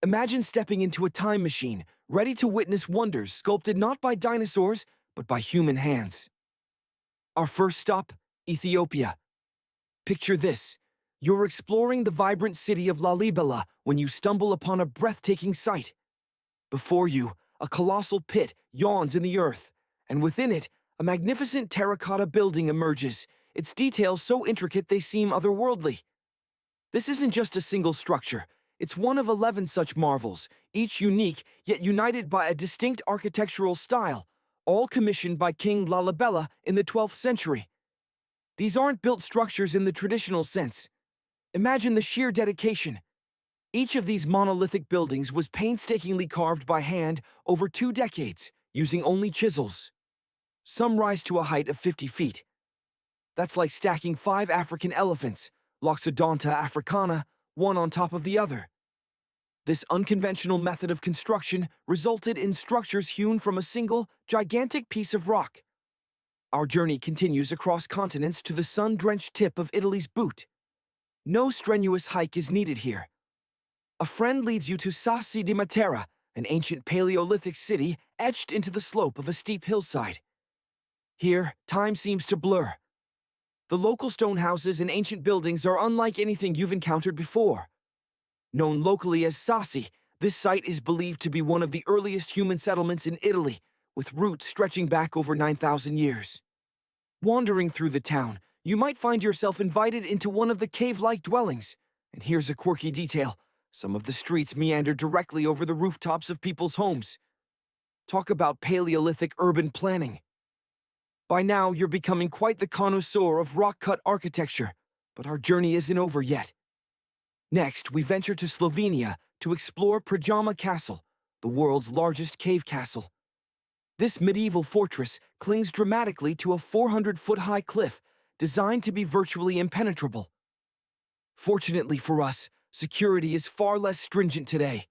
Imagine stepping into a time machine, ready to witness wonders sculpted not by dinosaurs, but by human hands. Our first stop, Ethiopia. Picture this. You're exploring the vibrant city of Lalibela when you stumble upon a breathtaking sight. Before you, a colossal pit yawns in the earth, and within it, a magnificent terracotta building emerges, its details so intricate they seem otherworldly. This isn't just a single structure. It's one of 11 such marvels, each unique yet united by a distinct architectural style, all commissioned by King Lalibela in the 12th century. These aren't built structures in the traditional sense. Imagine the sheer dedication. Each of these monolithic buildings was painstakingly carved by hand over 2 decades, using only chisels. Some rise to a height of 50 feet. That's like stacking 5 African elephants, Loxodonta africana, one on top of the other. This unconventional method of construction resulted in structures hewn from a single, gigantic piece of rock. Our journey continues across continents to the sun-drenched tip of Italy's boot. No strenuous hike is needed here. A friend leads you to Sassi di Matera, an ancient Paleolithic city etched into the slope of a steep hillside. Here, time seems to blur. The local stone houses and ancient buildings are unlike anything you've encountered before. Known locally as Sassi, this site is believed to be one of the earliest human settlements in Italy, with roots stretching back over 9,000 years. Wandering through the town, you might find yourself invited into one of the cave-like dwellings. And here's a quirky detail. Some of the streets meander directly over the rooftops of people's homes. Talk about Paleolithic urban planning. By now, you're becoming quite the connoisseur of rock-cut architecture, but our journey isn't over yet. Next, we venture to Slovenia to explore Prijama Castle, the world's largest cave castle. This medieval fortress clings dramatically to a 400-foot-high cliff designed to be virtually impenetrable. Fortunately for us, security is far less stringent today.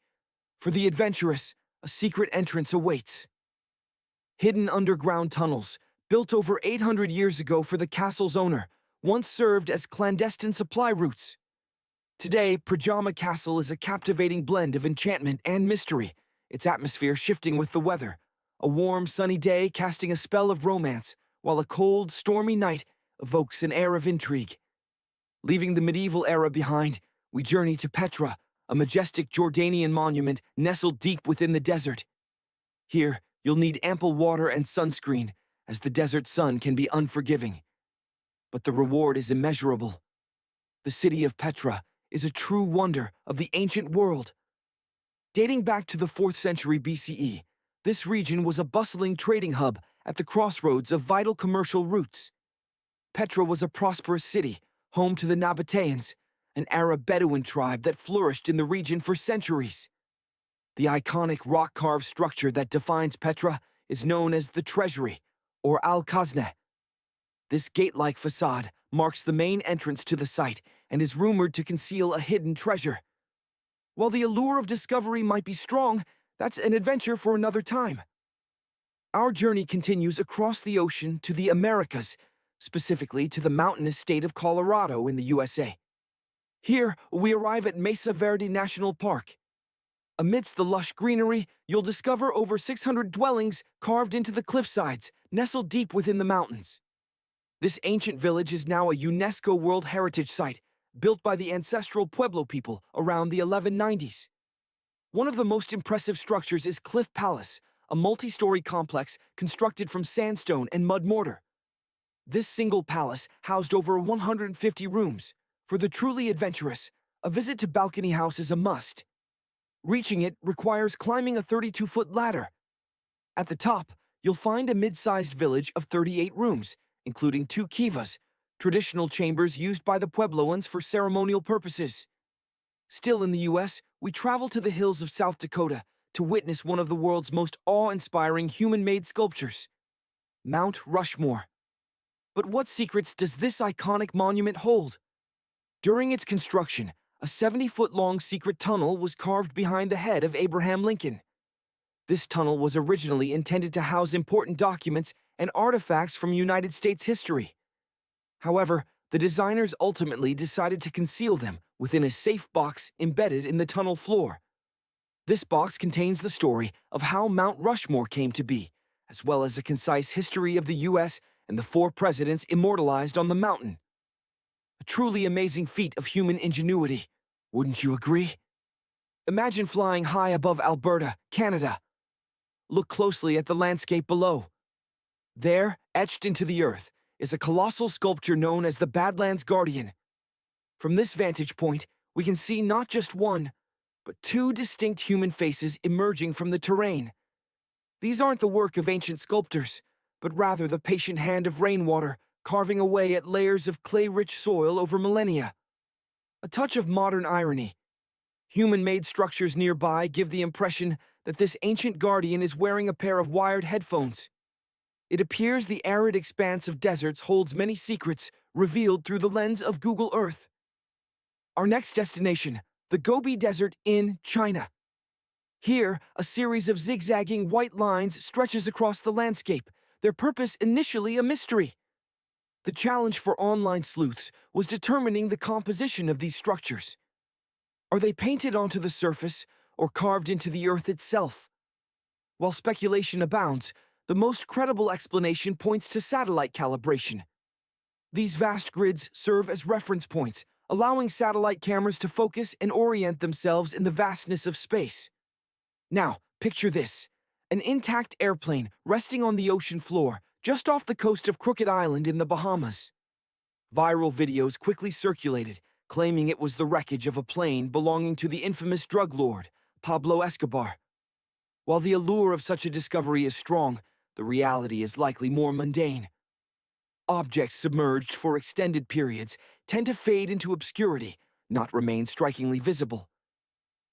For the adventurous, a secret entrance awaits. Hidden underground tunnels, built over 800 years ago for the castle's owner, once served as clandestine supply routes. Today, Prijama Castle is a captivating blend of enchantment and mystery, its atmosphere shifting with the weather. A warm, sunny day casting a spell of romance, while a cold, stormy night evokes an air of intrigue. Leaving the medieval era behind, we journey to Petra, a majestic Jordanian monument nestled deep within the desert. Here, you'll need ample water and sunscreen, as the desert sun can be unforgiving. But the reward is immeasurable. The city of Petra is a true wonder of the ancient world. Dating back to the 4th century BCE, this region was a bustling trading hub at the crossroads of vital commercial routes. Petra was a prosperous city, home to the Nabateans, an Arab Bedouin tribe that flourished in the region for centuries. The iconic rock-carved structure that defines Petra is known as the Treasury, or Al-Kazne. This gate-like facade marks the main entrance to the site and is rumored to conceal a hidden treasure. While the allure of discovery might be strong, that's an adventure for another time. Our journey continues across the ocean to the Americas, specifically to the mountainous state of Colorado in the USA. Here, we arrive at Mesa Verde National Park. Amidst the lush greenery, you'll discover over 600 dwellings carved into the cliffsides, nestled deep within the mountains. This ancient village is now a UNESCO World Heritage Site, built by the ancestral Pueblo people around the 1190s. One of the most impressive structures is Cliff Palace, a multi-story complex constructed from sandstone and mud mortar. This single palace housed over 150 rooms. For the truly adventurous, a visit to Balcony House is a must. Reaching it requires climbing a 32-foot ladder. At the top, you'll find a mid-sized village of 38 rooms, including 2 kivas, traditional chambers used by the Puebloans for ceremonial purposes. Still in the U.S., we travel to the hills of South Dakota to witness one of the world's most awe-inspiring human-made sculptures, Mount Rushmore. But what secrets does this iconic monument hold? During its construction, a 70-foot-long secret tunnel was carved behind the head of Abraham Lincoln. This tunnel was originally intended to house important documents and artifacts from United States history. However, the designers ultimately decided to conceal them within a safe box embedded in the tunnel floor. This box contains the story of how Mount Rushmore came to be, as well as a concise history of the US and the 4 presidents immortalized on the mountain. A truly amazing feat of human ingenuity, wouldn't you agree? Imagine flying high above Alberta, Canada. Look closely at the landscape below. There, etched into the earth, is a colossal sculpture known as the Badlands Guardian. From this vantage point, we can see not just one, but 2 distinct human faces emerging from the terrain. These aren't the work of ancient sculptors, but rather the patient hand of rainwater carving away at layers of clay-rich soil over millennia. A touch of modern irony. Human-made structures nearby give the impression that this ancient guardian is wearing a pair of wired headphones. It appears the arid expanse of deserts holds many secrets revealed through the lens of Google Earth. Our next destination, the Gobi Desert in China. Here, a series of zigzagging white lines stretches across the landscape, their purpose initially a mystery. The challenge for online sleuths was determining the composition of these structures. Are they painted onto the surface or carved into the earth itself? While speculation abounds, the most credible explanation points to satellite calibration. These vast grids serve as reference points, allowing satellite cameras to focus and orient themselves in the vastness of space. Now, picture this: an intact airplane resting on the ocean floor, just off the coast of Crooked Island in the Bahamas. Viral videos quickly circulated, claiming it was the wreckage of a plane belonging to the infamous drug lord, Pablo Escobar. While the allure of such a discovery is strong, the reality is likely more mundane. Objects submerged for extended periods tend to fade into obscurity, not remain strikingly visible.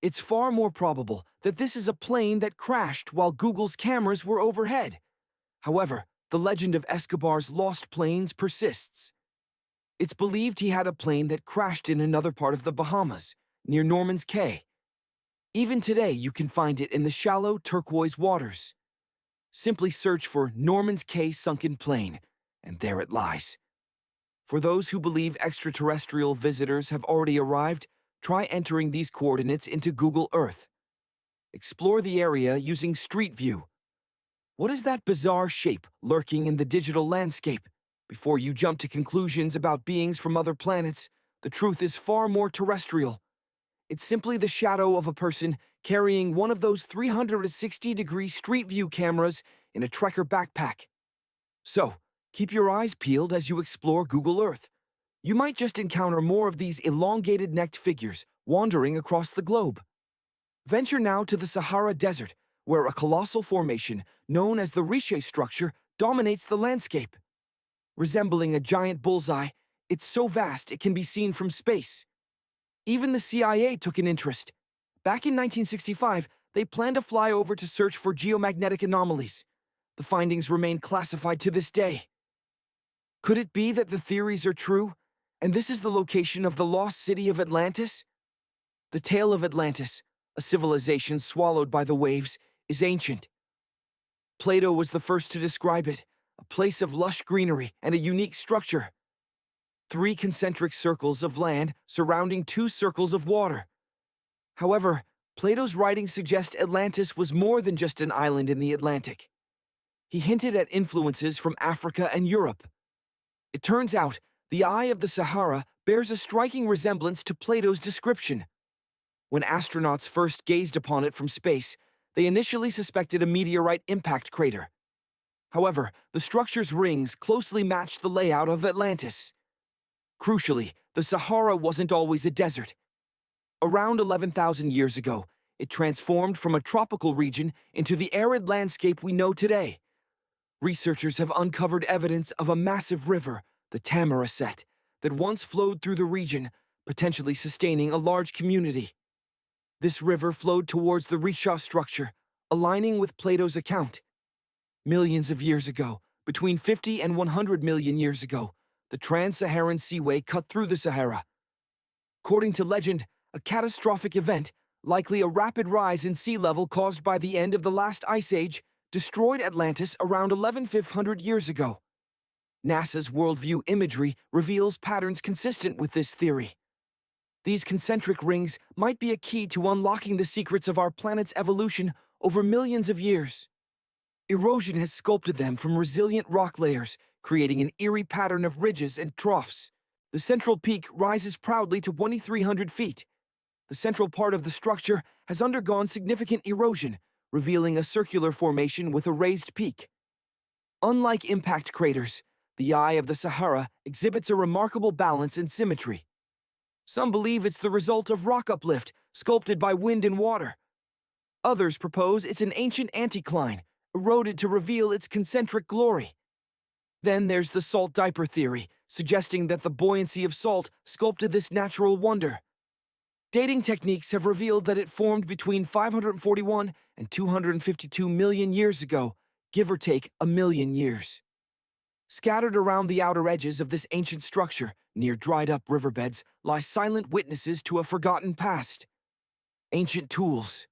It's far more probable that this is a plane that crashed while Google's cameras were overhead. However, the legend of Escobar's lost planes persists. It's believed he had a plane that crashed in another part of the Bahamas, near Norman's Cay. Even today, you can find it in the shallow turquoise waters. Simply search for Norman's Cay sunken plane, and there it lies. For those who believe extraterrestrial visitors have already arrived, try entering these coordinates into Google Earth. Explore the area using Street View. What is that bizarre shape lurking in the digital landscape? Before you jump to conclusions about beings from other planets, the truth is far more terrestrial. It's simply the shadow of a person carrying one of those 360-degree Street View cameras in a trekker backpack. So, keep your eyes peeled as you explore Google Earth. You might just encounter more of these elongated-necked figures wandering across the globe. Venture now to the Sahara Desert, where a colossal formation known as the Riche structure dominates the landscape. Resembling a giant bullseye, it's so vast it can be seen from space. Even the CIA took an interest. Back in 1965, they planned to fly over to search for geomagnetic anomalies. The findings remain classified to this day. Could it be that the theories are true, and this is the location of the lost city of Atlantis? The tale of Atlantis, a civilization swallowed by the waves, is ancient. Plato was the first to describe it, a place of lush greenery and a unique structure. 3 concentric circles of land surrounding 2 circles of water. However, Plato's writings suggest Atlantis was more than just an island in the Atlantic. He hinted at influences from Africa and Europe. It turns out, the Eye of the Sahara bears a striking resemblance to Plato's description. When astronauts first gazed upon it from space, they initially suspected a meteorite impact crater. However, the structure's rings closely matched the layout of Atlantis. Crucially, the Sahara wasn't always a desert. Around 11,000 years ago, it transformed from a tropical region into the arid landscape we know today. Researchers have uncovered evidence of a massive river, the Tamaracet, that once flowed through the region, potentially sustaining a large community. This river flowed towards the Riche structure, aligning with Plato's account. Millions of years ago, between 50 and 100 million years ago, the Trans-Saharan Seaway cut through the Sahara. According to legend, a catastrophic event, likely a rapid rise in sea level caused by the end of the last ice age, destroyed Atlantis around 11,500 years ago. NASA's worldview imagery reveals patterns consistent with this theory. These concentric rings might be a key to unlocking the secrets of our planet's evolution over millions of years. Erosion has sculpted them from resilient rock layers, creating an eerie pattern of ridges and troughs. The central peak rises proudly to 2,300 feet. The central part of the structure has undergone significant erosion, revealing a circular formation with a raised peak. Unlike impact craters, the Eye of the Sahara exhibits a remarkable balance and symmetry. Some believe it's the result of rock uplift, sculpted by wind and water. Others propose it's an ancient anticline, eroded to reveal its concentric glory. Then there's the salt diaper theory, suggesting that the buoyancy of salt sculpted this natural wonder. Dating techniques have revealed that it formed between 541 and 252 million years ago, give or take a million years. Scattered around the outer edges of this ancient structure, near dried-up riverbeds, lie silent witnesses to a forgotten past. Ancient tools.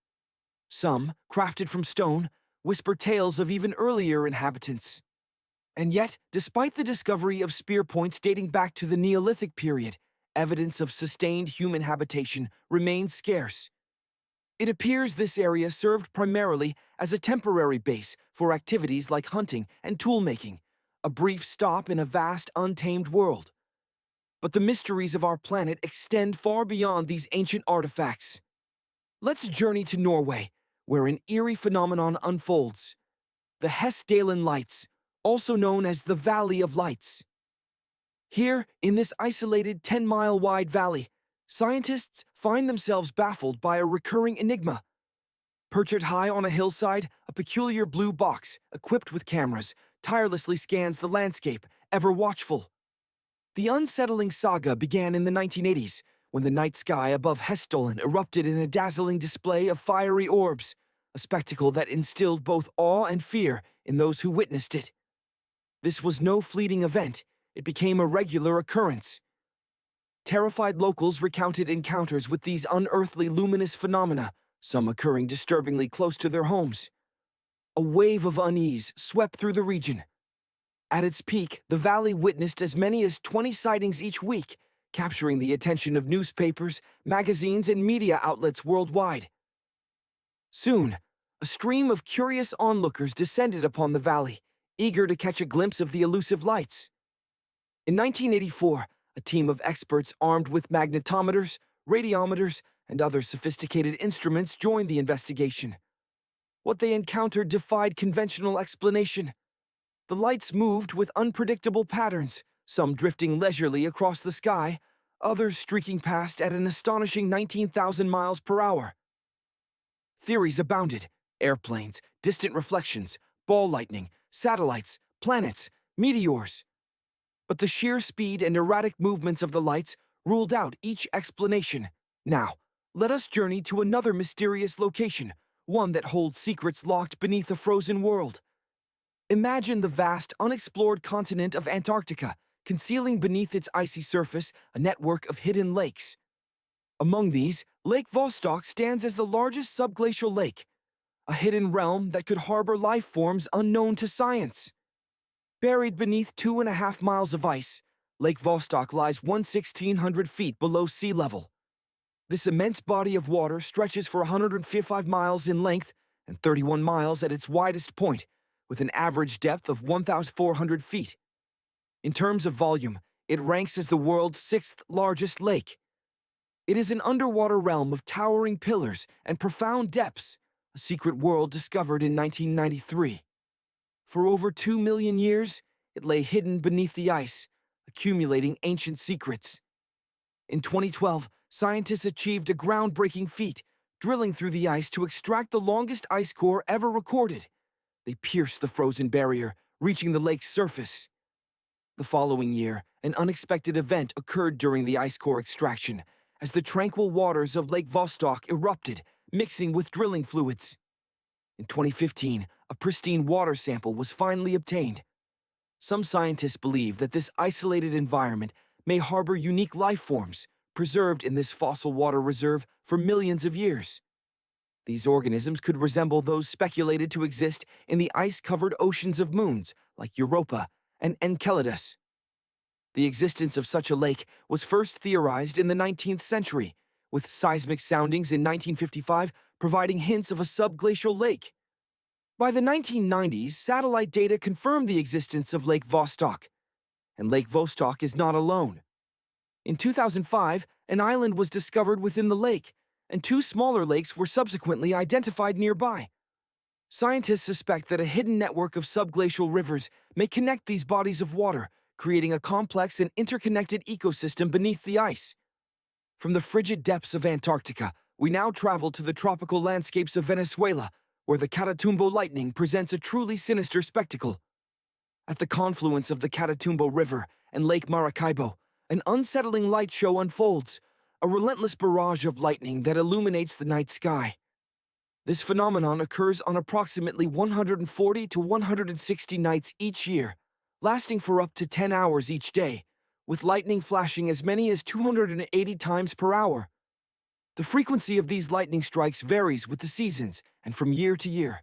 Some, crafted from stone, whisper tales of even earlier inhabitants. And yet, despite the discovery of spear points dating back to the Neolithic period, evidence of sustained human habitation remains scarce. It appears this area served primarily as a temporary base for activities like hunting and tool-making, a brief stop in a vast, untamed world. But the mysteries of our planet extend far beyond these ancient artifacts. Let's journey to Norway, where an eerie phenomenon unfolds. The Hestdalen Lights, also known as the Valley of Lights. Here, in this isolated 10-mile-wide valley, scientists find themselves baffled by a recurring enigma. Perched high on a hillside, a peculiar blue box, equipped with cameras, tirelessly scans the landscape, ever watchful. The unsettling saga began in the 1980s, when the night sky above Hestdalen erupted in a dazzling display of fiery orbs, a spectacle that instilled both awe and fear in those who witnessed it. This was no fleeting event, it became a regular occurrence. Terrified locals recounted encounters with these unearthly luminous phenomena, some occurring disturbingly close to their homes. A wave of unease swept through the region. At its peak, the valley witnessed as many as 20 sightings each week, capturing the attention of newspapers, magazines, and media outlets worldwide. Soon, a stream of curious onlookers descended upon the valley, eager to catch a glimpse of the elusive lights. In 1984, a team of experts armed with magnetometers, radiometers, and other sophisticated instruments joined the investigation. What they encountered defied conventional explanation. The lights moved with unpredictable patterns, some drifting leisurely across the sky, others streaking past at an astonishing 19,000 miles per hour. Theories abounded: airplanes, distant reflections, ball lightning, satellites, planets, meteors. But the sheer speed and erratic movements of the lights ruled out each explanation. Now, let us journey to another mysterious location, one that holds secrets locked beneath a frozen world. Imagine the vast, unexplored continent of Antarctica, concealing beneath its icy surface a network of hidden lakes. Among these, Lake Vostok stands as the largest subglacial lake, a hidden realm that could harbor life forms unknown to science. Buried beneath 2.5 miles of ice, Lake Vostok lies 1,600 feet below sea level. This immense body of water stretches for 155 miles in length and 31 miles at its widest point, with an average depth of 1,400 feet. In terms of volume, it ranks as the world's 6th largest lake. It is an underwater realm of towering pillars and profound depths, a secret world discovered in 1993. For over 2 million years, it lay hidden beneath the ice, accumulating ancient secrets. In 2012, scientists achieved a groundbreaking feat, drilling through the ice to extract the longest ice core ever recorded. They pierced the frozen barrier, reaching the lake's surface. The following year, an unexpected event occurred during the ice core extraction, as the tranquil waters of Lake Vostok erupted, mixing with drilling fluids. In 2015, a pristine water sample was finally obtained. Some scientists believe that this isolated environment may harbor unique life forms, preserved in this fossil water reserve for millions of years. These organisms could resemble those speculated to exist in the ice-covered oceans of moons like Europa and Enceladus. The existence of such a lake was first theorized in the 19th century, with seismic soundings in 1955 providing hints of a subglacial lake. By the 1990s, satellite data confirmed the existence of Lake Vostok, and Lake Vostok is not alone. In 2005, an island was discovered within the lake, and two smaller lakes were subsequently identified nearby. Scientists suspect that a hidden network of subglacial rivers may connect these bodies of water, creating a complex and interconnected ecosystem beneath the ice. From the frigid depths of Antarctica, we now travel to the tropical landscapes of Venezuela, where the Catatumbo lightning presents a truly sinister spectacle. At the confluence of the Catatumbo River and Lake Maracaibo, an unsettling light show unfolds, a relentless barrage of lightning that illuminates the night sky. This phenomenon occurs on approximately 140 to 160 nights each year, lasting for up to 10 hours each day, with lightning flashing as many as 280 times per hour. The frequency of these lightning strikes varies with the seasons and from year to year.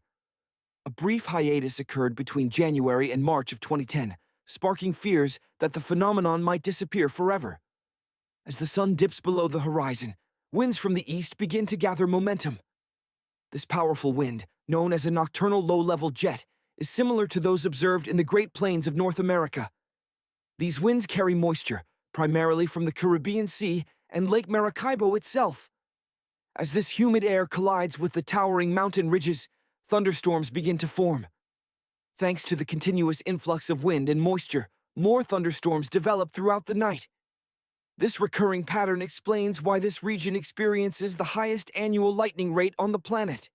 A brief hiatus occurred between January and March of 2010, sparking fears that the phenomenon might disappear forever. As the sun dips below the horizon, winds from the east begin to gather momentum. This powerful wind, known as a nocturnal low-level jet, is similar to those observed in the Great Plains of North America. These winds carry moisture, primarily from the Caribbean Sea and Lake Maracaibo itself. As this humid air collides with the towering mountain ridges, thunderstorms begin to form. Thanks to the continuous influx of wind and moisture, more thunderstorms develop throughout the night. This recurring pattern explains why this region experiences the highest annual lightning rate on the planet.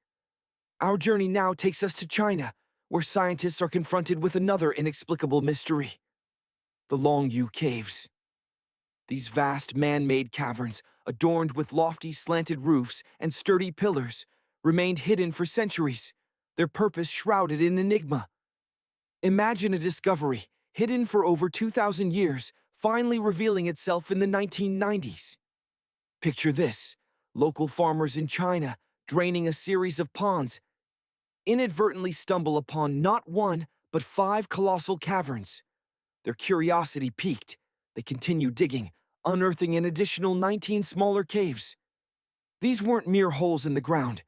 Our journey now takes us to China, where scientists are confronted with another inexplicable mystery: the Longyou Caves. These vast man-made caverns, adorned with lofty slanted roofs and sturdy pillars, remained hidden for centuries, their purpose shrouded in enigma. Imagine a discovery, hidden for over 2,000 years, finally revealing itself in the 1990s. Picture this: local farmers in China, draining a series of ponds, inadvertently stumble upon not one, but 5 colossal caverns. Their curiosity piqued. They continue digging, unearthing an additional 19 smaller caves. These weren't mere holes in the ground.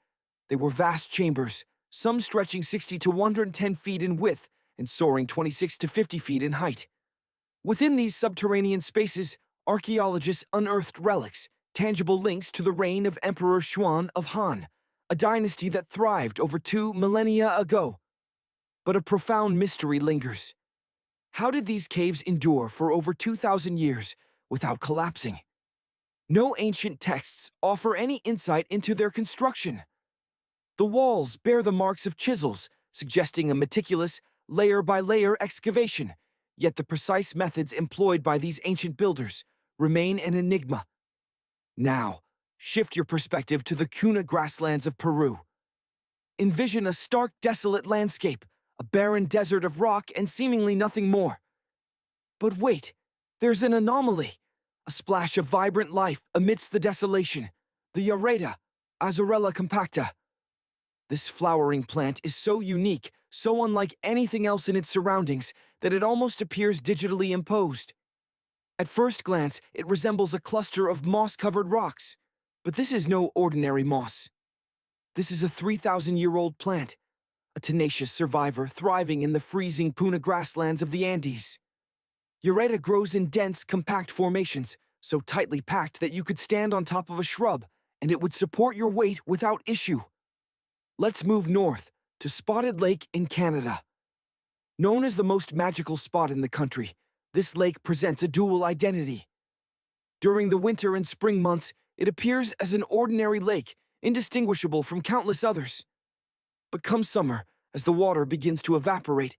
They were vast chambers, some stretching 60 to 110 feet in width and soaring 26 to 50 feet in height. Within these subterranean spaces, archaeologists unearthed relics, tangible links to the reign of Emperor Xuan of Han, a dynasty that thrived over 2 millennia ago. But a profound mystery lingers. How did these caves endure for over 2,000 years without collapsing? No ancient texts offer any insight into their construction. The walls bear the marks of chisels, suggesting a meticulous, layer-by-layer excavation, yet the precise methods employed by these ancient builders remain an enigma. Now, shift your perspective to the Cuna grasslands of Peru. Envision a stark, desolate landscape, a barren desert of rock and seemingly nothing more. But wait, there's an anomaly, a splash of vibrant life amidst the desolation, the Yareta, Azorella compacta. This flowering plant is so unique, so unlike anything else in its surroundings, that it almost appears digitally imposed. At first glance, it resembles a cluster of moss-covered rocks, but this is no ordinary moss. This is a 3,000-year-old plant, a tenacious survivor thriving in the freezing Puna grasslands of the Andes. Yareta grows in dense, compact formations, so tightly packed that you could stand on top of a shrub, and it would support your weight without issue. Let's move north to Spotted Lake in Canada. Known as the most magical spot in the country, this lake presents a dual identity. During the winter and spring months, it appears as an ordinary lake, indistinguishable from countless others. But come summer, as the water begins to evaporate,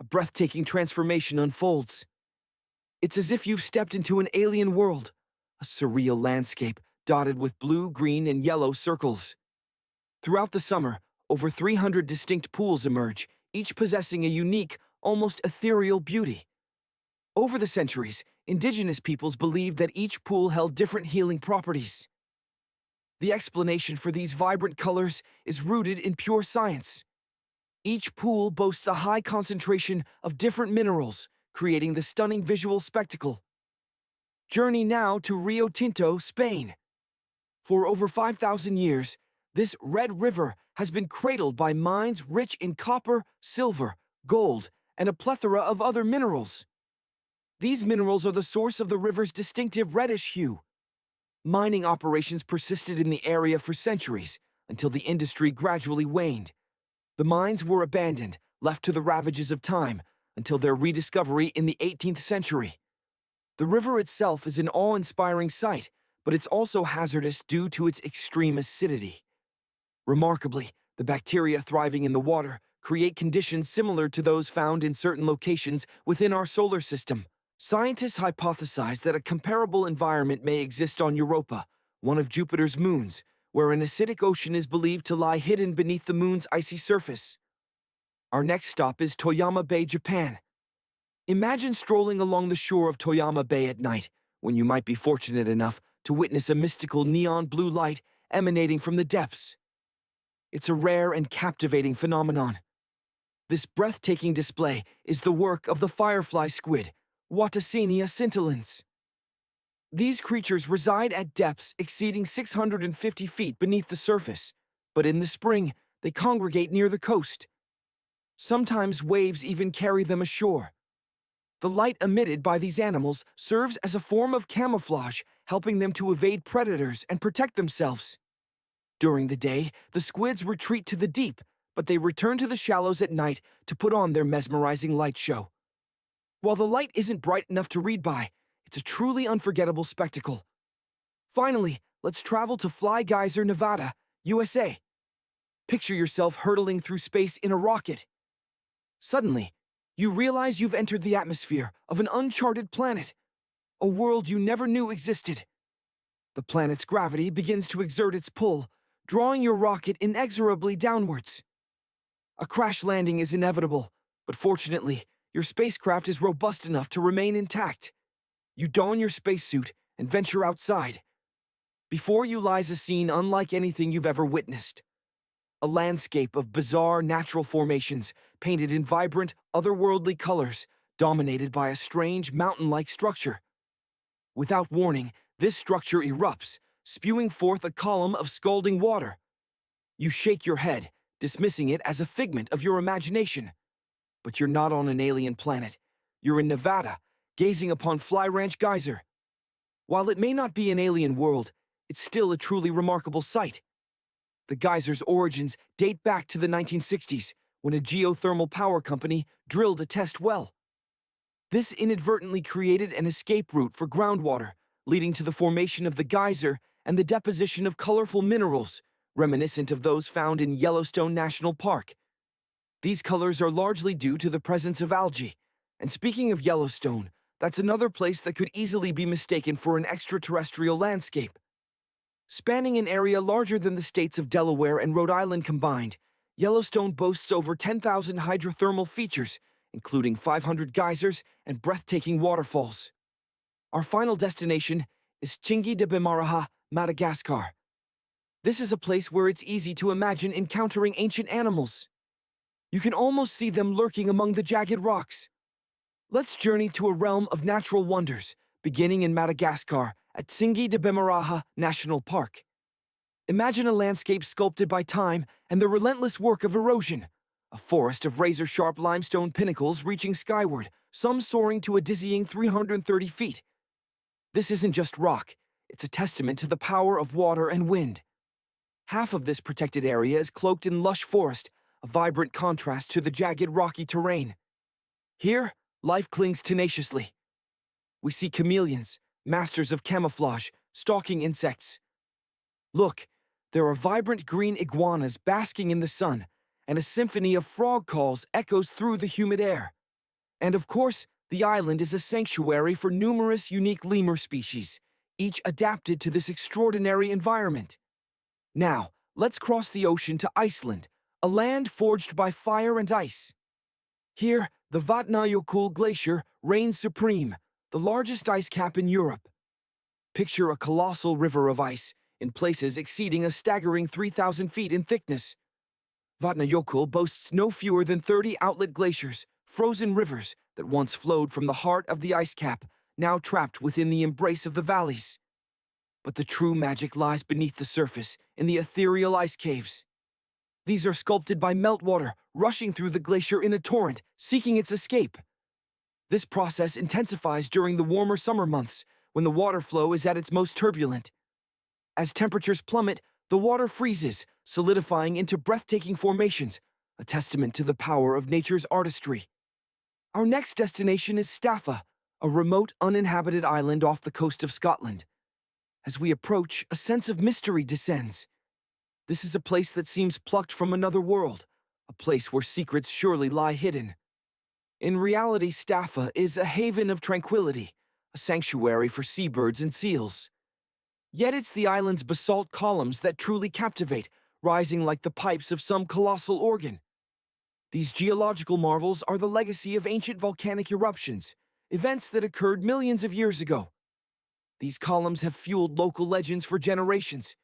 a breathtaking transformation unfolds. It's as if you've stepped into an alien world, a surreal landscape dotted with blue, green, and yellow circles. Throughout the summer, over 300 distinct pools emerge, each possessing a unique, almost ethereal beauty. Over the centuries, indigenous peoples believed that each pool held different healing properties. The explanation for these vibrant colors is rooted in pure science. Each pool boasts a high concentration of different minerals, creating the stunning visual spectacle. Journey now to Rio Tinto, Spain. For over 5,000 years, this red river has been cradled by mines rich in copper, silver, gold, and a plethora of other minerals. These minerals are the source of the river's distinctive reddish hue. Mining operations persisted in the area for centuries, until the industry gradually waned. The mines were abandoned, left to the ravages of time, until their rediscovery in the 18th century. The river itself is an awe-inspiring sight, but it's also hazardous due to its extreme acidity. Remarkably, the bacteria thriving in the water create conditions similar to those found in certain locations within our solar system. Scientists hypothesize that a comparable environment may exist on Europa, one of Jupiter's moons, where an acidic ocean is believed to lie hidden beneath the moon's icy surface. Our next stop is Toyama Bay, Japan. Imagine strolling along the shore of Toyama Bay at night, when you might be fortunate enough to witness a mystical neon blue light emanating from the depths. It's a rare and captivating phenomenon. This breathtaking display is the work of the firefly squid, Watasinia scintillans. These creatures reside at depths exceeding 650 feet beneath the surface, but in the spring, they congregate near the coast. Sometimes waves even carry them ashore. The light emitted by these animals serves as a form of camouflage, helping them to evade predators and protect themselves. During the day, the squids retreat to the deep, but they return to the shallows at night to put on their mesmerizing light show. While the light isn't bright enough to read by, it's a truly unforgettable spectacle. Finally, let's travel to Fly Geyser, Nevada, USA. Picture yourself hurtling through space in a rocket. Suddenly, you realize you've entered the atmosphere of an uncharted planet, a world you never knew existed. The planet's gravity begins to exert its pull, drawing your rocket inexorably downwards. A crash landing is inevitable, but fortunately, your spacecraft is robust enough to remain intact. You don your spacesuit and venture outside. Before you lies a scene unlike anything you've ever witnessed. A landscape of bizarre natural formations, painted in vibrant, otherworldly colors, dominated by a strange mountain-like structure. Without warning, this structure erupts, spewing forth a column of scalding water. You shake your head, dismissing it as a figment of your imagination. But you're not on an alien planet. You're in Nevada, gazing upon Fly Ranch Geyser. While it may not be an alien world, it's still a truly remarkable sight. The geyser's origins date back to the 1960s, when a geothermal power company drilled a test well. This inadvertently created an escape route for groundwater, leading to the formation of the geyser and the deposition of colorful minerals, reminiscent of those found in Yellowstone National Park. These colors are largely due to the presence of algae. And speaking of Yellowstone, that's another place that could easily be mistaken for an extraterrestrial landscape. Spanning an area larger than the states of Delaware and Rhode Island combined, Yellowstone boasts over 10,000 hydrothermal features, including 500 geysers and breathtaking waterfalls. Our final destination is Chinguy de Bimaraha, Madagascar. This is a place where it's easy to imagine encountering ancient animals. You can almost see them lurking among the jagged rocks. Let's journey to a realm of natural wonders, beginning in Madagascar at Chinguy de Bimaraha National Park. Imagine a landscape sculpted by time and the relentless work of erosion, a forest of razor-sharp limestone pinnacles reaching skyward, some soaring to a dizzying 330 feet. This isn't just rock, it's a testament to the power of water and wind. Half of this protected area is cloaked in lush forest, a vibrant contrast to the jagged rocky terrain. Here, life clings tenaciously. We see chameleons, masters of camouflage, stalking insects. Look, there are vibrant green iguanas basking in the sun, and a symphony of frog calls echoes through the humid air. And of course, the island is a sanctuary for numerous unique lemur species, each adapted to this extraordinary environment. Now, let's cross the ocean to Iceland, a land forged by fire and ice. Here, the Vatnajökull Glacier reigns supreme, the largest ice cap in Europe. Picture a colossal river of ice, in places exceeding a staggering 3,000 feet in thickness. Vatnajökull boasts no fewer than 30 outlet glaciers, frozen rivers, that once flowed from the heart of the ice cap, now trapped within the embrace of the valleys. But the true magic lies beneath the surface, in the ethereal ice caves. These are sculpted by meltwater, rushing through the glacier in a torrent, seeking its escape. This process intensifies during the warmer summer months, when the water flow is at its most turbulent. As temperatures plummet, the water freezes, solidifying into breathtaking formations, a testament to the power of nature's artistry. Our next destination is Staffa, a remote, uninhabited island off the coast of Scotland. As we approach, a sense of mystery descends. This is a place that seems plucked from another world, a place where secrets surely lie hidden. In reality, Staffa is a haven of tranquility, a sanctuary for seabirds and seals. Yet it's the island's basalt columns that truly captivate, rising like the pipes of some colossal organ. These geological marvels are the legacy of ancient volcanic eruptions, events that occurred millions of years ago. These columns have fueled local legends for generations.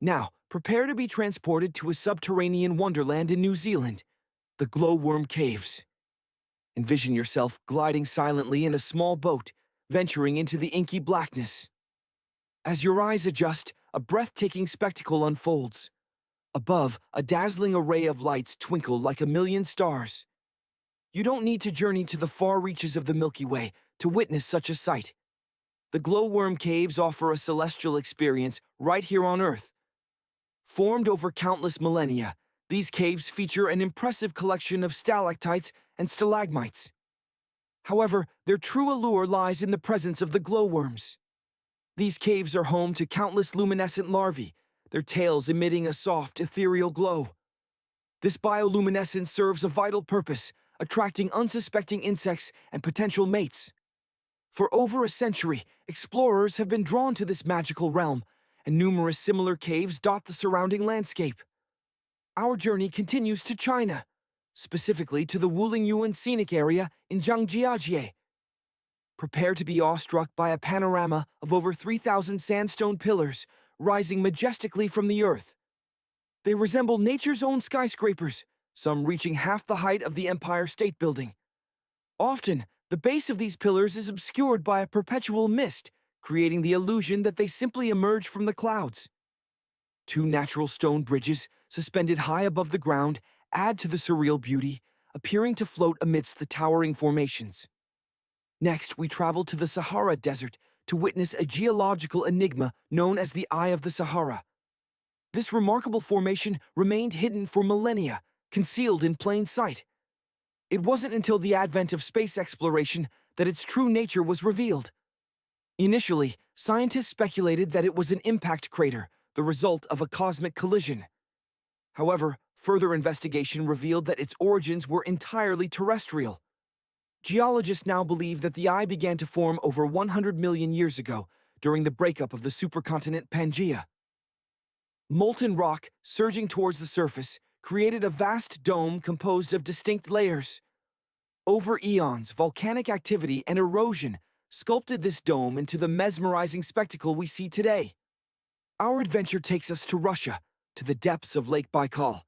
Now, prepare to be transported to a subterranean wonderland in New Zealand, the Glowworm Caves. Envision yourself gliding silently in a small boat, venturing into the inky blackness. As your eyes adjust, a breathtaking spectacle unfolds. Above, a dazzling array of lights twinkle like a million stars. You don't need to journey to the far reaches of the Milky Way to witness such a sight. The Glowworm Caves offer a celestial experience right here on Earth. Formed over countless millennia, these caves feature an impressive collection of stalactites and stalagmites. However, their true allure lies in the presence of the glowworms. These caves are home to countless luminescent larvae, their tails emitting a soft, ethereal glow. This bioluminescence serves a vital purpose, attracting unsuspecting insects and potential mates. For over a century, explorers have been drawn to this magical realm, and numerous similar caves dot the surrounding landscape. Our journey continues to China, specifically to the Longyou scenic area in Zhangjiajie. Prepare to be awestruck by a panorama of over 3,000 sandstone pillars rising majestically from the earth. They resemble nature's own skyscrapers, some reaching half the height of the Empire State Building. Often, the base of these pillars is obscured by a perpetual mist, creating the illusion that they simply emerge from the clouds. Two natural stone bridges, suspended high above the ground, add to the surreal beauty, appearing to float amidst the towering formations. Next, we travel to the Sahara Desert to witness a geological enigma known as the Eye of the Sahara. This remarkable formation remained hidden for millennia, concealed in plain sight. It wasn't until the advent of space exploration that its true nature was revealed. Initially, scientists speculated that it was an impact crater, the result of a cosmic collision. However, further investigation revealed that its origins were entirely terrestrial. Geologists now believe that the eye began to form over 100 million years ago, during the breakup of the supercontinent Pangaea. Molten rock, surging towards the surface, created a vast dome composed of distinct layers. Over eons, volcanic activity and erosion sculpted this dome into the mesmerizing spectacle we see today. Our adventure takes us to Russia, to the depths of Lake Baikal.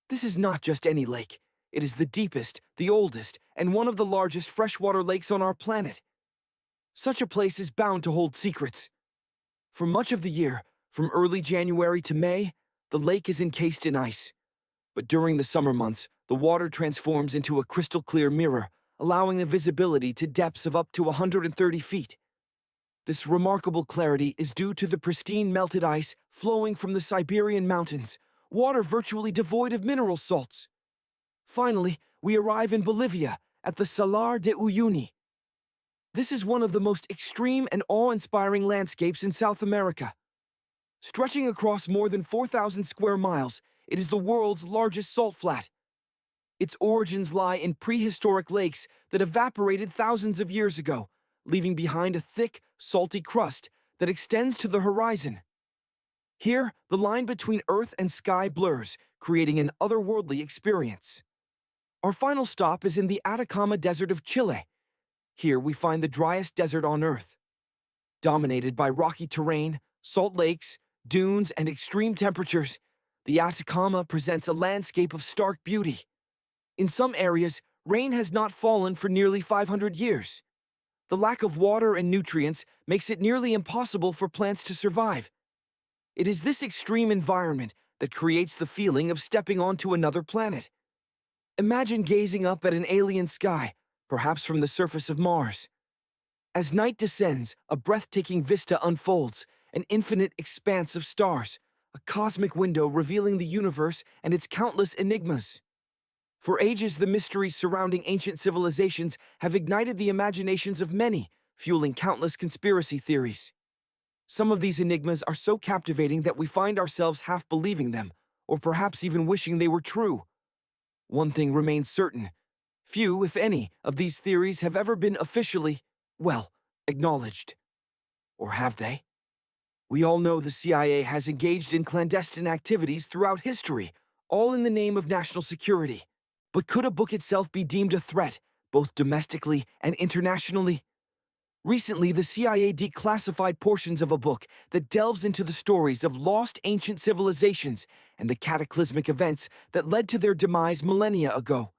This is not just any lake. It is the deepest, the oldest, and one of the largest freshwater lakes on our planet. Such a place is bound to hold secrets. For much of the year, from early January to May, the lake is encased in ice. But during the summer months, the water transforms into a crystal-clear mirror, allowing the visibility to depths of up to 130 feet. This remarkable clarity is due to the pristine melted ice flowing from the Siberian mountains, water virtually devoid of mineral salts. Finally, we arrive in Bolivia, at the Salar de Uyuni. This is one of the most extreme and awe-inspiring landscapes in South America. Stretching across more than 4,000 square miles, it is the world's largest salt flat. Its origins lie in prehistoric lakes that evaporated thousands of years ago, leaving behind a thick, salty crust that extends to the horizon. Here, the line between earth and sky blurs, creating an otherworldly experience. Our final stop is in the Atacama Desert of Chile. Here we find the driest desert on Earth. Dominated by rocky terrain, salt lakes, dunes, and extreme temperatures, the Atacama presents a landscape of stark beauty. In some areas, rain has not fallen for nearly 500 years. The lack of water and nutrients makes it nearly impossible for plants to survive. It is this extreme environment that creates the feeling of stepping onto another planet. Imagine gazing up at an alien sky, perhaps from the surface of Mars. As night descends, a breathtaking vista unfolds, an infinite expanse of stars, a cosmic window revealing the universe and its countless enigmas. For ages, the mysteries surrounding ancient civilizations have ignited the imaginations of many, fueling countless conspiracy theories. Some of these enigmas are so captivating that we find ourselves half believing them, or perhaps even wishing they were true. One thing remains certain. Few, if any, of these theories have ever been officially, acknowledged. Or have they? We all know the CIA has engaged in clandestine activities throughout history, all in the name of national security. But could a book itself be deemed a threat, both domestically and internationally? Recently, the CIA declassified portions of a book that delves into the stories of lost ancient civilizations and the cataclysmic events that led to their demise millennia ago.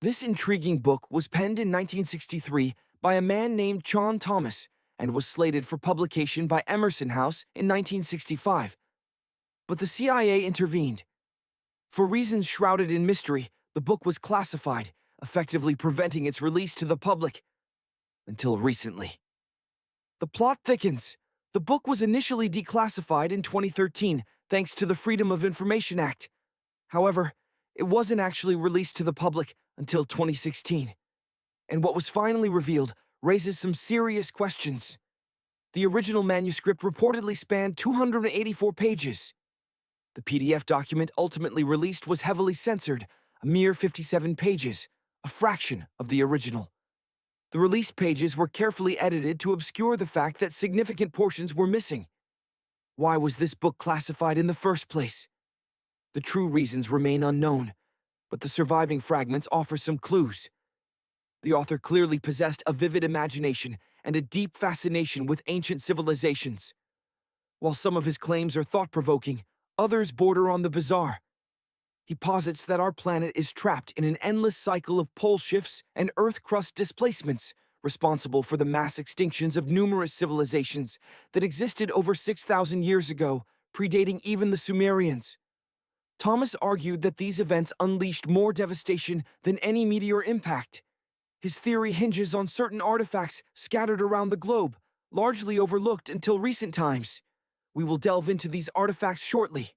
This intriguing book was penned in 1963 by a man named John Thomas and was slated for publication by Emerson House in 1965. But the CIA intervened. For reasons shrouded in mystery, the book was classified, effectively preventing its release to the public. Until recently. The plot thickens. The book was initially declassified in 2013 thanks to the Freedom of Information Act. However, it wasn't actually released to the public until 2016. And what was finally revealed raises some serious questions. The original manuscript reportedly spanned 284 pages. The PDF document ultimately released was heavily censored, a mere 57 pages, a fraction of the original. The released pages were carefully edited to obscure the fact that significant portions were missing. Why was this book classified in the first place? The true reasons remain unknown, but the surviving fragments offer some clues. The author clearly possessed a vivid imagination and a deep fascination with ancient civilizations. While some of his claims are thought-provoking, others border on the bizarre. He posits that our planet is trapped in an endless cycle of pole shifts and Earth crust displacements, responsible for the mass extinctions of numerous civilizations that existed over 6,000 years ago, predating even the Sumerians. Thomas argued that these events unleashed more devastation than any meteor impact. His theory hinges on certain artifacts scattered around the globe, largely overlooked until recent times. We will delve into these artifacts shortly.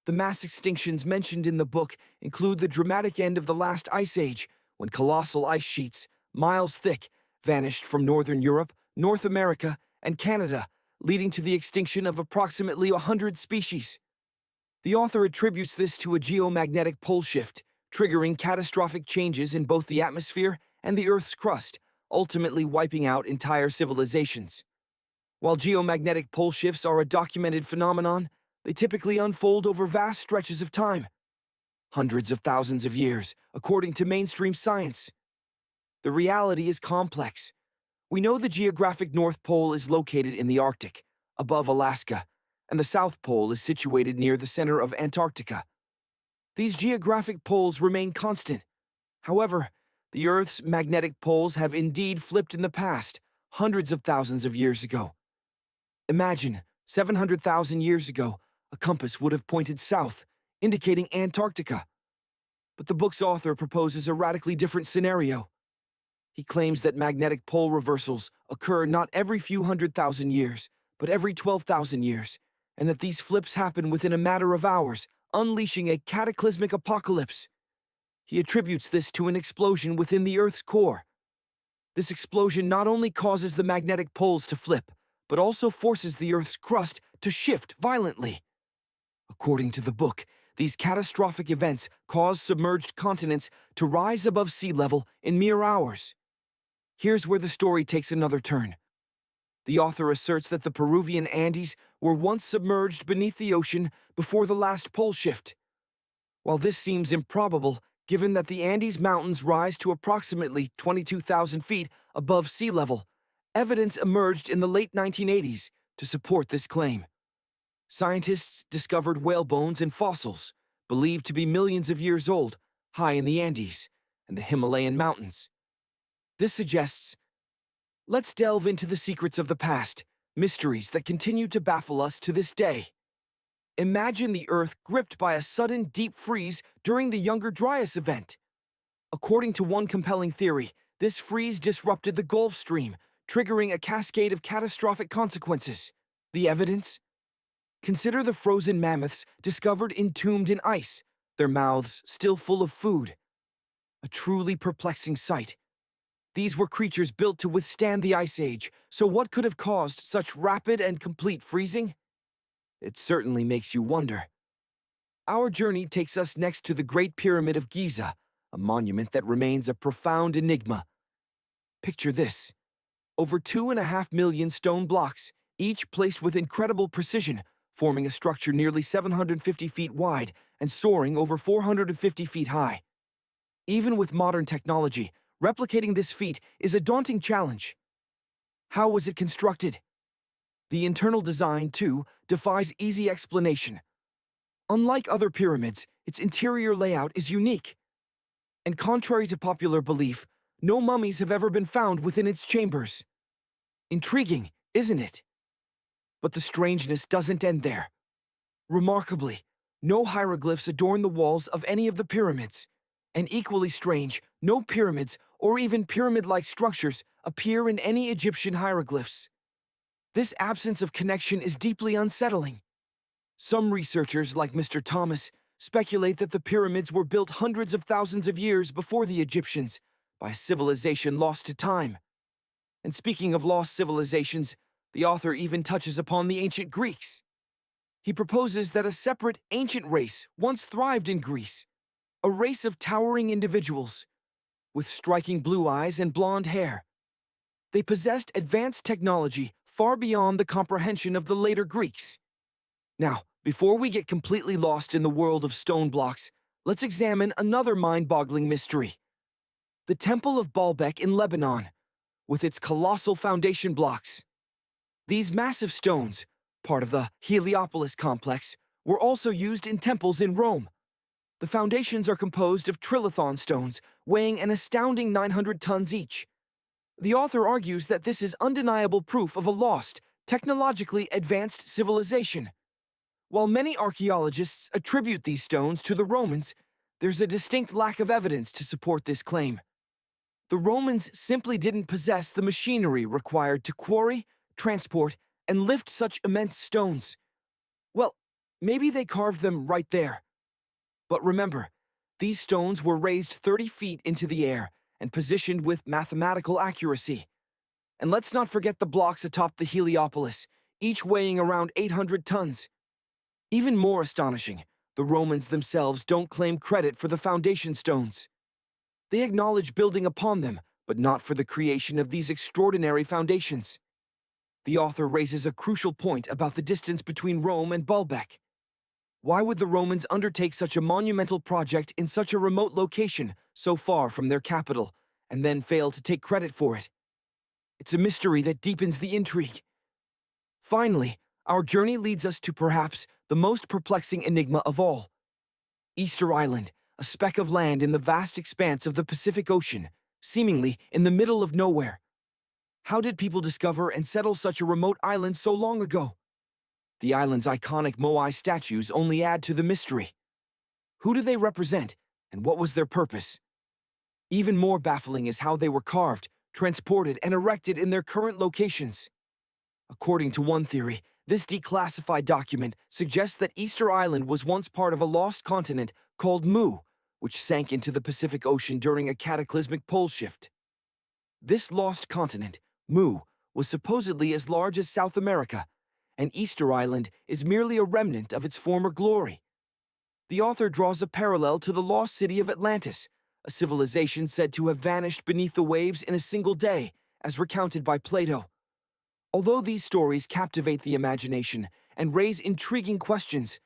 The mass extinctions mentioned in the book include the dramatic end of the last ice age, when colossal ice sheets, miles thick, vanished from northern Europe, North America, and Canada, leading to the extinction of approximately 100 species. The author attributes this to a geomagnetic pole shift, triggering catastrophic changes in both the atmosphere and the Earth's crust, ultimately wiping out entire civilizations. While geomagnetic pole shifts are a documented phenomenon, they typically unfold over vast stretches of time. Hundreds of thousands of years, according to mainstream science. The reality is complex. We know the geographic North Pole is located in the Arctic, above Alaska, and the South Pole is situated near the center of Antarctica. These geographic poles remain constant. However, the Earth's magnetic poles have indeed flipped in the past, hundreds of thousands of years ago. Imagine, 700,000 years ago, a compass would have pointed south, indicating Antarctica. But the book's author proposes a radically different scenario. He claims that magnetic pole reversals occur not every few 100,000 years, but every 12,000 years, and that these flips happen within a matter of hours, unleashing a cataclysmic apocalypse. He attributes this to an explosion within the Earth's core. This explosion not only causes the magnetic poles to flip, but also forces the Earth's crust to shift violently. According to the book, these catastrophic events cause submerged continents to rise above sea level in mere hours. Here's where the story takes another turn. The author asserts that the Peruvian Andes were once submerged beneath the ocean before the last pole shift. While this seems improbable, given that the Andes Mountains rise to approximately 22,000 feet above sea level, evidence emerged in the late 1980s to support this claim. Scientists discovered whale bones and fossils, believed to be millions of years old, high in the Andes, and the Himalayan mountains. This suggests, let's delve into the secrets of the past, mysteries that continue to baffle us to this day. Imagine the Earth gripped by a sudden deep freeze during the Younger Dryas event. According to one compelling theory, this freeze disrupted the Gulf Stream, triggering a cascade of catastrophic consequences. The evidence? Consider the frozen mammoths discovered entombed in ice, their mouths still full of food. A truly perplexing sight. These were creatures built to withstand the Ice Age, so what could have caused such rapid and complete freezing? It certainly makes you wonder. Our journey takes us next to the Great Pyramid of Giza, a monument that remains a profound enigma. Picture this. Over 2.5 million stone blocks, each placed with incredible precision, forming a structure nearly 750 feet wide and soaring over 450 feet high. Even with modern technology, replicating this feat is a daunting challenge. How was it constructed? The internal design, too, defies easy explanation. Unlike other pyramids, its interior layout is unique. And contrary to popular belief, no mummies have ever been found within its chambers. Intriguing, isn't it? But the strangeness doesn't end there. Remarkably, no hieroglyphs adorn the walls of any of the pyramids. And equally strange, no pyramids or even pyramid-like structures appear in any Egyptian hieroglyphs. This absence of connection is deeply unsettling. Some researchers, like Mr. Thomas, speculate that the pyramids were built hundreds of thousands of years before the Egyptians, by a civilization lost to time. And speaking of lost civilizations, the author even touches upon the ancient Greeks. He proposes that a separate ancient race once thrived in Greece, a race of towering individuals, with striking blue eyes and blonde hair. They possessed advanced technology far beyond the comprehension of the later Greeks. Now, before we get completely lost in the world of stone blocks, let's examine another mind-boggling mystery. The Temple of Baalbek in Lebanon, with its colossal foundation blocks. These massive stones, part of the Heliopolis complex, were also used in temples in Rome. The foundations are composed of trilithon stones, weighing an astounding 900 tons each. The author argues that this is undeniable proof of a lost, technologically advanced civilization. While many archaeologists attribute these stones to the Romans, there's a distinct lack of evidence to support this claim. The Romans simply didn't possess the machinery required to quarry, transport, and lift such immense stones. Well, maybe they carved them right there. But remember, these stones were raised 30 feet into the air and positioned with mathematical accuracy. And let's not forget the blocks atop the Heliopolis, each weighing around 800 tons. Even more astonishing, the Romans themselves don't claim credit for the foundation stones. They acknowledge building upon them, but not for the creation of these extraordinary foundations. The author raises a crucial point about the distance between Rome and Baalbek. Why would the Romans undertake such a monumental project in such a remote location, so far from their capital, and then fail to take credit for it? It's a mystery that deepens the intrigue. Finally, our journey leads us to perhaps the most perplexing enigma of all. Easter Island, a speck of land in the vast expanse of the Pacific Ocean, seemingly in the middle of nowhere. How did people discover and settle such a remote island so long ago? The island's iconic Moai statues only add to the mystery. Who do they represent, and what was their purpose? Even more baffling is how they were carved, transported, and erected in their current locations. According to one theory, this declassified document suggests that Easter Island was once part of a lost continent called Mu, which sank into the Pacific Ocean during a cataclysmic pole shift. This lost continent, Mu, was supposedly as large as South America, and Easter Island is merely a remnant of its former glory. The author draws a parallel to the lost city of Atlantis, a civilization said to have vanished beneath the waves in a single day, as recounted by Plato. Although these stories captivate the imagination and raise intriguing questions,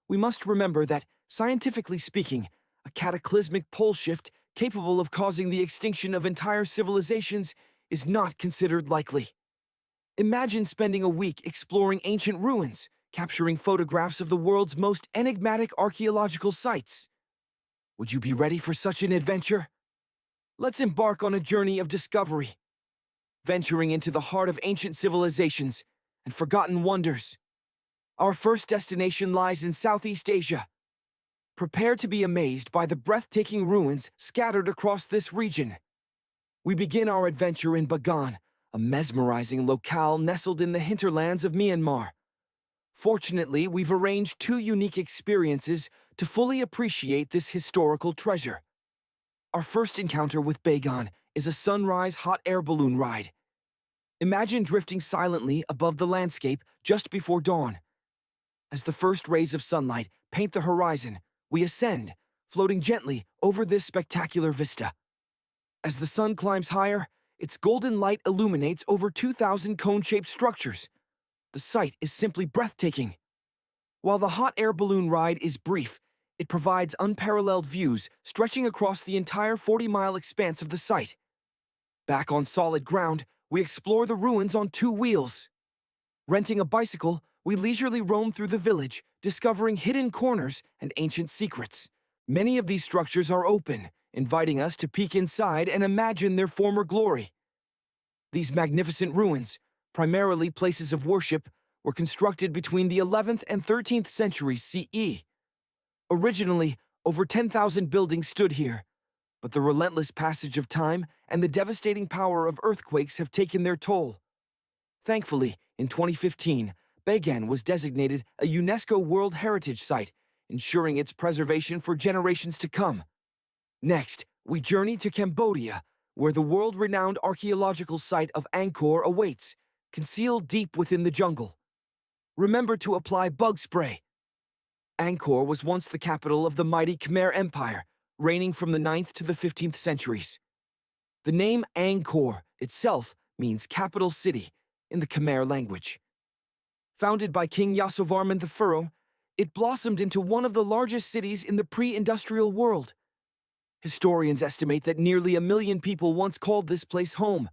we must remember that, scientifically speaking, a cataclysmic pole shift capable of causing the extinction of entire civilizations is not considered likely. Imagine spending a week exploring ancient ruins, capturing photographs of the world's most enigmatic archaeological sites. Would you be ready for such an adventure? Let's embark on a journey of discovery, venturing into the heart of ancient civilizations and forgotten wonders. Our first destination lies in Southeast Asia. Prepare to be amazed by the breathtaking ruins scattered across this region. We begin our adventure in Bagan, a mesmerizing locale nestled in the hinterlands of Myanmar. Fortunately, we've arranged two unique experiences to fully appreciate this historical treasure. Our first encounter with Bagan is a sunrise hot air balloon ride. Imagine drifting silently above the landscape just before dawn. As the first rays of sunlight paint the horizon, we ascend, floating gently over this spectacular vista. As the sun climbs higher, its golden light illuminates over 2,000 cone-shaped structures. The sight is simply breathtaking. While the hot air balloon ride is brief, it provides unparalleled views stretching across the entire 40-mile expanse of the site. Back on solid ground, we explore the ruins on two wheels. Renting a bicycle, we leisurely roam through the village, discovering hidden corners and ancient secrets. Many of these structures are open, inviting us to peek inside and imagine their former glory. These magnificent ruins, primarily places of worship, were constructed between the 11th and 13th centuries CE. Originally, over 10,000 buildings stood here, but the relentless passage of time and the devastating power of earthquakes have taken their toll. Thankfully, in 2015, Bagan was designated a UNESCO World Heritage Site, ensuring its preservation for generations to come. Next, we journey to Cambodia, where the world-renowned archaeological site of Angkor awaits, concealed deep within the jungle. Remember to apply bug spray. Angkor was once the capital of the mighty Khmer Empire, reigning from the 9th to the 15th centuries. The name Angkor itself means capital city in the Khmer language. Founded by King Yasovarman I, it blossomed into one of the largest cities in the pre-industrial world. Historians estimate that nearly 1 million people once called this place home.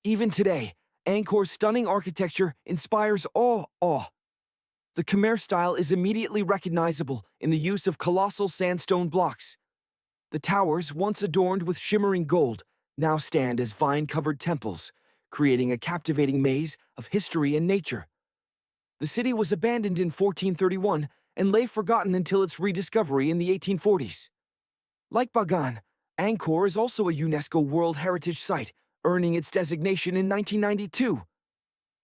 Even today, Angkor's stunning architecture inspires awe. The Khmer style is immediately recognizable in the use of colossal sandstone blocks. The towers, once adorned with shimmering gold, now stand as vine-covered temples, creating a captivating maze of history and nature. The city was abandoned in 1431 and lay forgotten until its rediscovery in the 1840s. Like Bagan, Angkor is also a UNESCO World Heritage Site, earning its designation in 1992.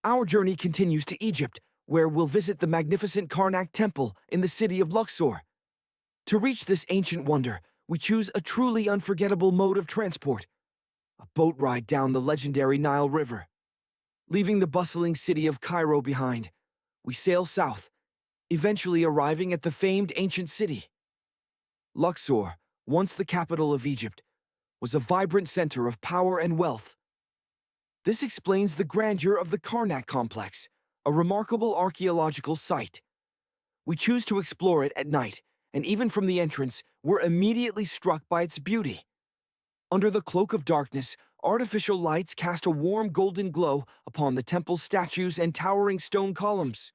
Our journey continues to Egypt, where we'll visit the magnificent Karnak Temple in the city of Luxor. To reach this ancient wonder, we choose a truly unforgettable mode of transport, a boat ride down the legendary Nile River. Leaving the bustling city of Cairo behind, we sail south, eventually arriving at the famed ancient city. Luxor, once the capital of Egypt, was a vibrant center of power and wealth. This explains the grandeur of the Karnak complex, a remarkable archaeological site. We choose to explore it at night, and even from the entrance, we're immediately struck by its beauty. Under the cloak of darkness, artificial lights cast a warm golden glow upon the temple's statues and towering stone columns.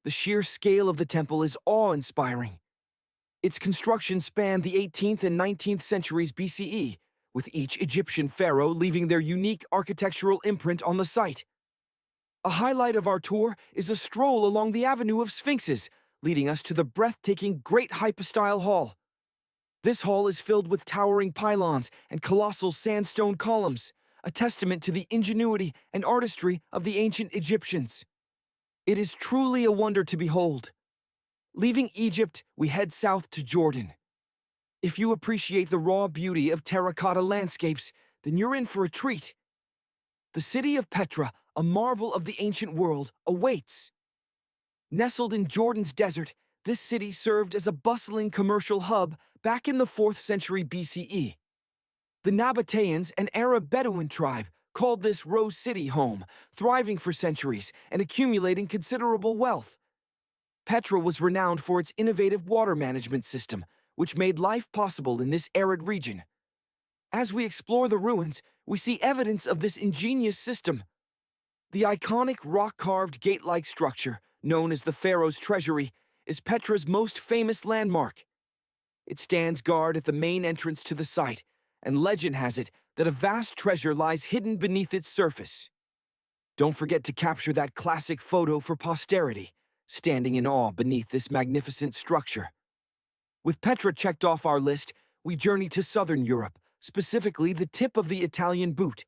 The sheer scale of the temple is awe-inspiring. Its construction spanned the 18th and 19th centuries BCE, with each Egyptian pharaoh leaving their unique architectural imprint on the site. A highlight of our tour is a stroll along the Avenue of Sphinxes, leading us to the breathtaking Great Hypostyle Hall. This hall is filled with towering pylons and colossal sandstone columns, a testament to the ingenuity and artistry of the ancient Egyptians. It is truly a wonder to behold. Leaving Egypt, we head south to Jordan. If you appreciate the raw beauty of terracotta landscapes, then you're in for a treat. The city of Petra, a marvel of the ancient world, awaits. Nestled in Jordan's desert, this city served as a bustling commercial hub back in the 4th century BCE. The Nabateans, an Arab Bedouin tribe, called this Rose City home, thriving for centuries and accumulating considerable wealth. Petra was renowned for its innovative water management system, which made life possible in this arid region. As we explore the ruins, we see evidence of this ingenious system. The iconic rock-carved gate-like structure, known as the Pharaoh's Treasury, is Petra's most famous landmark. It stands guard at the main entrance to the site, and legend has it that a vast treasure lies hidden beneath its surface. Don't forget to capture that classic photo for posterity, standing in awe beneath this magnificent structure. With Petra checked off our list, we journey to southern Europe, specifically the tip of the Italian boot.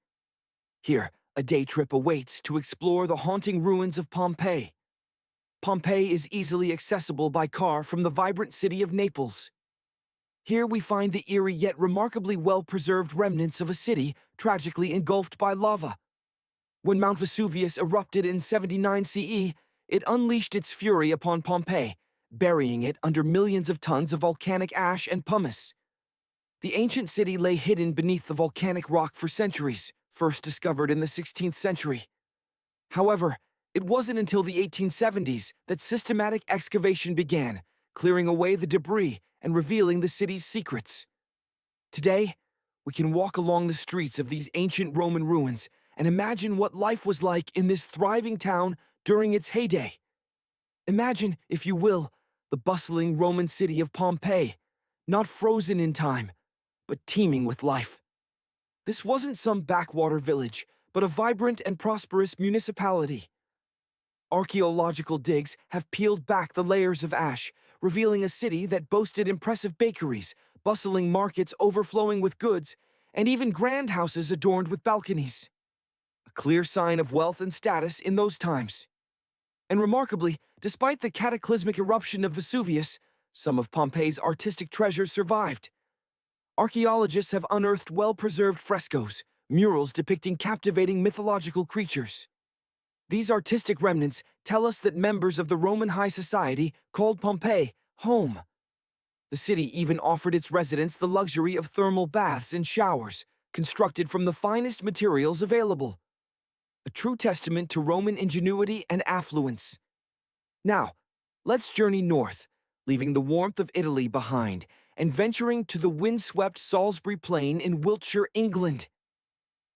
Here, a day trip awaits to explore the haunting ruins of Pompeii. Pompeii is easily accessible by car from the vibrant city of Naples. Here we find the eerie yet remarkably well-preserved remnants of a city tragically engulfed by lava. When Mount Vesuvius erupted in 79 CE, it unleashed its fury upon Pompeii, burying it under millions of tons of volcanic ash and pumice. The ancient city lay hidden beneath the volcanic rock for centuries, first discovered in the 16th century. However, it wasn't until the 1870s that systematic excavation began, clearing away the debris and revealing the city's secrets. Today, we can walk along the streets of these ancient Roman ruins and imagine what life was like in this thriving town during its heyday. Imagine, if you will, the bustling Roman city of Pompeii, not frozen in time, but teeming with life. This wasn't some backwater village, but a vibrant and prosperous municipality. Archaeological digs have peeled back the layers of ash, revealing a city that boasted impressive bakeries, bustling markets overflowing with goods, and even grand houses adorned with balconies. A clear sign of wealth and status in those times. And remarkably, despite the cataclysmic eruption of Vesuvius, some of Pompeii's artistic treasures survived. Archaeologists have unearthed well-preserved frescoes, murals depicting captivating mythological creatures. These artistic remnants tell us that members of the Roman high society called Pompeii home. The city even offered its residents the luxury of thermal baths and showers, constructed from the finest materials available. A true testament to Roman ingenuity and affluence. Now, let's journey north, leaving the warmth of Italy behind and venturing to the windswept Salisbury Plain in Wiltshire, England.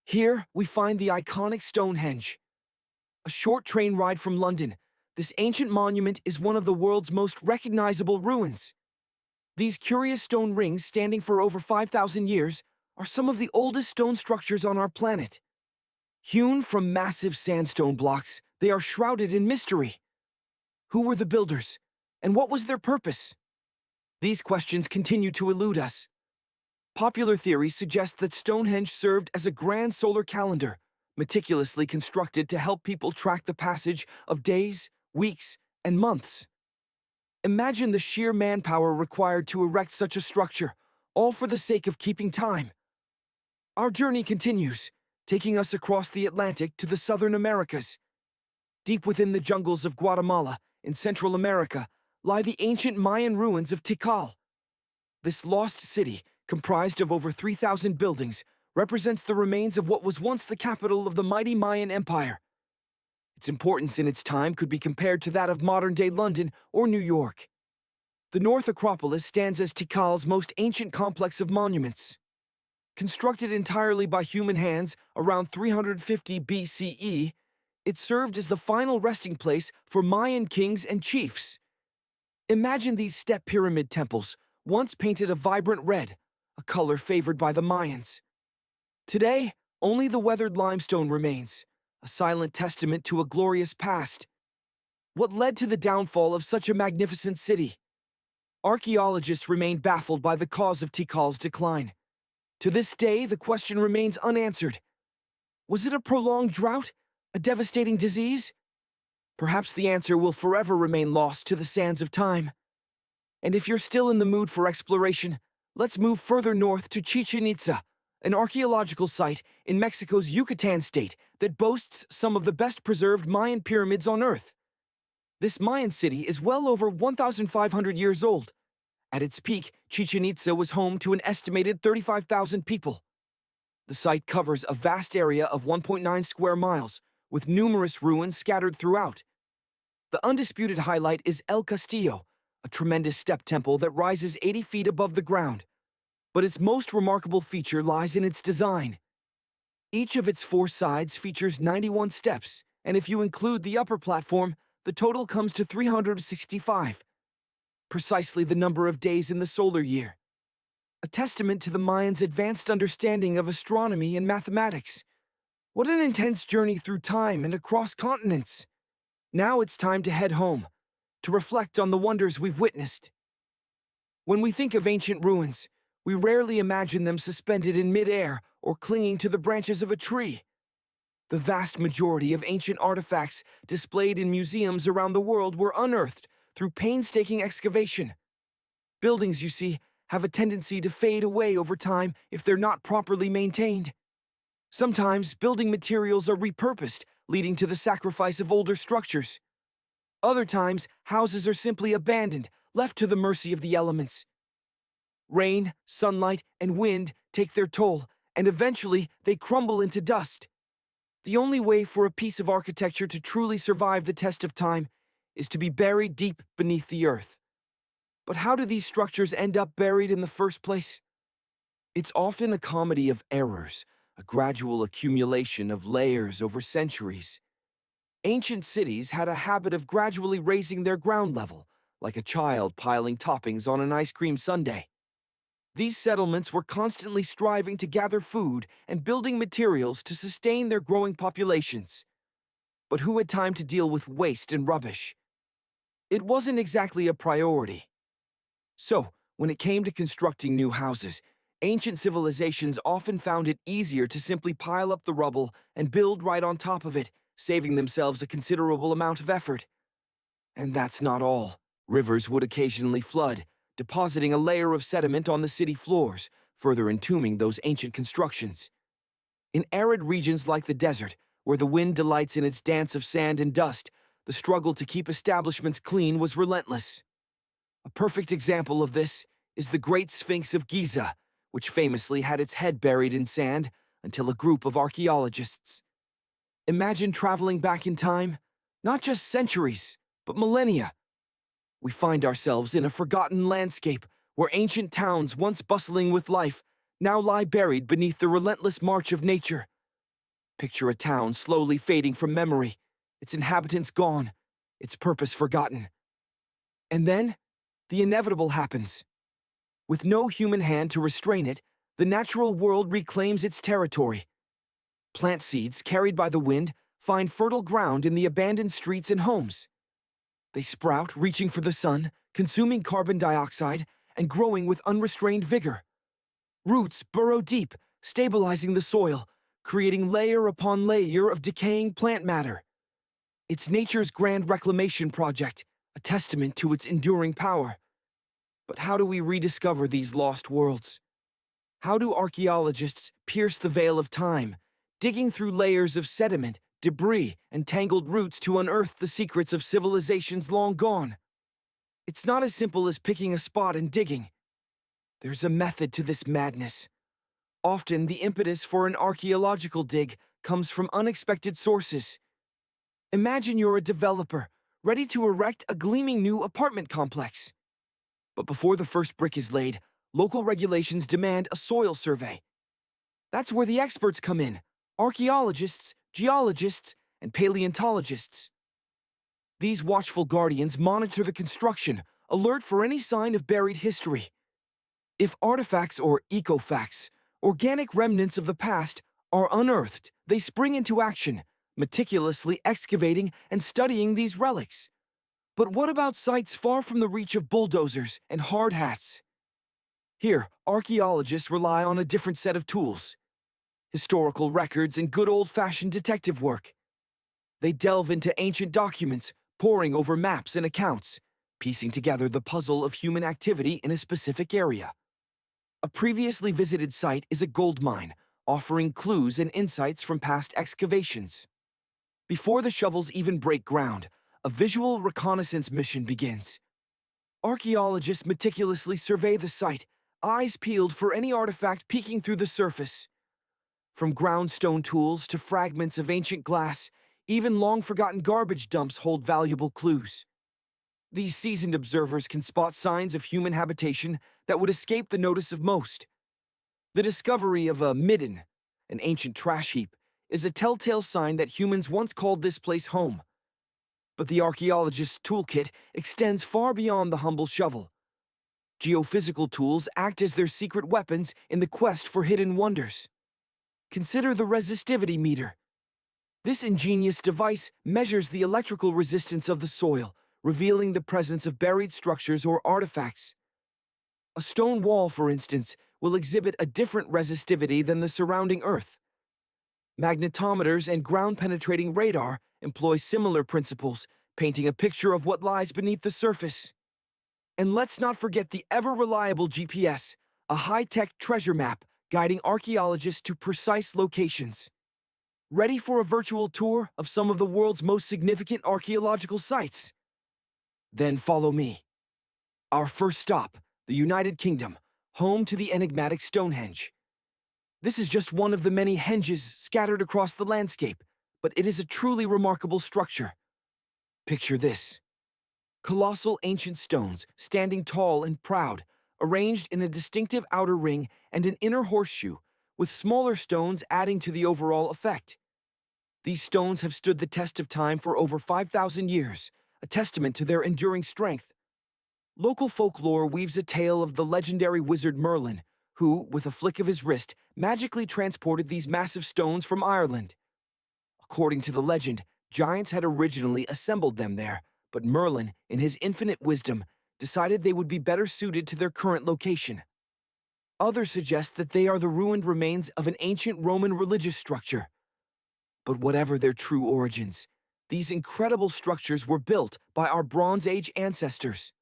Here, we find the iconic Stonehenge. A short train ride from London, this ancient monument is one of the world's most recognizable ruins. These curious stone rings, standing for over 5,000 years, are some of the oldest stone structures on our planet. Hewn from massive sandstone blocks, they are shrouded in mystery. Who were the builders, and what was their purpose? These questions continue to elude us. Popular theories suggest that Stonehenge served as a grand solar calendar, meticulously constructed to help people track the passage of days, weeks, and months. Imagine the sheer manpower required to erect such a structure, all for the sake of keeping time. Our journey continues, taking us across the Atlantic to the southern Americas. Deep within the jungles of Guatemala, in Central America, lie the ancient Mayan ruins of Tikal. This lost city, comprised of over 3,000 buildings, represents the remains of what was once the capital of the mighty Mayan Empire. Its importance in its time could be compared to that of modern-day London or New York. The North Acropolis stands as Tikal's most ancient complex of monuments. Constructed entirely by human hands around 350 BCE, it served as the final resting place for Mayan kings and chiefs. Imagine these step pyramid temples, once painted a vibrant red, a color favored by the Mayans. Today, only the weathered limestone remains, a silent testament to a glorious past. What led to the downfall of such a magnificent city? Archaeologists remain baffled by the cause of Tikal's decline. To this day, the question remains unanswered. Was it a prolonged drought? A devastating disease? Perhaps the answer will forever remain lost to the sands of time. And if you're still in the mood for exploration, let's move further north to Chichen Itza, an archaeological site in Mexico's Yucatan state that boasts some of the best preserved Mayan pyramids on Earth. This Mayan city is well over 1,500 years old. At its peak, Chichen Itza was home to an estimated 35,000 people. The site covers a vast area of 1.9 square miles, with numerous ruins scattered throughout. The undisputed highlight is El Castillo, a tremendous step temple that rises 80 feet above the ground. But its most remarkable feature lies in its design. Each of its 4 sides features 91 steps, and if you include the upper platform, the total comes to 365. Precisely the number of days in the solar year. a testament to the Mayans' advanced understanding of astronomy and mathematics. What an intense journey through time and across continents! Now it's time to head home, to reflect on the wonders we've witnessed. When we think of ancient ruins, we rarely imagine them suspended in midair or clinging to the branches of a tree. The vast majority of ancient artifacts displayed in museums around the world were unearthed through painstaking excavation. Buildings, you see, have a tendency to fade away over time if they're not properly maintained. Sometimes building materials are repurposed, leading to the sacrifice of older structures. Other times, houses are simply abandoned, left to the mercy of the elements. Rain, sunlight, and wind take their toll, and eventually they crumble into dust. The only way for a piece of architecture to truly survive the test of time is to be buried deep beneath the earth. But how do these structures end up buried in the first place? It's often a comedy of errors, a gradual accumulation of layers over centuries. Ancient cities had a habit of gradually raising their ground level, like a child piling toppings on an ice cream sundae. These settlements were constantly striving to gather food and building materials to sustain their growing populations. But who had time to deal with waste and rubbish? It wasn't exactly a priority. So, when it came to constructing new houses, ancient civilizations often found it easier to simply pile up the rubble and build right on top of it, saving themselves a considerable amount of effort. And that's not all. Rivers would occasionally flood, depositing a layer of sediment on the city floors, further entombing those ancient constructions. In arid regions like the desert, where the wind delights in its dance of sand and dust, the struggle to keep establishments clean was relentless. A perfect example of this is the Great Sphinx of Giza, which famously had its head buried in sand until a group of archaeologists. Imagine traveling back in time, not just centuries, but millennia. We find ourselves in a forgotten landscape where ancient towns, once bustling with life, now lie buried beneath the relentless march of nature. Picture a town slowly fading from memory, its inhabitants gone, its purpose forgotten. And then, the inevitable happens. With no human hand to restrain it, the natural world reclaims its territory. Plant seeds, carried by the wind, find fertile ground in the abandoned streets and homes. They sprout, reaching for the sun, consuming carbon dioxide, and growing with unrestrained vigor. Roots burrow deep, stabilizing the soil, creating layer upon layer of decaying plant matter. It's nature's grand reclamation project, a testament to its enduring power. But how do we rediscover these lost worlds? How do archaeologists pierce the veil of time, digging through layers of sediment, debris, and tangled roots to unearth the secrets of civilizations long gone? It's not as simple as picking a spot and digging. There's a method to this madness. Often, the impetus for an archaeological dig comes from unexpected sources. Imagine you're a developer, ready to erect a gleaming new apartment complex. But before the first brick is laid, local regulations demand a soil survey. That's where the experts come in: archaeologists, geologists, and paleontologists. These watchful guardians monitor the construction, alert for any sign of buried history. If artifacts or ecofacts, organic remnants of the past, are unearthed, they spring into action, meticulously excavating and studying these relics. But what about sites far from the reach of bulldozers and hard hats? Here, archaeologists rely on a different set of tools: historical records and good old-fashioned detective work. They delve into ancient documents, poring over maps and accounts, piecing together the puzzle of human activity in a specific area. A previously visited site is a gold mine, offering clues and insights from past excavations. Before the shovels even break ground, a visual reconnaissance mission begins. Archaeologists meticulously survey the site, eyes peeled for any artifact peeking through the surface. From ground stone tools to fragments of ancient glass, even long-forgotten garbage dumps hold valuable clues. These seasoned observers can spot signs of human habitation that would escape the notice of most. The discovery of a midden, an ancient trash heap, is a telltale sign that humans once called this place home. But the archaeologist's toolkit extends far beyond the humble shovel. Geophysical tools act as their secret weapons in the quest for hidden wonders. Consider the resistivity meter. This ingenious device measures the electrical resistance of the soil, revealing the presence of buried structures or artifacts. A stone wall, for instance, will exhibit a different resistivity than the surrounding earth. Magnetometers and ground-penetrating radar employ similar principles, painting a picture of what lies beneath the surface. And let's not forget the ever-reliable GPS, a high-tech treasure map guiding archaeologists to precise locations. Ready for a virtual tour of some of the world's most significant archaeological sites? Then follow me. Our first stop, the United Kingdom, home to the enigmatic Stonehenge. This is just one of the many henges scattered across the landscape, but it is a truly remarkable structure. Picture this. Colossal ancient stones, standing tall and proud, arranged in a distinctive outer ring and an inner horseshoe, with smaller stones adding to the overall effect. These stones have stood the test of time for over 5,000 years, a testament to their enduring strength. Local folklore weaves a tale of the legendary wizard Merlin, who, with a flick of his wrist, magically transported these massive stones from Ireland. According to the legend, giants had originally assembled them there, but Merlin, in his infinite wisdom, decided they would be better suited to their current location. Others suggest that they are the ruined remains of an ancient Roman religious structure. But whatever their true origins, these incredible structures were built by our Bronze Age ancestors.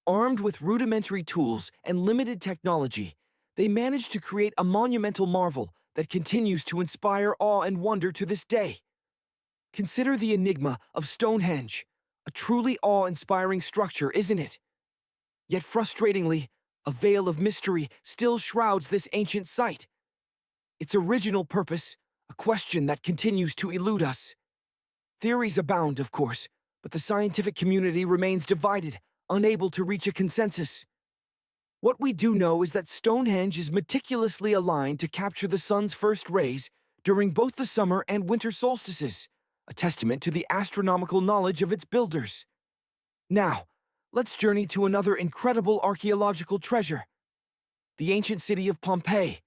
Armed with rudimentary tools and limited technology, they managed to create a monumental marvel that continues to inspire awe and wonder to this day. Consider the enigma of Stonehenge, a truly awe-inspiring structure, isn't it? Yet frustratingly, a veil of mystery still shrouds this ancient site. Its original purpose, a question that continues to elude us. Theories abound, of course, but the scientific community remains divided, unable to reach a consensus. What we do know is that Stonehenge is meticulously aligned to capture the sun's first rays during both the summer and winter solstices, a testament to the astronomical knowledge of its builders. Now, let's journey to another incredible archaeological treasure, the ancient city of Pompeii.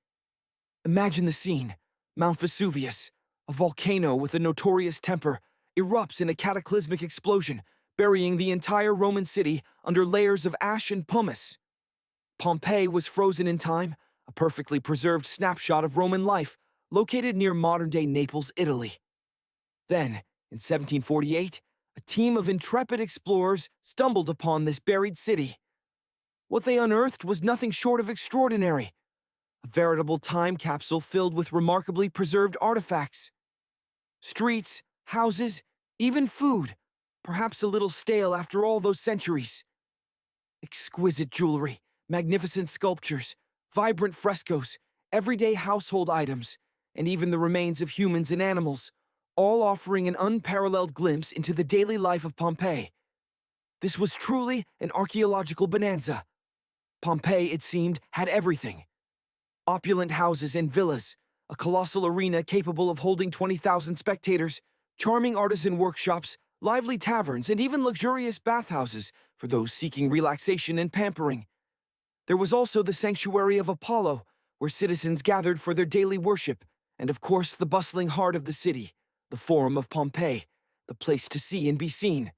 Imagine the scene. Mount Vesuvius, a volcano with a notorious temper, erupts in a cataclysmic explosion, burying the entire Roman city under layers of ash and pumice. Pompeii was frozen in time, a perfectly preserved snapshot of Roman life, located near modern-day Naples, Italy. Then, in 1748, a team of intrepid explorers stumbled upon this buried city. What they unearthed was nothing short of extraordinary, a veritable time capsule filled with remarkably preserved artifacts. Streets, houses, even food, perhaps a little stale after all those centuries. Exquisite jewelry, magnificent sculptures, vibrant frescoes, everyday household items, and even the remains of humans and animals, all offering an unparalleled glimpse into the daily life of Pompeii. This was truly an archaeological bonanza. Pompeii, it seemed, had everything. Opulent houses and villas, a colossal arena capable of holding 20,000 spectators, charming artisan workshops, lively taverns, and even luxurious bathhouses for those seeking relaxation and pampering. There was also the sanctuary of Apollo, where citizens gathered for their daily worship, and of course the bustling heart of the city, the Forum of Pompeii, the place to see and be seen.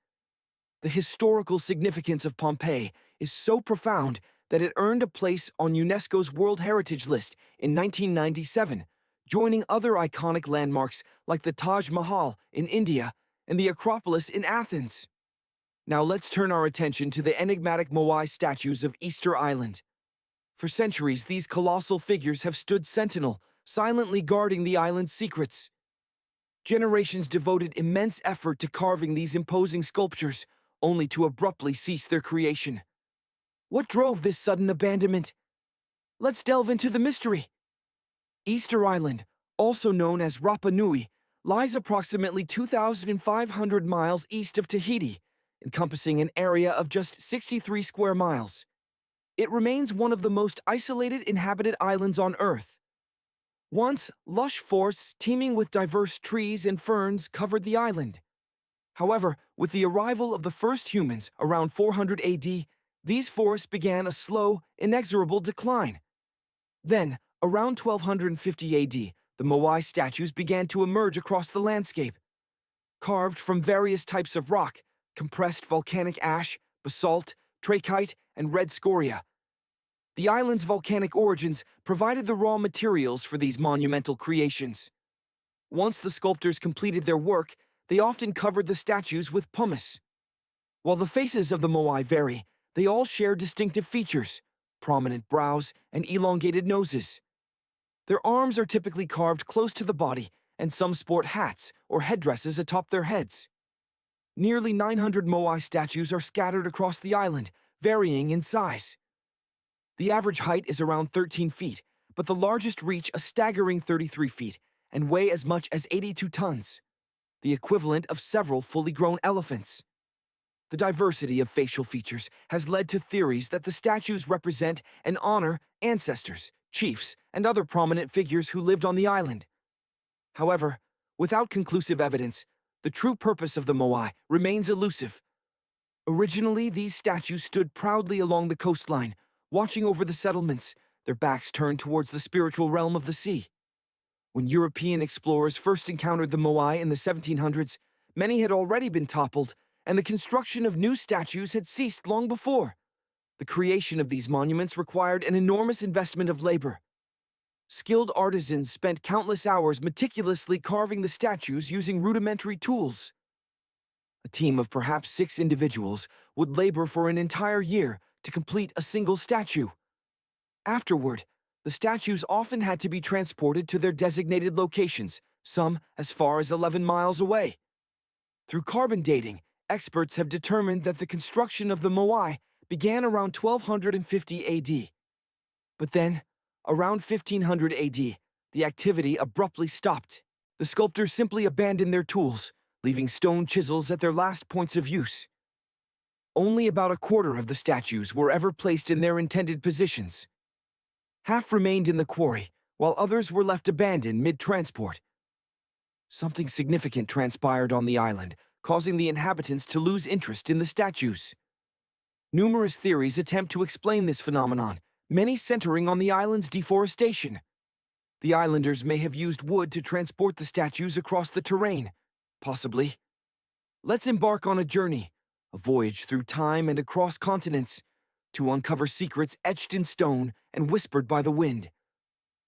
The historical significance of Pompeii is so profound that it earned a place on UNESCO's World Heritage List in 1997, joining other iconic landmarks like the Taj Mahal in India and the Acropolis in Athens. Now let's turn our attention to the enigmatic Moai statues of Easter Island. For centuries, these colossal figures have stood sentinel, silently guarding the island's secrets. Generations devoted immense effort to carving these imposing sculptures, only to abruptly cease their creation. What drove this sudden abandonment? Let's delve into the mystery. Easter Island, also known as Rapa Nui, lies approximately 2,500 miles east of Tahiti, encompassing an area of just 63 square miles. It remains one of the most isolated inhabited islands on Earth. Once, lush forests teeming with diverse trees and ferns covered the island. However, with the arrival of the first humans around 400 AD, These forests began a slow, inexorable decline. Then, around 1250 AD, the Moai statues began to emerge across the landscape. Carved from various types of rock, compressed volcanic ash, basalt, trachyte, and red scoria. The island's volcanic origins provided the raw materials for these monumental creations. Once the sculptors completed their work, they often covered the statues with pumice. While the faces of the Moai vary, they all share distinctive features: prominent brows and elongated noses. Their arms are typically carved close to the body, and some sport hats or headdresses atop their heads. Nearly 900 Moai statues are scattered across the island, varying in size. The average height is around 13 feet, but the largest reach a staggering 33 feet and weigh as much as 82 tons, the equivalent of several fully grown elephants. The diversity of facial features has led to theories that the statues represent and honor ancestors, chiefs, and other prominent figures who lived on the island. However, without conclusive evidence, the true purpose of the Moai remains elusive. Originally, these statues stood proudly along the coastline, watching over the settlements, their backs turned towards the spiritual realm of the sea. When European explorers first encountered the Moai in the 1700s, many had already been toppled, and the construction of new statues had ceased long before. The creation of these monuments required an enormous investment of labor. Skilled artisans spent countless hours meticulously carving the statues using rudimentary tools. A team of perhaps 6 individuals would labor for an entire year to complete a single statue. Afterward, the statues often had to be transported to their designated locations, some as far as 11 miles away. Through carbon dating, experts have determined that the construction of the Moai began around 1250 AD. But then, around 1500 AD, the activity abruptly stopped. The sculptors simply abandoned their tools, leaving stone chisels at their last points of use. Only about a quarter of the statues were ever placed in their intended positions. Half remained in the quarry, while others were left abandoned mid-transport. Something significant transpired on the island, causing the inhabitants to lose interest in the statues. Numerous theories attempt to explain this phenomenon, many centering on the island's deforestation. The islanders may have used wood to transport the statues across the terrain, possibly. Let's embark on a journey, a voyage through time and across continents, to uncover secrets etched in stone and whispered by the wind.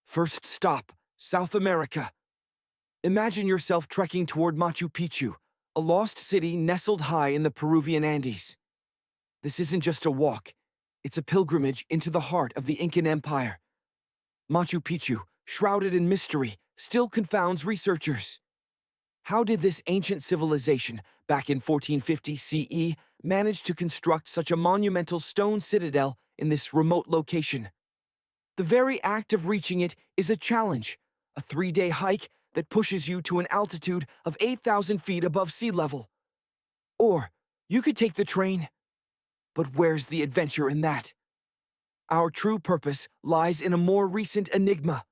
First stop, South America. Imagine yourself trekking toward Machu Picchu, a lost city nestled high in the Peruvian Andes. This isn't just a walk, it's a pilgrimage into the heart of the Incan Empire. Machu Picchu, shrouded in mystery, still confounds researchers. How did this ancient civilization, back in 1450 CE, manage to construct such a monumental stone citadel in this remote location? The very act of reaching it is a challenge, a 3-day hike that pushes you to an altitude of 8,000 feet above sea level. Or, you could take the train. But where's the adventure in that? Our true purpose lies in a more recent enigma.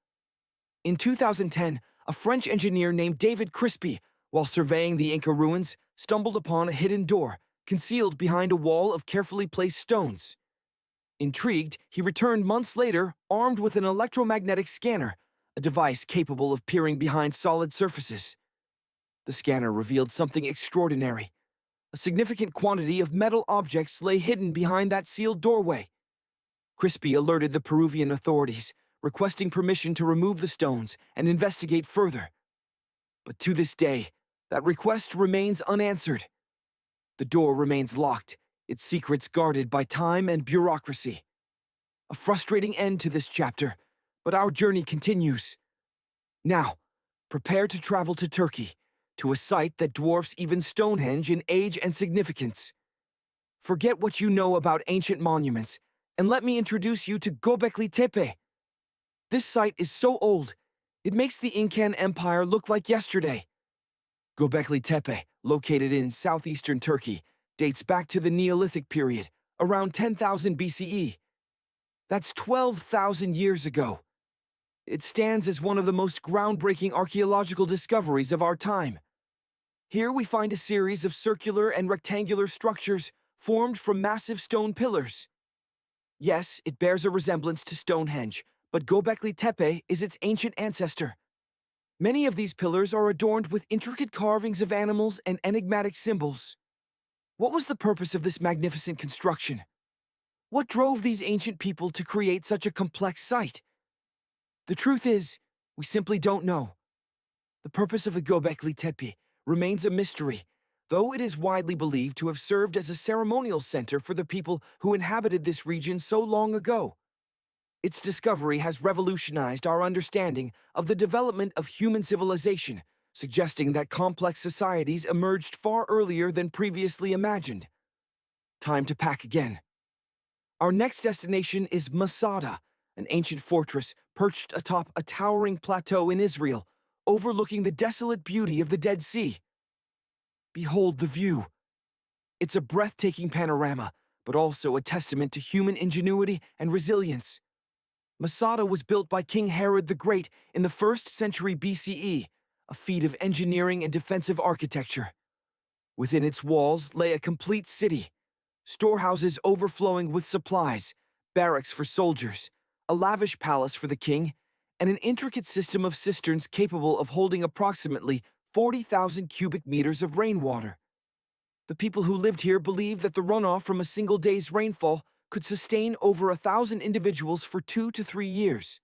In 2010, a French engineer named David Crispy, while surveying the Inca ruins, stumbled upon a hidden door, concealed behind a wall of carefully placed stones. Intrigued, he returned months later, armed with an electromagnetic scanner, a device capable of peering behind solid surfaces. The scanner revealed something extraordinary. A significant quantity of metal objects lay hidden behind that sealed doorway. Crispy alerted the Peruvian authorities, requesting permission to remove the stones and investigate further. But to this day, that request remains unanswered. The door remains locked, its secrets guarded by time and bureaucracy. A frustrating end to this chapter, but our journey continues. Now, prepare to travel to Turkey, to a site that dwarfs even Stonehenge in age and significance. Forget what you know about ancient monuments, and let me introduce you to Göbekli Tepe. This site is so old, it makes the Incan Empire look like yesterday. Göbekli Tepe, located in southeastern Turkey, dates back to the Neolithic period, around 10,000 BCE. That's 12,000 years ago. It stands as one of the most groundbreaking archaeological discoveries of our time. Here we find a series of circular and rectangular structures formed from massive stone pillars. Yes, it bears a resemblance to Stonehenge, but Göbekli Tepe is its ancient ancestor. Many of these pillars are adorned with intricate carvings of animals and enigmatic symbols. What was the purpose of this magnificent construction? What drove these ancient people to create such a complex site? The truth is, we simply don't know. The purpose of the Göbekli Tepe remains a mystery, though it is widely believed to have served as a ceremonial center for the people who inhabited this region so long ago. Its discovery has revolutionized our understanding of the development of human civilization, suggesting that complex societies emerged far earlier than previously imagined. Time to pack again. Our next destination is Masada, an ancient fortress perched atop a towering plateau in Israel, overlooking the desolate beauty of the Dead Sea. Behold the view. It's a breathtaking panorama, but also a testament to human ingenuity and resilience. Masada was built by King Herod the Great in the 1st century BCE, a feat of engineering and defensive architecture. Within its walls lay a complete city, storehouses overflowing with supplies, barracks for soldiers, a lavish palace for the king, and an intricate system of cisterns capable of holding approximately 40,000 cubic meters of rainwater. The people who lived here believed that the runoff from a single day's rainfall could sustain over 1,000 individuals for 2 to 3 years.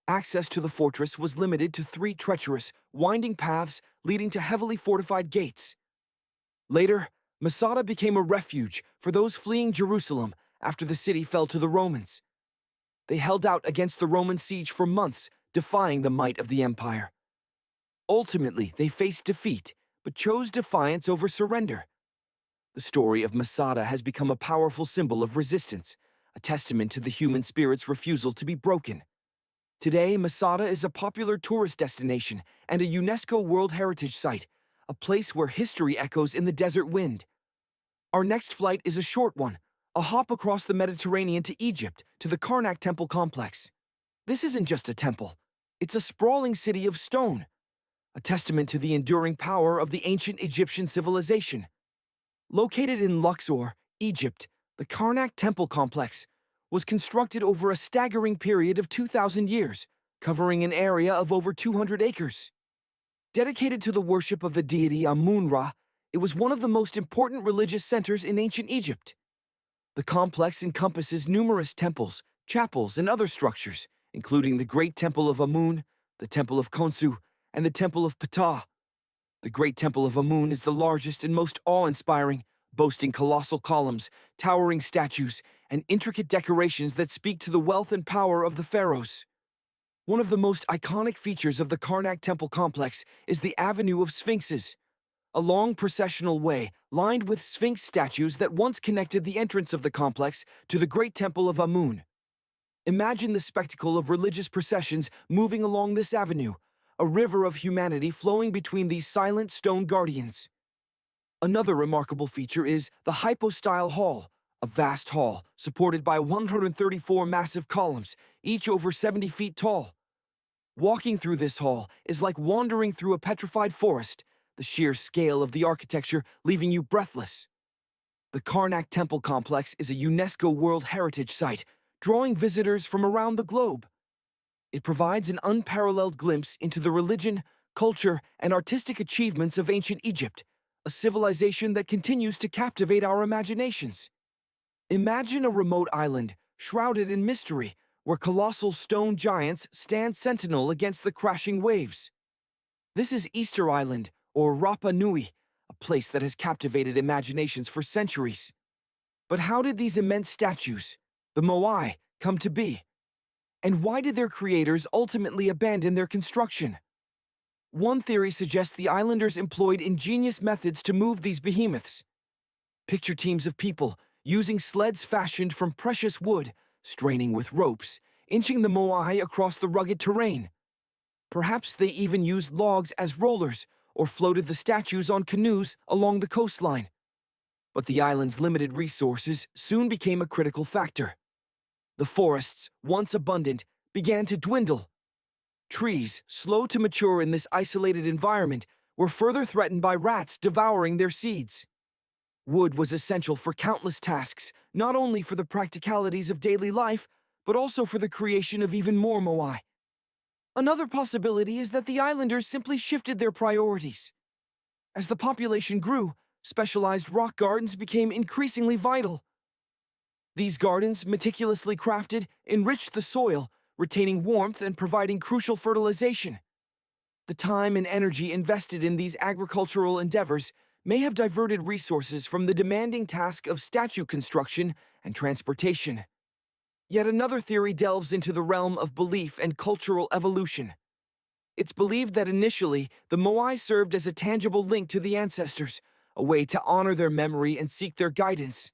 Access to the fortress was limited to 3 treacherous, winding paths leading to heavily fortified gates. Later, Masada became a refuge for those fleeing Jerusalem after the city fell to the Romans. They held out against the Roman siege for months, defying the might of the empire. Ultimately, they faced defeat, but chose defiance over surrender. The story of Masada has become a powerful symbol of resistance, a testament to the human spirit's refusal to be broken. Today, Masada is a popular tourist destination and a UNESCO World Heritage Site, a place where history echoes in the desert wind. Our next flight is a short one, a hop across the Mediterranean to Egypt, to the Karnak Temple complex. This isn't just a temple, it's a sprawling city of stone, a testament to the enduring power of the ancient Egyptian civilization. Located in Luxor, Egypt, the Karnak Temple complex was constructed over a staggering period of 2,000 years, covering an area of over 200 acres. Dedicated to the worship of the deity Amun-Ra, it was one of the most important religious centers in ancient Egypt. The complex encompasses numerous temples, chapels, and other structures, including the Great Temple of Amun, the Temple of Khonsu, and the Temple of Ptah. The Great Temple of Amun is the largest and most awe-inspiring, boasting colossal columns, towering statues, and intricate decorations that speak to the wealth and power of the pharaohs. One of the most iconic features of the Karnak Temple complex is the Avenue of Sphinxes, a long processional way lined with sphinx statues that once connected the entrance of the complex to the Great Temple of Amun. Imagine the spectacle of religious processions moving along this avenue, a river of humanity flowing between these silent stone guardians. Another remarkable feature is the Hypostyle Hall, a vast hall supported by 134 massive columns, each over 70 feet tall. Walking through this hall is like wandering through a petrified forest, the sheer scale of the architecture leaving you breathless. The Karnak Temple complex is a UNESCO World Heritage Site, drawing visitors from around the globe. It provides an unparalleled glimpse into the religion, culture, and artistic achievements of ancient Egypt, a civilization that continues to captivate our imaginations. Imagine a remote island, shrouded in mystery, where colossal stone giants stand sentinel against the crashing waves. This is Easter Island, or Rapa Nui, a place that has captivated imaginations for centuries. But how did these immense statues, the Moai, come to be? And why did their creators ultimately abandon their construction? One theory suggests the islanders employed ingenious methods to move these behemoths. Picture teams of people using sleds fashioned from precious wood, straining with ropes, inching the Moai across the rugged terrain. Perhaps they even used logs as rollers or floated the statues on canoes along the coastline. But the island's limited resources soon became a critical factor. The forests, once abundant, began to dwindle. Trees, slow to mature in this isolated environment, were further threatened by rats devouring their seeds. Wood was essential for countless tasks, not only for the practicalities of daily life, but also for the creation of even more moai. Another possibility is that the islanders simply shifted their priorities. As the population grew, specialized rock gardens became increasingly vital. These gardens, meticulously crafted, enriched the soil, retaining warmth and providing crucial fertilization. The time and energy invested in these agricultural endeavors may have diverted resources from the demanding task of statue construction and transportation. Yet another theory delves into the realm of belief and cultural evolution. It's believed that initially, the moai served as a tangible link to the ancestors, a way to honor their memory and seek their guidance.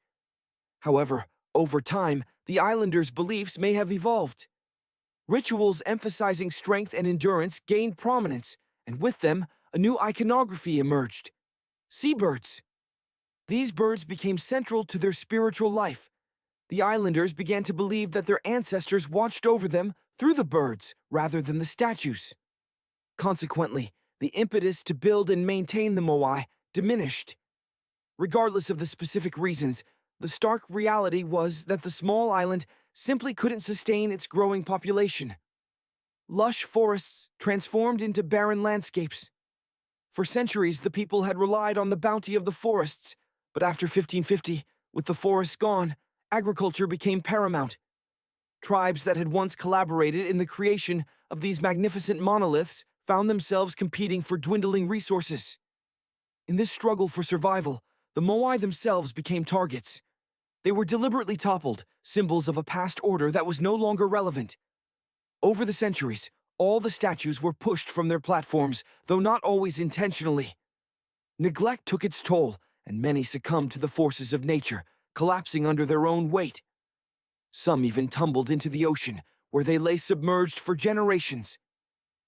However, over time, the islanders' beliefs may have evolved. Rituals emphasizing strength and endurance gained prominence, and with them, a new iconography emerged: seabirds. These birds became central to their spiritual life. The islanders began to believe that their ancestors watched over them through the birds rather than the statues. Consequently, the impetus to build and maintain the moai diminished. Regardless of the specific reasons, the stark reality was that the small island simply couldn't sustain its growing population. Lush forests transformed into barren landscapes. For centuries, the people had relied on the bounty of the forests, but after 1550, with the forests gone, agriculture became paramount. Tribes that had once collaborated in the creation of these magnificent monoliths found themselves competing for dwindling resources. In this struggle for survival, the moai themselves became targets. They were deliberately toppled, symbols of a past order that was no longer relevant. Over the centuries, all the statues were pushed from their platforms, though not always intentionally. Neglect took its toll, and many succumbed to the forces of nature, collapsing under their own weight. Some even tumbled into the ocean, where they lay submerged for generations.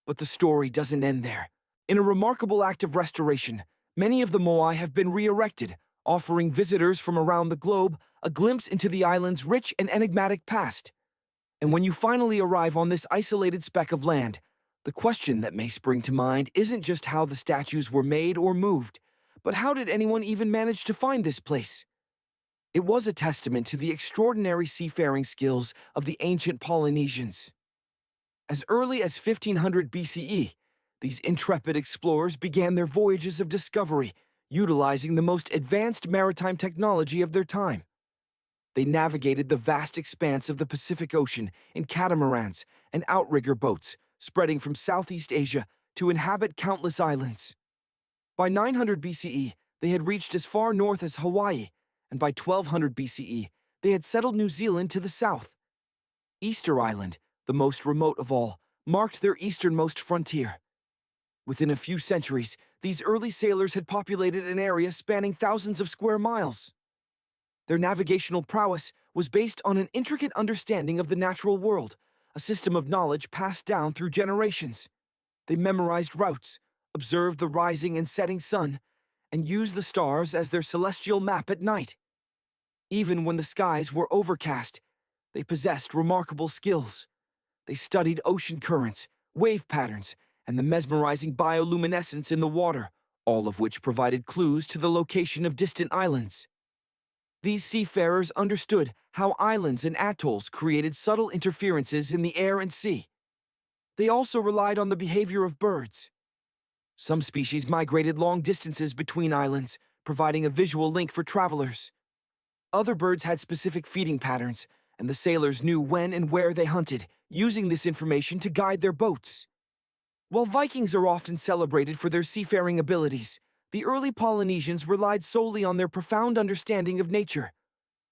But the story doesn't end there. In a remarkable act of restoration, many of the moai have been re-erected, offering visitors from around the globe a glimpse into the island's rich and enigmatic past. And when you finally arrive on this isolated speck of land, the question that may spring to mind isn't just how the statues were made or moved, but how did anyone even manage to find this place? It was a testament to the extraordinary seafaring skills of the ancient Polynesians. As early as 1500 BCE, these intrepid explorers began their voyages of discovery, utilizing the most advanced maritime technology of their time. They navigated the vast expanse of the Pacific Ocean in catamarans and outrigger boats, spreading from Southeast Asia to inhabit countless islands. By 900 BCE, they had reached as far north as Hawaii, and by 1200 BCE, they had settled New Zealand to the south. Easter Island, the most remote of all, marked their easternmost frontier. Within a few centuries, these early sailors had populated an area spanning thousands of square miles. Their navigational prowess was based on an intricate understanding of the natural world, a system of knowledge passed down through generations. They memorized routes, observed the rising and setting sun, and used the stars as their celestial map at night. Even when the skies were overcast, they possessed remarkable skills. They studied ocean currents, wave patterns, and the mesmerizing bioluminescence in the water, all of which provided clues to the location of distant islands. These seafarers understood how islands and atolls created subtle interferences in the air and sea. They also relied on the behavior of birds. Some species migrated long distances between islands, providing a visual link for travelers. Other birds had specific feeding patterns, and the sailors knew when and where they hunted, using this information to guide their boats. While Vikings are often celebrated for their seafaring abilities, the early Polynesians relied solely on their profound understanding of nature.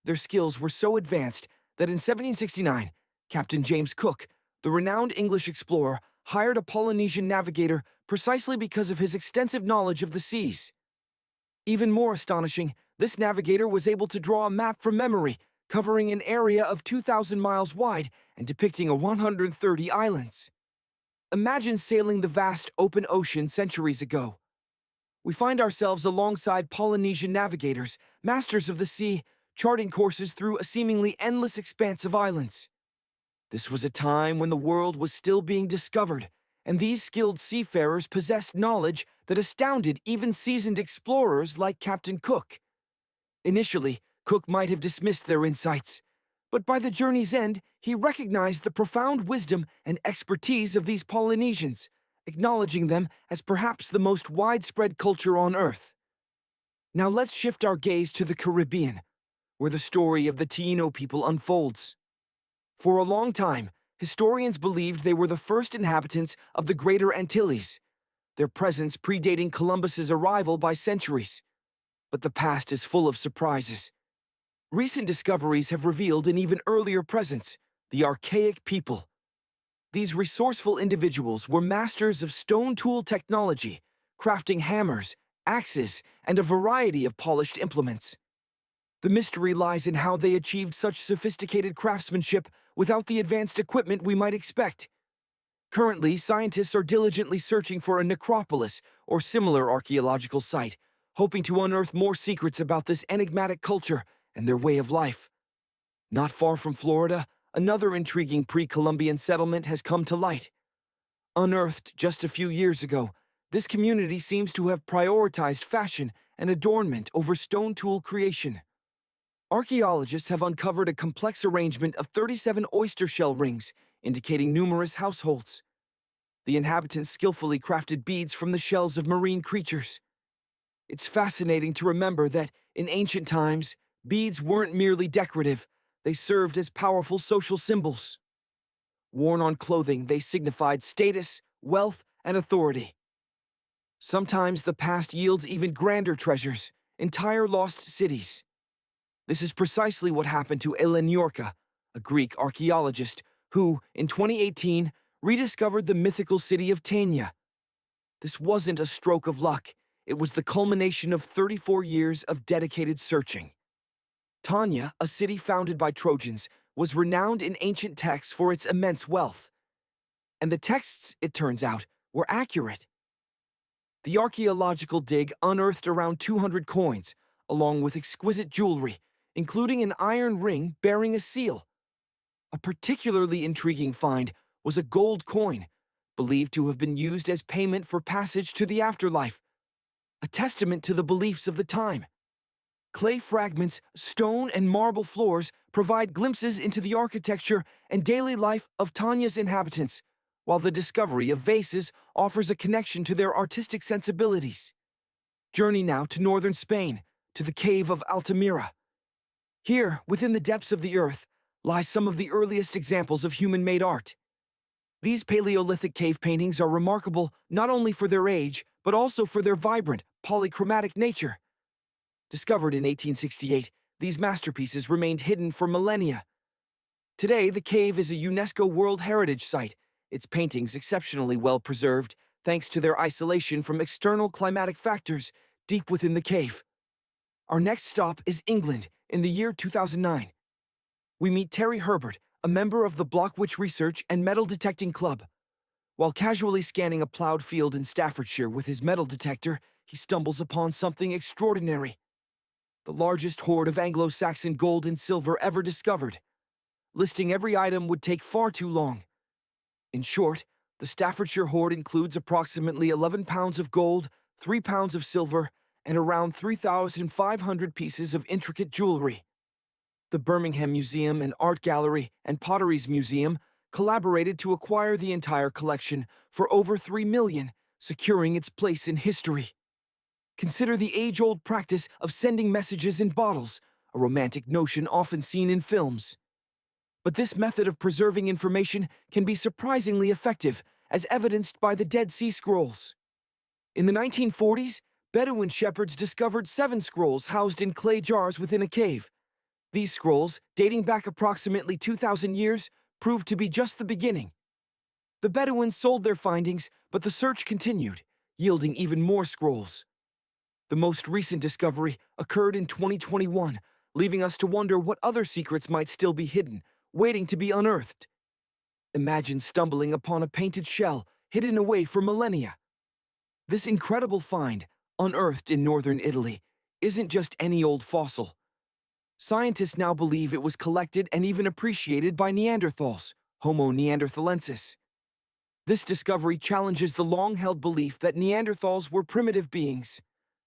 Their skills were so advanced that in 1769, Captain James Cook, the renowned English explorer, hired a Polynesian navigator precisely because of his extensive knowledge of the seas. Even more astonishing, this navigator was able to draw a map from memory, covering an area of 2,000 miles wide and depicting 130 islands. Imagine sailing the vast open ocean centuries ago. We find ourselves alongside Polynesian navigators, masters of the sea, charting courses through a seemingly endless expanse of islands. This was a time when the world was still being discovered, and these skilled seafarers possessed knowledge that astounded even seasoned explorers like Captain Cook. Initially, Cook might have dismissed their insights, but by the journey's end, he recognized the profound wisdom and expertise of these Polynesians, acknowledging them as perhaps the most widespread culture on Earth. Now let's shift our gaze to the Caribbean, where the story of the Taino people unfolds. For a long time, historians believed they were the first inhabitants of the Greater Antilles, their presence predating Columbus's arrival by centuries. But the past is full of surprises. Recent discoveries have revealed an even earlier presence, the archaic people. These resourceful individuals were masters of stone tool technology, crafting hammers, axes, and a variety of polished implements. The mystery lies in how they achieved such sophisticated craftsmanship without the advanced equipment we might expect. Currently, scientists are diligently searching for a necropolis or similar archaeological site, hoping to unearth more secrets about this enigmatic culture and their way of life. Not far from Florida, another intriguing pre-Columbian settlement has come to light. Unearthed just a few years ago, this community seems to have prioritized fashion and adornment over stone tool creation. Archaeologists have uncovered a complex arrangement of 37 oyster shell rings, indicating numerous households. The inhabitants skillfully crafted beads from the shells of marine creatures. It's fascinating to remember that, in ancient times, beads weren't merely decorative, they served as powerful social symbols. Worn on clothing, they signified status, wealth, and authority. Sometimes the past yields even grander treasures, entire lost cities. This is precisely what happened to Lalibela, a Greek archaeologist who, in 2018, rediscovered the mythical city of Tanya. This wasn't a stroke of luck, it was the culmination of 34 years of dedicated searching. Tanya, a city founded by Trojans, was renowned in ancient texts for its immense wealth. And the texts, it turns out, were accurate. The archaeological dig unearthed around 200 coins, along with exquisite jewelry, including an iron ring bearing a seal. A particularly intriguing find was a gold coin, believed to have been used as payment for passage to the afterlife, a testament to the beliefs of the time. Clay fragments, stone, and marble floors provide glimpses into the architecture and daily life of Tanya's inhabitants, while the discovery of vases offers a connection to their artistic sensibilities. Journey now to northern Spain, to the cave of Altamira. Here, within the depths of the earth, lie some of the earliest examples of human-made art. These Paleolithic cave paintings are remarkable not only for their age, but also for their vibrant, polychromatic nature. Discovered in 1868, these masterpieces remained hidden for millennia. Today, the cave is a UNESCO World Heritage Site, its paintings exceptionally well preserved thanks to their isolation from external climatic factors deep within the cave. Our next stop is England in the year 2009. We meet Terry Herbert, a member of the Blockwitch Research and Metal Detecting Club. While casually scanning a plowed field in Staffordshire with his metal detector, he stumbles upon something extraordinary. The largest hoard of Anglo-Saxon gold and silver ever discovered. Listing every item would take far too long. In short, the Staffordshire hoard includes approximately 11 pounds of gold, 3 pounds of silver, and around 3,500 pieces of intricate jewelry. The Birmingham Museum and Art Gallery and Potteries Museum collaborated to acquire the entire collection for over $3 million, securing its place in history. Consider the age-old practice of sending messages in bottles, a romantic notion often seen in films. But this method of preserving information can be surprisingly effective, as evidenced by the Dead Sea Scrolls. In the 1940s, Bedouin shepherds discovered 7 scrolls housed in clay jars within a cave. These scrolls, dating back approximately 2,000 years, proved to be just the beginning. The Bedouins sold their findings, but the search continued, yielding even more scrolls. The most recent discovery occurred in 2021, leaving us to wonder what other secrets might still be hidden, waiting to be unearthed. Imagine stumbling upon a painted shell hidden away for millennia. This incredible find, unearthed in northern Italy, isn't just any old fossil. Scientists now believe it was collected and even appreciated by Neanderthals, Homo neanderthalensis. This discovery challenges the long-held belief that Neanderthals were primitive beings.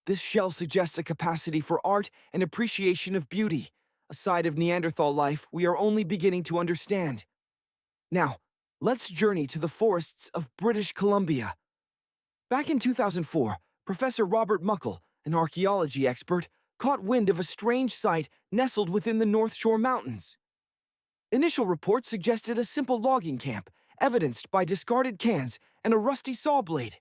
This shell suggests a capacity for art and appreciation of beauty, a side of Neanderthal life we are only beginning to understand. Now, let's journey to the forests of British Columbia. Back in 2004, Professor Robert Muckle, an archaeology expert, caught wind of a strange site nestled within the North Shore Mountains. Initial reports suggested a simple logging camp, evidenced by discarded cans and a rusty saw blade.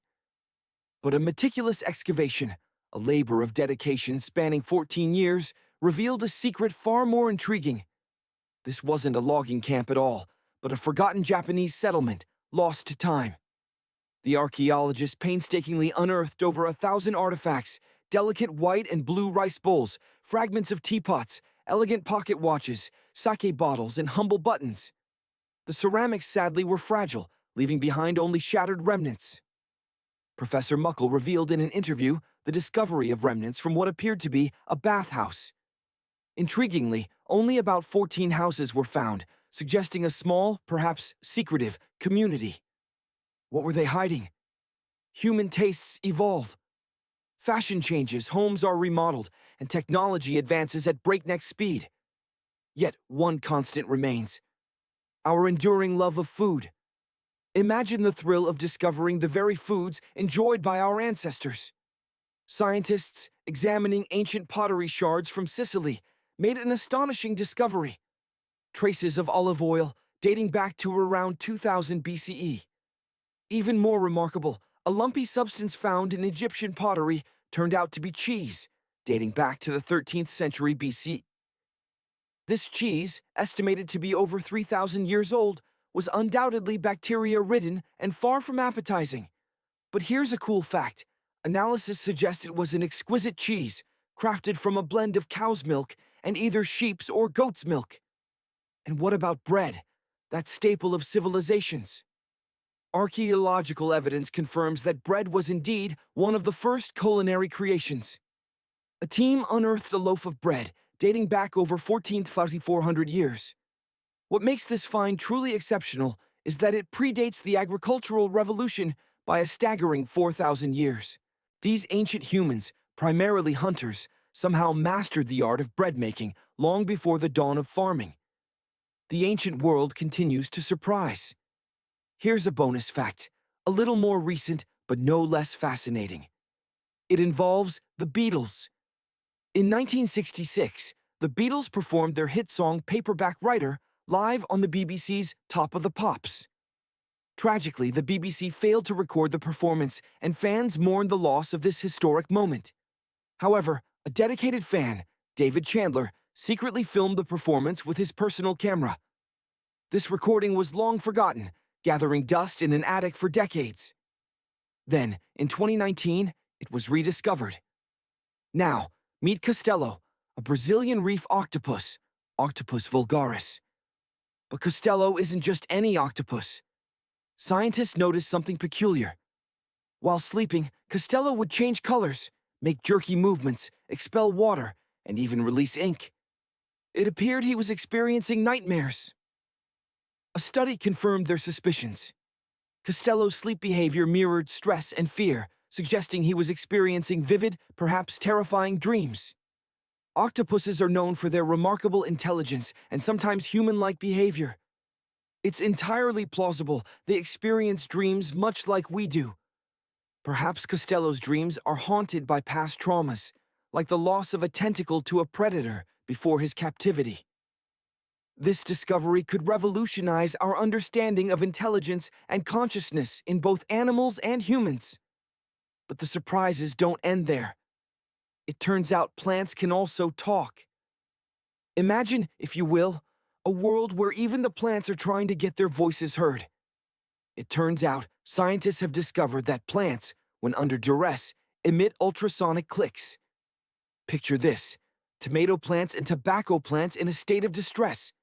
But a meticulous excavation, a labor of dedication spanning 14 years, revealed a secret far more intriguing. This wasn't a logging camp at all, but a forgotten Japanese settlement, lost to time. The archaeologists painstakingly unearthed over 1,000 artifacts, delicate white and blue rice bowls, fragments of teapots, elegant pocket watches, sake bottles, and humble buttons. The ceramics sadly were fragile, leaving behind only shattered remnants. Professor Muckle revealed in an interview the discovery of remnants from what appeared to be a bathhouse. Intriguingly, only about 14 houses were found, suggesting a small, perhaps secretive, community. What were they hiding? Human tastes evolve. Fashion changes, homes are remodeled, and technology advances at breakneck speed. Yet one constant remains: our enduring love of food. Imagine the thrill of discovering the very foods enjoyed by our ancestors. Scientists, examining ancient pottery shards from Sicily, made an astonishing discovery: traces of olive oil dating back to around 2000 BCE. Even more remarkable, a lumpy substance found in Egyptian pottery turned out to be cheese, dating back to the 13th century BC. This cheese, estimated to be over 3,000 years old, was undoubtedly bacteria-ridden and far from appetizing. But here's a cool fact. Analysis suggests it was an exquisite cheese, crafted from a blend of cow's milk and either sheep's or goat's milk. And what about bread, that staple of civilizations? Archaeological evidence confirms that bread was indeed one of the first culinary creations. A team unearthed a loaf of bread dating back over 14,400 years. What makes this find truly exceptional is that it predates the agricultural revolution by a staggering 4,000 years. These ancient humans, primarily hunters, somehow mastered the art of bread making long before the dawn of farming. The ancient world continues to surprise. Here's a bonus fact, a little more recent but no less fascinating. It involves the Beatles. In 1966, the Beatles performed their hit song Paperback Writer live on the BBC's Top of the Pops. Tragically, the BBC failed to record the performance, and fans mourned the loss of this historic moment. However, a dedicated fan, David Chandler, secretly filmed the performance with his personal camera. This recording was long forgotten, gathering dust in an attic for decades. Then, in 2019, it was rediscovered. Now, meet Costello, a Brazilian reef octopus, Octopus vulgaris. But Costello isn't just any octopus. Scientists noticed something peculiar. While sleeping, Costello would change colors, make jerky movements, expel water, and even release ink. It appeared he was experiencing nightmares. A study confirmed their suspicions. Costello's sleep behavior mirrored stress and fear, suggesting he was experiencing vivid, perhaps terrifying dreams. Octopuses are known for their remarkable intelligence and sometimes human-like behavior. It's entirely plausible they experience dreams much like we do. Perhaps Costello's dreams are haunted by past traumas, like the loss of a tentacle to a predator before his captivity. This discovery could revolutionize our understanding of intelligence and consciousness in both animals and humans. But the surprises don't end there. It turns out plants can also talk. Imagine, if you will, a world where even the plants are trying to get their voices heard. It turns out scientists have discovered that plants, when under duress, emit ultrasonic clicks. Picture this: tomato plants and tobacco plants in a state of distress.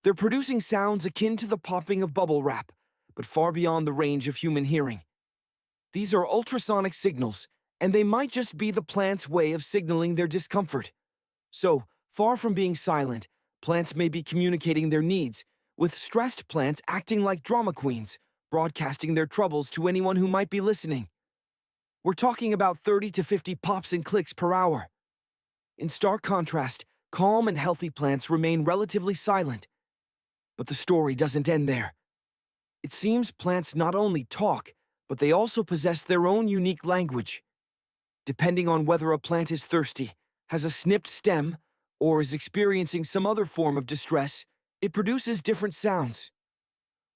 They're producing sounds akin to the popping of bubble wrap, but far beyond the range of human hearing. These are ultrasonic signals, and they might just be the plant's way of signaling their discomfort. So, far from being silent, plants may be communicating their needs, with stressed plants acting like drama queens, broadcasting their troubles to anyone who might be listening. We're talking about 30 to 50 pops and clicks per hour. In stark contrast, calm and healthy plants remain relatively silent. But the story doesn't end there. It seems plants not only talk, but they also possess their own unique language. Depending on whether a plant is thirsty, has a snipped stem, or is experiencing some other form of distress, it produces different sounds.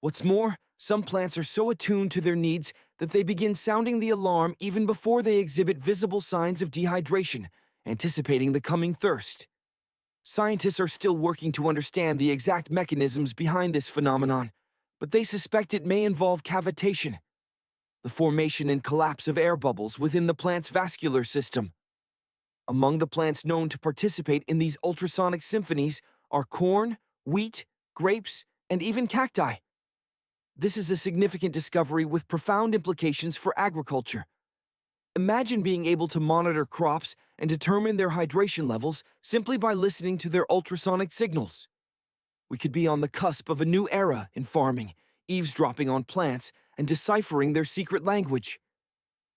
What's more, some plants are so attuned to their needs that they begin sounding the alarm even before they exhibit visible signs of dehydration, anticipating the coming thirst. Scientists are still working to understand the exact mechanisms behind this phenomenon, but they suspect it may involve cavitation, the formation and collapse of air bubbles within the plant's vascular system. Among the plants known to participate in these ultrasonic symphonies are corn, wheat, grapes, and even cacti. This is a significant discovery with profound implications for agriculture. Imagine being able to monitor crops and determine their hydration levels simply by listening to their ultrasonic signals. We could be on the cusp of a new era in farming, eavesdropping on plants and deciphering their secret language.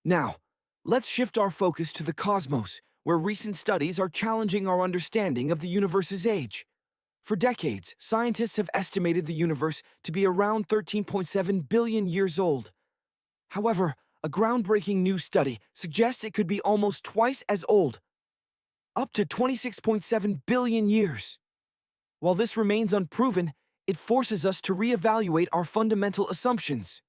Now, let's shift our focus to the cosmos, where recent studies are challenging our understanding of the universe's age. For decades, scientists have estimated the universe to be around 13.7 billion years old. However, a groundbreaking new study suggests it could be almost twice as old, up to 26.7 billion years. While this remains unproven, it forces us to reevaluate our fundamental assumptions.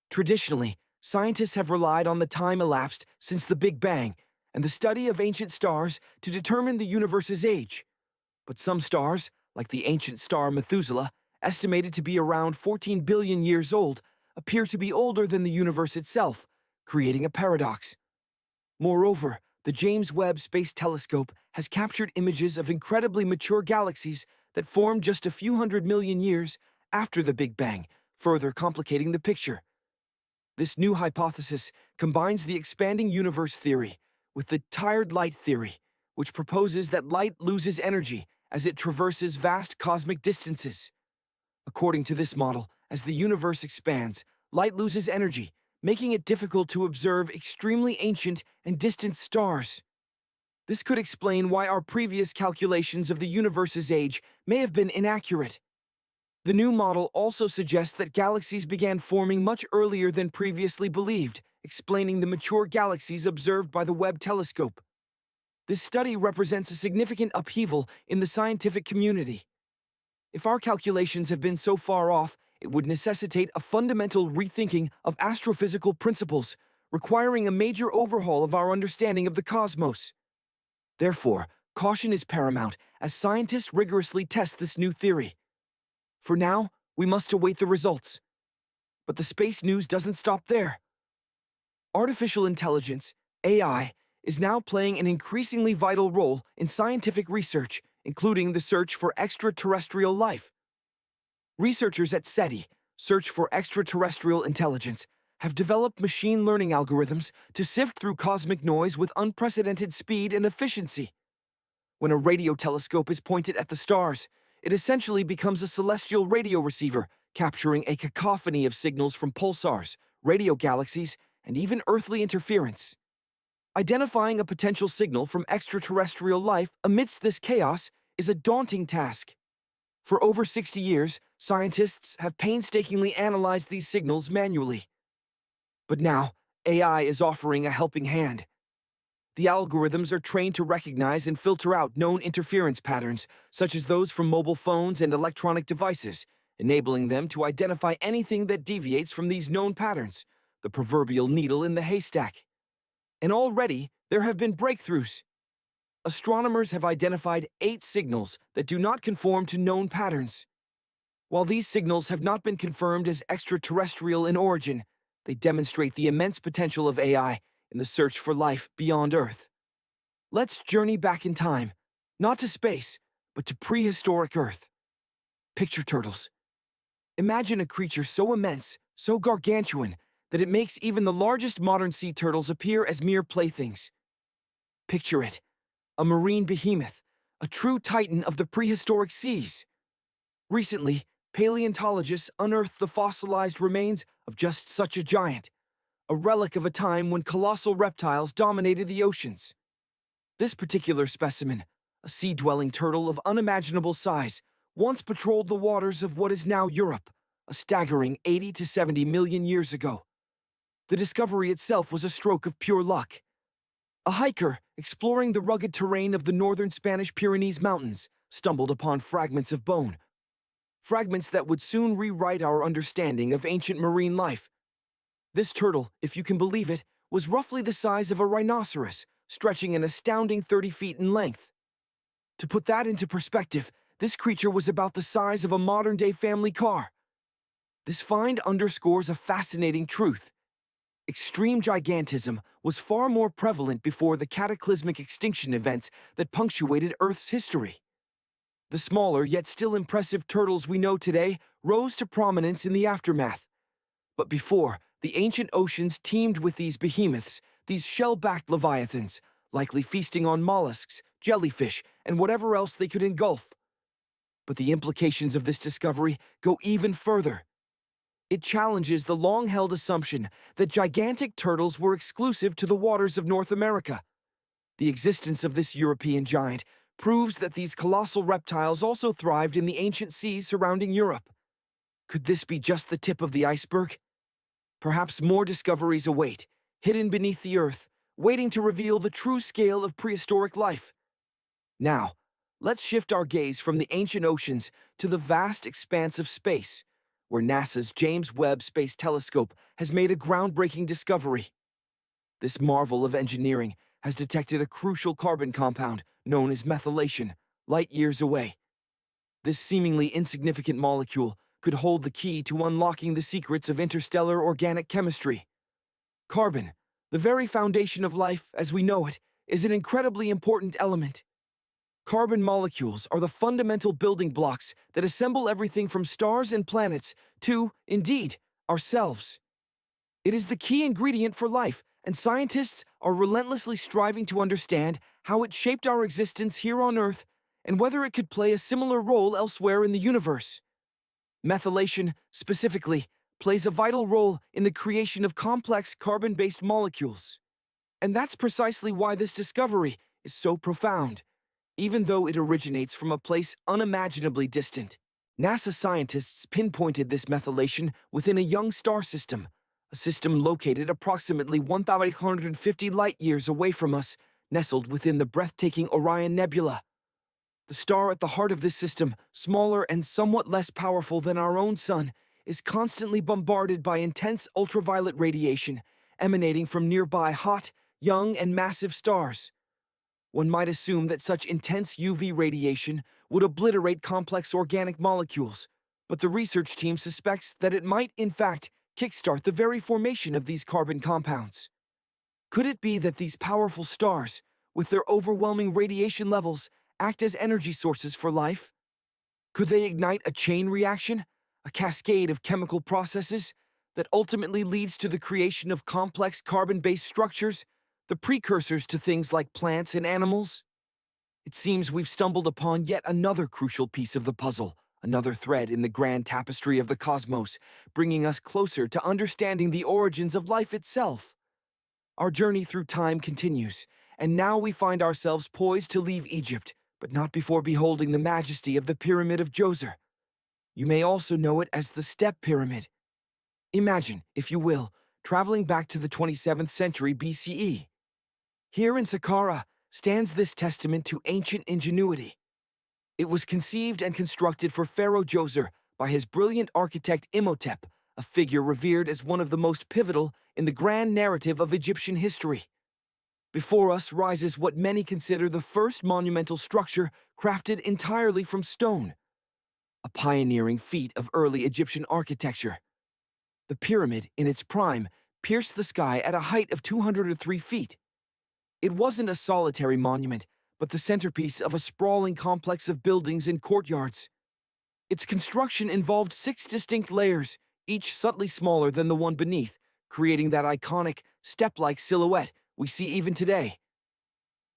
Traditionally, scientists have relied on the time elapsed since the Big Bang and the study of ancient stars to determine the universe's age. But some stars, like the ancient star Methuselah, estimated to be around 14 billion years old, appear to be older than the universe itself, creating a paradox. Moreover, the James Webb Space Telescope has captured images of incredibly mature galaxies that formed just a few hundred million years after the Big Bang, further complicating the picture. This new hypothesis combines the expanding universe theory with the tired light theory, which proposes that light loses energy as it traverses vast cosmic distances. According to this model, as the universe expands, light loses energy, making it difficult to observe extremely ancient and distant stars. This could explain why our previous calculations of the universe's age may have been inaccurate. The new model also suggests that galaxies began forming much earlier than previously believed, explaining the mature galaxies observed by the Webb telescope. This study represents a significant upheaval in the scientific community. If our calculations have been so far off, it would necessitate a fundamental rethinking of astrophysical principles, requiring a major overhaul of our understanding of the cosmos. Therefore, caution is paramount as scientists rigorously test this new theory. For now, we must await the results. But the space news doesn't stop there. Artificial intelligence, AI, is now playing an increasingly vital role in scientific research, including the search for extraterrestrial life. Researchers at SETI, Search for Extraterrestrial Intelligence, have developed machine learning algorithms to sift through cosmic noise with unprecedented speed and efficiency. When a radio telescope is pointed at the stars, it essentially becomes a celestial radio receiver, capturing a cacophony of signals from pulsars, radio galaxies, and even earthly interference. Identifying a potential signal from extraterrestrial life amidst this chaos is a daunting task. For over 60 years, scientists have painstakingly analyzed these signals manually. But now, AI is offering a helping hand. The algorithms are trained to recognize and filter out known interference patterns, such as those from mobile phones and electronic devices, enabling them to identify anything that deviates from these known patterns, the proverbial needle in the haystack. And already, there have been breakthroughs. Astronomers have identified 8 signals that do not conform to known patterns. While these signals have not been confirmed as extraterrestrial in origin, they demonstrate the immense potential of AI in the search for life beyond Earth. Let's journey back in time, not to space, but to prehistoric Earth. Picture turtles. Imagine a creature so immense, so gargantuan, that it makes even the largest modern sea turtles appear as mere playthings. Picture it, a marine behemoth, a true titan of the prehistoric seas. Recently, paleontologists unearthed the fossilized remains of just such a giant, a relic of a time when colossal reptiles dominated the oceans. This particular specimen, a sea-dwelling turtle of unimaginable size, once patrolled the waters of what is now Europe, a staggering 80 to 70 million years ago. The discovery itself was a stroke of pure luck. A hiker, exploring the rugged terrain of the northern Spanish Pyrenees Mountains, stumbled upon fragments of bone. Fragments that would soon rewrite our understanding of ancient marine life. This turtle, if you can believe it, was roughly the size of a rhinoceros, stretching an astounding 30 feet in length. To put that into perspective, this creature was about the size of a modern-day family car. This find underscores a fascinating truth. Extreme gigantism was far more prevalent before the cataclysmic extinction events that punctuated Earth's history. The smaller yet still impressive turtles we know today rose to prominence in the aftermath. But before, the ancient oceans teemed with these behemoths, these shell-backed leviathans, likely feasting on mollusks, jellyfish, and whatever else they could engulf. But the implications of this discovery go even further. It challenges the long-held assumption that gigantic turtles were exclusive to the waters of North America. The existence of this European giant proves that these colossal reptiles also thrived in the ancient seas surrounding Europe. Could this be just the tip of the iceberg? Perhaps more discoveries await, hidden beneath the earth, waiting to reveal the true scale of prehistoric life. Now, let's shift our gaze from the ancient oceans to the vast expanse of space, where NASA's James Webb Space Telescope has made a groundbreaking discovery. This marvel of engineering has detected a crucial carbon compound known as methylation, light years away. This seemingly insignificant molecule could hold the key to unlocking the secrets of interstellar organic chemistry. Carbon, the very foundation of life as we know it, is an incredibly important element. Carbon molecules are the fundamental building blocks that assemble everything from stars and planets to, indeed, ourselves. It is the key ingredient for life, and scientists are relentlessly striving to understand how it shaped our existence here on Earth and whether it could play a similar role elsewhere in the universe. Methylation, specifically, plays a vital role in the creation of complex carbon-based molecules. And that's precisely why this discovery is so profound, even though it originates from a place unimaginably distant. NASA scientists pinpointed this methylation within a young star system, a system located approximately 1,850 light-years away from us, nestled within the breathtaking Orion Nebula. The star at the heart of this system, smaller and somewhat less powerful than our own sun, is constantly bombarded by intense ultraviolet radiation emanating from nearby hot, young, and massive stars. One might assume that such intense UV radiation would obliterate complex organic molecules, but the research team suspects that it might, in fact, kickstart the very formation of these carbon compounds. Could it be that these powerful stars, with their overwhelming radiation levels, act as energy sources for life? Could they ignite a chain reaction, a cascade of chemical processes that ultimately leads to the creation of complex carbon-based structures, the precursors to things like plants and animals? It seems we've stumbled upon yet another crucial piece of the puzzle, another thread in the grand tapestry of the cosmos, bringing us closer to understanding the origins of life itself. Our journey through time continues, and now we find ourselves poised to leave Egypt, but not before beholding the majesty of the Pyramid of Djoser. You may also know it as the Step Pyramid. Imagine, if you will, traveling back to the 27th century BCE. Here in Saqqara stands this testament to ancient ingenuity. It was conceived and constructed for Pharaoh Djoser by his brilliant architect Imhotep, a figure revered as one of the most pivotal in the grand narrative of Egyptian history. Before us rises what many consider the first monumental structure crafted entirely from stone, a pioneering feat of early Egyptian architecture. The pyramid, in its prime, pierced the sky at a height of 203 feet. It wasn't a solitary monument, but the centerpiece of a sprawling complex of buildings and courtyards. Its construction involved 6 distinct layers, each subtly smaller than the one beneath, creating that iconic, step-like silhouette we see even today.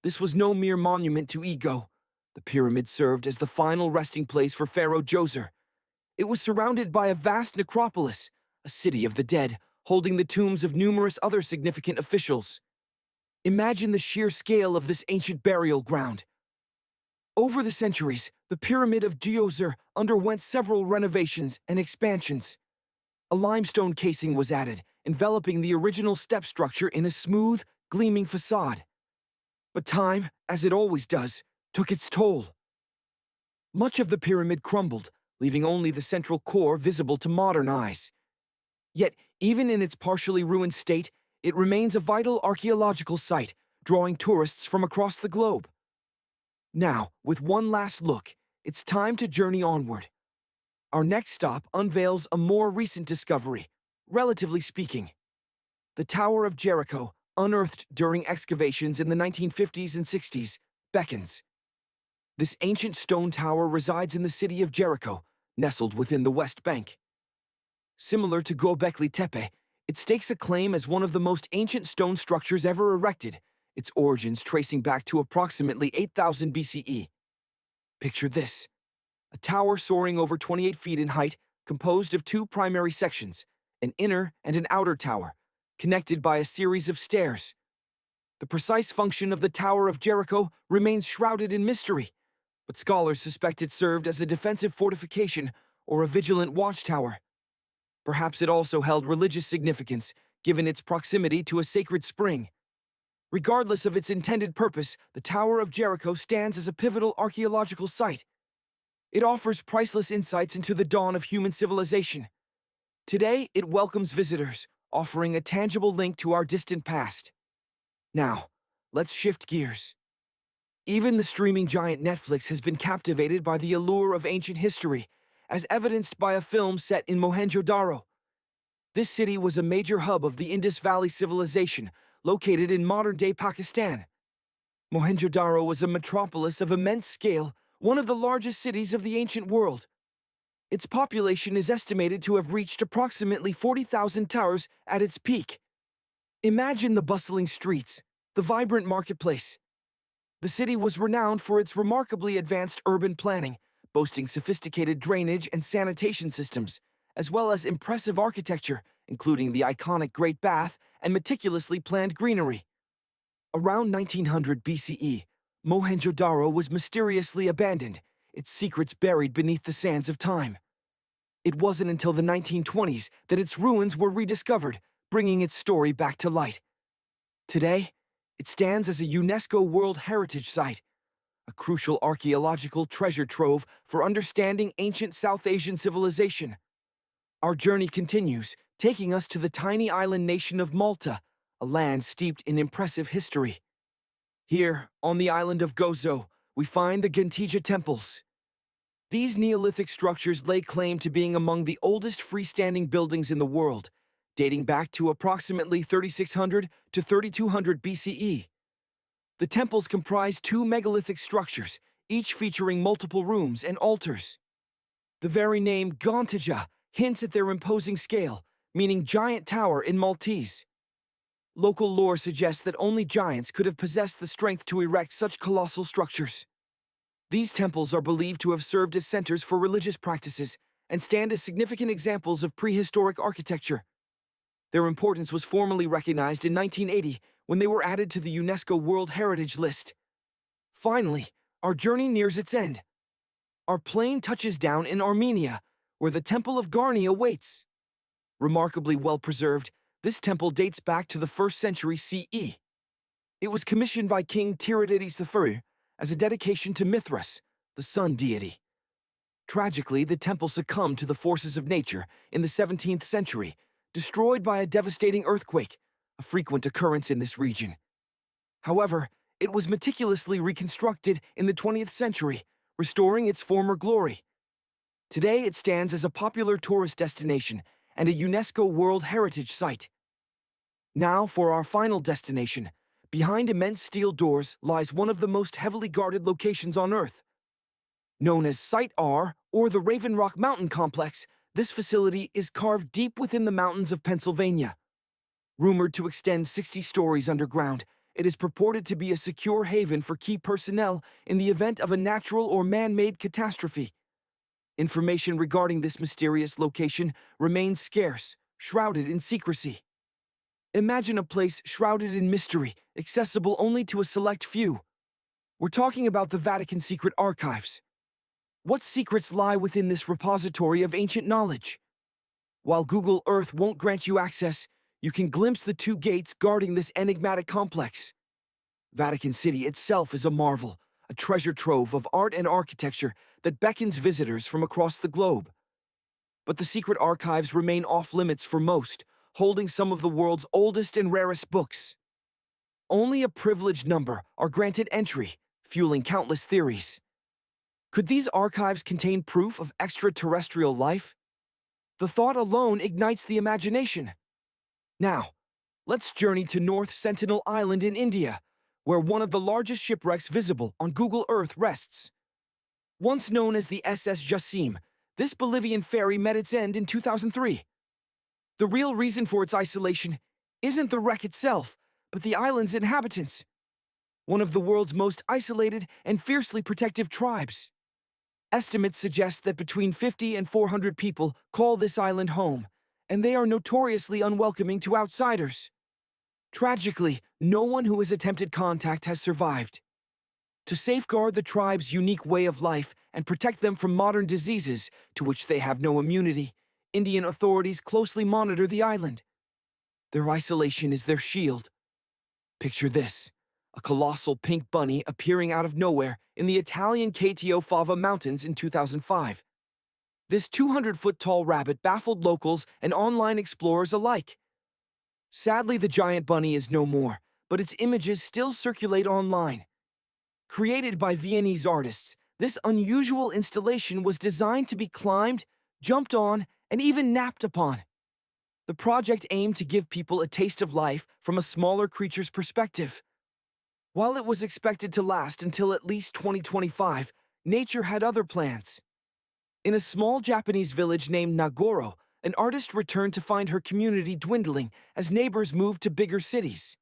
This was no mere monument to ego. The pyramid served as the final resting place for Pharaoh Djoser. It was surrounded by a vast necropolis, a city of the dead, holding the tombs of numerous other significant officials. Imagine the sheer scale of this ancient burial ground. Over the centuries, the Pyramid of Djoser underwent several renovations and expansions. A limestone casing was added, enveloping the original step structure in a smooth, gleaming facade. But time, as it always does, took its toll. Much of the pyramid crumbled, leaving only the central core visible to modern eyes. Yet, even in its partially ruined state, it remains a vital archaeological site, drawing tourists from across the globe. Now, with one last look, it's time to journey onward. Our next stop unveils a more recent discovery, relatively speaking. The Tower of Jericho, unearthed during excavations in the 1950s and 60s, beckons. This ancient stone tower resides in the city of Jericho, nestled within the West Bank. Similar to Göbekli Tepe, it stakes a claim as one of the most ancient stone structures ever erected, its origins tracing back to approximately 8000 BCE. Picture this: a tower soaring over 28 feet in height, composed of two primary sections, an inner and an outer tower, connected by a series of stairs. The precise function of the Tower of Jericho remains shrouded in mystery, but scholars suspect it served as a defensive fortification or a vigilant watchtower. Perhaps it also held religious significance, given its proximity to a sacred spring. Regardless of its intended purpose, the Tower of Jericho stands as a pivotal archaeological site. It offers priceless insights into the dawn of human civilization. Today, it welcomes visitors, offering a tangible link to our distant past. Now, let's shift gears. Even the streaming giant Netflix has been captivated by the allure of ancient history, as evidenced by a film set in Mohenjo-Daro. This city was a major hub of the Indus Valley Civilization, located in modern-day Pakistan. Mohenjo-Daro was a metropolis of immense scale, one of the largest cities of the ancient world. Its population is estimated to have reached approximately 40,000 towers at its peak. Imagine the bustling streets, the vibrant marketplace. The city was renowned for its remarkably advanced urban planning, boasting sophisticated drainage and sanitation systems, as well as impressive architecture, including the iconic Great Bath and meticulously planned greenery. Around 1900 BCE, Mohenjo-Daro was mysteriously abandoned, its secrets buried beneath the sands of time. It wasn't until the 1920s that its ruins were rediscovered, bringing its story back to light. Today, it stands as a UNESCO World Heritage Site, a crucial archaeological treasure trove for understanding ancient South Asian civilization. Our journey continues, taking us to the tiny island nation of Malta, a land steeped in impressive history. Here, on the island of Gozo, we find the Gentija temples. These Neolithic structures lay claim to being among the oldest freestanding buildings in the world, dating back to approximately 3600 to 3200 BCE. The temples comprise two megalithic structures, each featuring multiple rooms and altars. The very name Gentija hints at their imposing scale, meaning giant tower in Maltese. Local lore suggests that only giants could have possessed the strength to erect such colossal structures. These temples are believed to have served as centers for religious practices and stand as significant examples of prehistoric architecture. Their importance was formally recognized in 1980 when they were added to the UNESCO World Heritage List. Finally, our journey nears its end. Our plane touches down in Armenia, where the Temple of Garni awaits. Remarkably well preserved, this temple dates back to the 1st century CE. It was commissioned by King Tiridates I as a dedication to Mithras, the sun deity. Tragically, the temple succumbed to the forces of nature in the 17th century, destroyed by a devastating earthquake, a frequent occurrence in this region. However, it was meticulously reconstructed in the 20th century, restoring its former glory. Today, it stands as a popular tourist destination and a UNESCO World Heritage Site. Now for our final destination. Behind immense steel doors lies one of the most heavily guarded locations on Earth. Known as Site R, or the Raven Rock Mountain Complex, this facility is carved deep within the mountains of Pennsylvania. Rumored to extend 60 stories underground, it is purported to be a secure haven for key personnel in the event of a natural or man-made catastrophe. Information regarding this mysterious location remains scarce, shrouded in secrecy. Imagine a place shrouded in mystery, accessible only to a select few. We're talking about the Vatican secret archives. What secrets lie within this repository of ancient knowledge? While Google Earth won't grant you access, you can glimpse the two gates guarding this enigmatic complex. Vatican City itself is a marvel, a treasure trove of art and architecture that beckons visitors from across the globe. But the secret archives remain off-limits for most, holding some of the world's oldest and rarest books. Only a privileged number are granted entry, fueling countless theories. Could these archives contain proof of extraterrestrial life? The thought alone ignites the imagination. Now, let's journey to North Sentinel Island in India, where one of the largest shipwrecks visible on Google Earth rests. Once known as the SS Jassim, this Bolivian ferry met its end in 2003. The real reason for its isolation isn't the wreck itself, but the island's inhabitants, one of the world's most isolated and fiercely protective tribes. Estimates suggest that between 50 and 400 people call this island home, and they are notoriously unwelcoming to outsiders. Tragically, no one who has attempted contact has survived. To safeguard the tribe's unique way of life and protect them from modern diseases to which they have no immunity, Indian authorities closely monitor the island. Their isolation is their shield. Picture this: a colossal pink bunny appearing out of nowhere in the Italian Caio Fava Mountains in 2005. This 200-foot-tall rabbit baffled locals and online explorers alike. Sadly, the giant bunny is no more, but its images still circulate online. Created by Viennese artists, this unusual installation was designed to be climbed, jumped on, and even napped upon. The project aimed to give people a taste of life from a smaller creature's perspective. While it was expected to last until at least 2025, nature had other plans. In a small Japanese village named Nagoro, an artist returned to find her community dwindling as neighbors moved to bigger cities.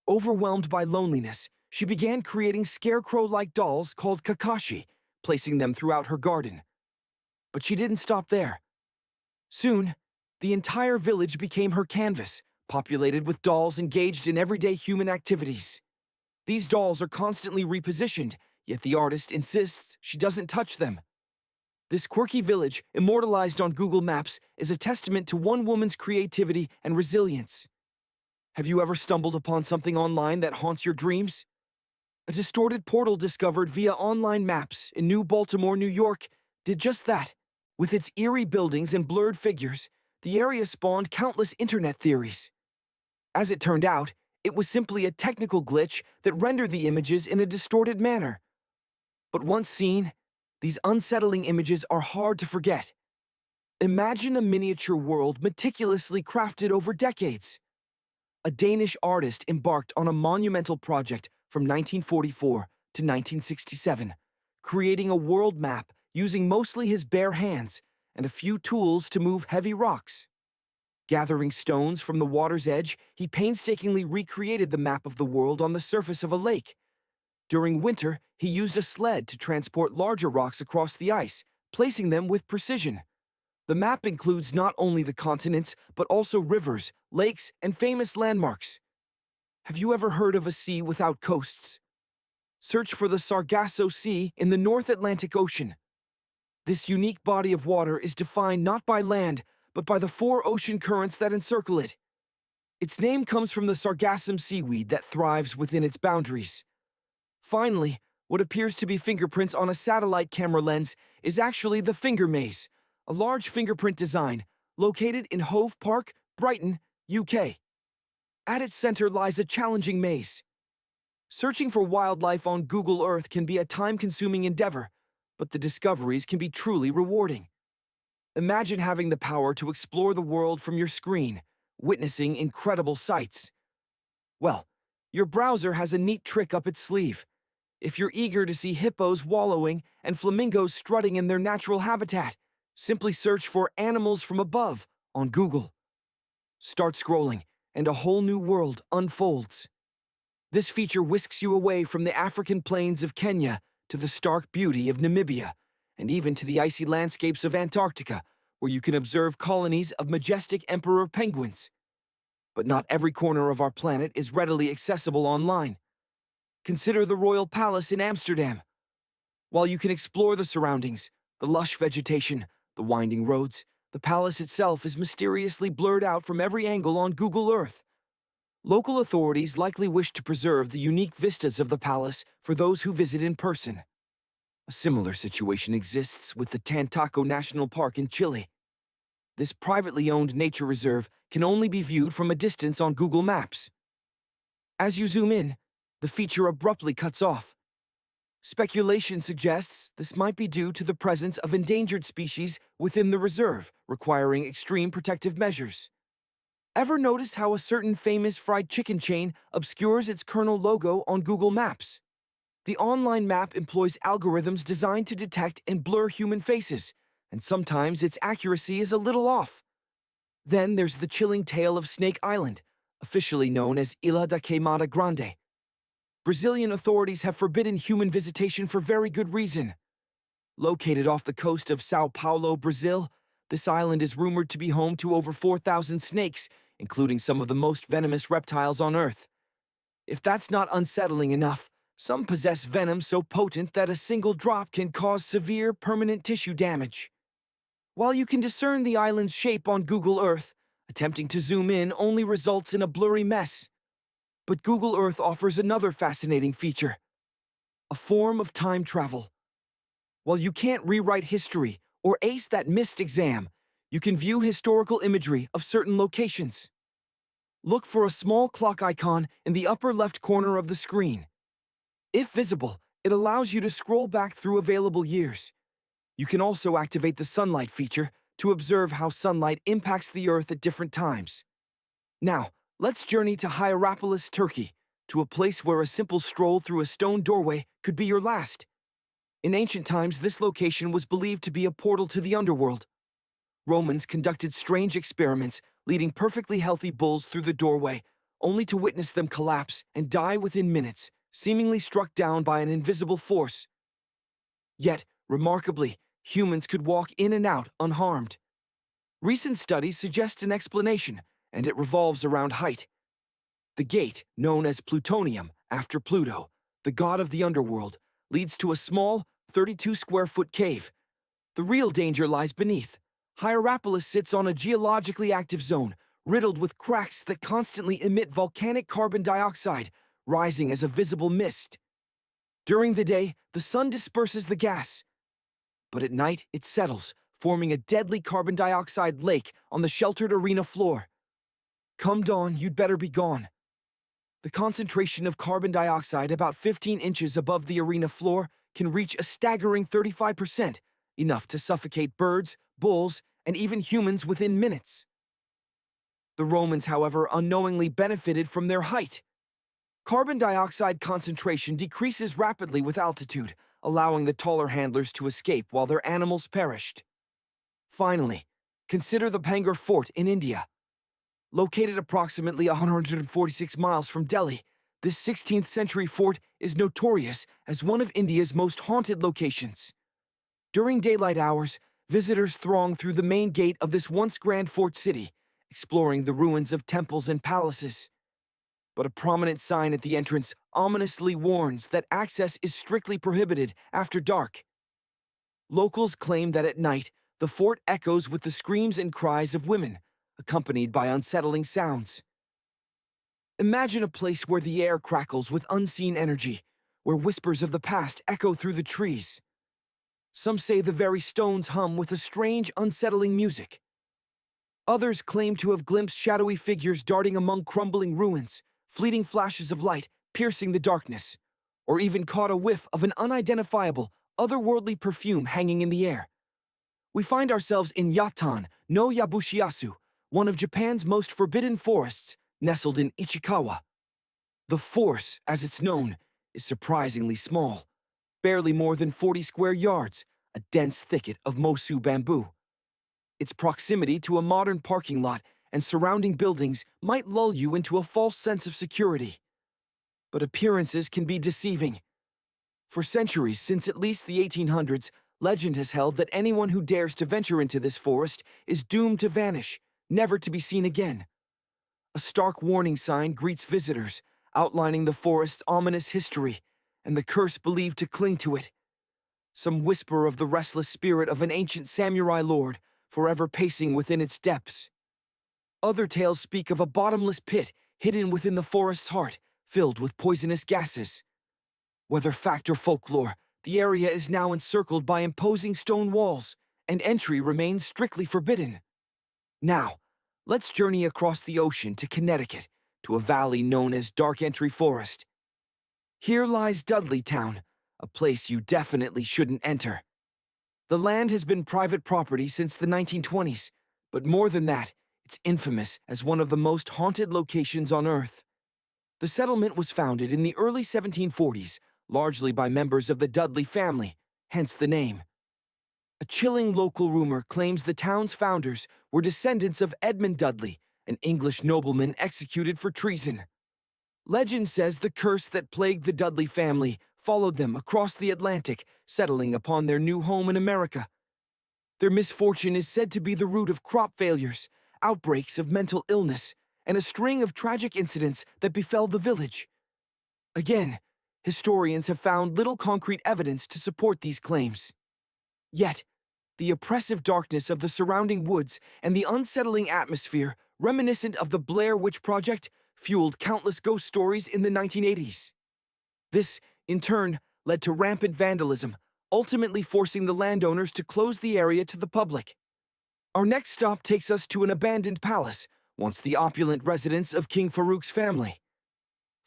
Overwhelmed by loneliness, she began creating scarecrow-like dolls called Kakashi, placing them throughout her garden. But she didn't stop there. Soon, the entire village became her canvas, populated with dolls engaged in everyday human activities. These dolls are constantly repositioned, yet the artist insists she doesn't touch them. This quirky village, immortalized on Google Maps, is a testament to one woman's creativity and resilience. Have you ever stumbled upon something online that haunts your dreams? A distorted portal discovered via online maps in New Baltimore, New York, did just that. With its eerie buildings and blurred figures, the area spawned countless internet theories. As it turned out, it was simply a technical glitch that rendered the images in a distorted manner. But once seen, these unsettling images are hard to forget. Imagine a miniature world meticulously crafted over decades. A Danish artist embarked on a monumental project from 1944 to 1967, creating a world map using mostly his bare hands and a few tools to move heavy rocks. Gathering stones from the water's edge, he painstakingly recreated the map of the world on the surface of a lake. During winter, he used a sled to transport larger rocks across the ice, placing them with precision. The map includes not only the continents, but also rivers, lakes, and famous landmarks. Have you ever heard of a sea without coasts? Search for the Sargasso Sea in the North Atlantic Ocean. This unique body of water is defined not by land, but by the 4 ocean currents that encircle it. Its name comes from the sargassum seaweed that thrives within its boundaries. Finally, what appears to be fingerprints on a satellite camera lens is actually the Finger Maze, a large fingerprint design located in Hove Park, Brighton, UK. At its center lies a challenging maze. Searching for wildlife on Google Earth can be a time-consuming endeavor, but the discoveries can be truly rewarding. Imagine having the power to explore the world from your screen, witnessing incredible sights. Well, your browser has a neat trick up its sleeve. If you're eager to see hippos wallowing and flamingos strutting in their natural habitat, simply search for "animals from above" on Google. Start scrolling, and a whole new world unfolds. This feature whisks you away from the African plains of Kenya to the stark beauty of Namibia, and even to the icy landscapes of Antarctica, where you can observe colonies of majestic emperor penguins. But not every corner of our planet is readily accessible online. Consider the Royal Palace in Amsterdam. While you can explore the surroundings, the lush vegetation, the winding roads, the palace itself is mysteriously blurred out from every angle on Google Earth. Local authorities likely wish to preserve the unique vistas of the palace for those who visit in person. A similar situation exists with the Tantaco National Park in Chile. This privately owned nature reserve can only be viewed from a distance on Google Maps. As you zoom in, the feature abruptly cuts off. Speculation suggests this might be due to the presence of endangered species within the reserve, requiring extreme protective measures. Ever notice how a certain famous fried chicken chain obscures its Colonel logo on Google Maps? The online map employs algorithms designed to detect and blur human faces, and sometimes its accuracy is a little off. Then there's the chilling tale of Snake Island, officially known as Ilha da Queimada Grande. Brazilian authorities have forbidden human visitation for very good reason. Located off the coast of Sao Paulo, Brazil, this island is rumored to be home to over 4,000 snakes, including some of the most venomous reptiles on Earth. If that's not unsettling enough, some possess venom so potent that a single drop can cause severe, permanent tissue damage. While you can discern the island's shape on Google Earth, attempting to zoom in only results in a blurry mess. But Google Earth offers another fascinating feature: a form of time travel. While you can't rewrite history or ace that missed exam, you can view historical imagery of certain locations. Look for a small clock icon in the upper left corner of the screen. If visible, it allows you to scroll back through available years. You can also activate the sunlight feature to observe how sunlight impacts the Earth at different times. Now, let's journey to Hierapolis, Turkey, to a place where a simple stroll through a stone doorway could be your last. In ancient times, this location was believed to be a portal to the underworld. Romans conducted strange experiments, leading perfectly healthy bulls through the doorway, only to witness them collapse and die within minutes, seemingly struck down by an invisible force. Yet, remarkably, humans could walk in and out unharmed. Recent studies suggest an explanation, and it revolves around height. The gate, known as Plutonium, after Pluto, the god of the underworld, leads to a small, 32-square-foot cave. The real danger lies beneath. Hierapolis sits on a geologically active zone, riddled with cracks that constantly emit volcanic carbon dioxide, rising as a visible mist. During the day, the sun disperses the gas. But at night, it settles, forming a deadly carbon dioxide lake on the sheltered arena floor. Come dawn, you'd better be gone. The concentration of carbon dioxide about 15 inches above the arena floor can reach a staggering 35%, enough to suffocate birds, bulls, and even humans within minutes. The Romans, however, unknowingly benefited from their height. Carbon dioxide concentration decreases rapidly with altitude, allowing the taller handlers to escape while their animals perished. Finally, consider the Pangar Fort in India. Located approximately 146 miles from Delhi, this 16th-century fort is notorious as one of India's most haunted locations. During daylight hours, visitors throng through the main gate of this once grand fort city, exploring the ruins of temples and palaces. But a prominent sign at the entrance ominously warns that access is strictly prohibited after dark. Locals claim that at night, the fort echoes with the screams and cries of women, accompanied by unsettling sounds. Imagine a place where the air crackles with unseen energy, where whispers of the past echo through the trees. Some say the very stones hum with a strange, unsettling music. Others claim to have glimpsed shadowy figures darting among crumbling ruins, fleeting flashes of light piercing the darkness, or even caught a whiff of an unidentifiable, otherworldly perfume hanging in the air. We find ourselves in Yatan no Yabushiasu, one of Japan's most forbidden forests, nestled in Ichikawa. The force, as it's known, is surprisingly small, barely more than 40 square yards, a dense thicket of Mosu bamboo. Its proximity to a modern parking lot and surrounding buildings might lull you into a false sense of security. But appearances can be deceiving. For centuries, since at least the 1800s, Legend has held that anyone who dares to venture into this forest is doomed to vanish, never to be seen again. A stark warning sign greets visitors, outlining the forest's ominous history and the curse believed to cling to it. Some whisper of the restless spirit of an ancient samurai lord, forever pacing within its depths. Other tales speak of a bottomless pit hidden within the forest's heart, filled with poisonous gases. Whether fact or folklore, the area is now encircled by imposing stone walls, and entry remains strictly forbidden. Now, let's journey across the ocean to Connecticut, to a valley known as Dark Entry Forest. Here lies Dudleytown, a place you definitely shouldn't enter. The land has been private property since the 1920s, but more than that, it's infamous as one of the most haunted locations on Earth. The settlement was founded in the early 1740s, largely by members of the Dudley family, hence the name. A chilling local rumor claims the town's founders were descendants of Edmund Dudley, an English nobleman executed for treason. Legend says the curse that plagued the Dudley family followed them across the Atlantic, settling upon their new home in America. Their misfortune is said to be the root of crop failures, outbreaks of mental illness, and a string of tragic incidents that befell the village. Again, historians have found little concrete evidence to support these claims. Yet, the oppressive darkness of the surrounding woods and the unsettling atmosphere reminiscent of the Blair Witch Project fueled countless ghost stories in the 1980s. This, in turn, led to rampant vandalism, ultimately forcing the landowners to close the area to the public. Our next stop takes us to an abandoned palace, once the opulent residence of King Farouk's family.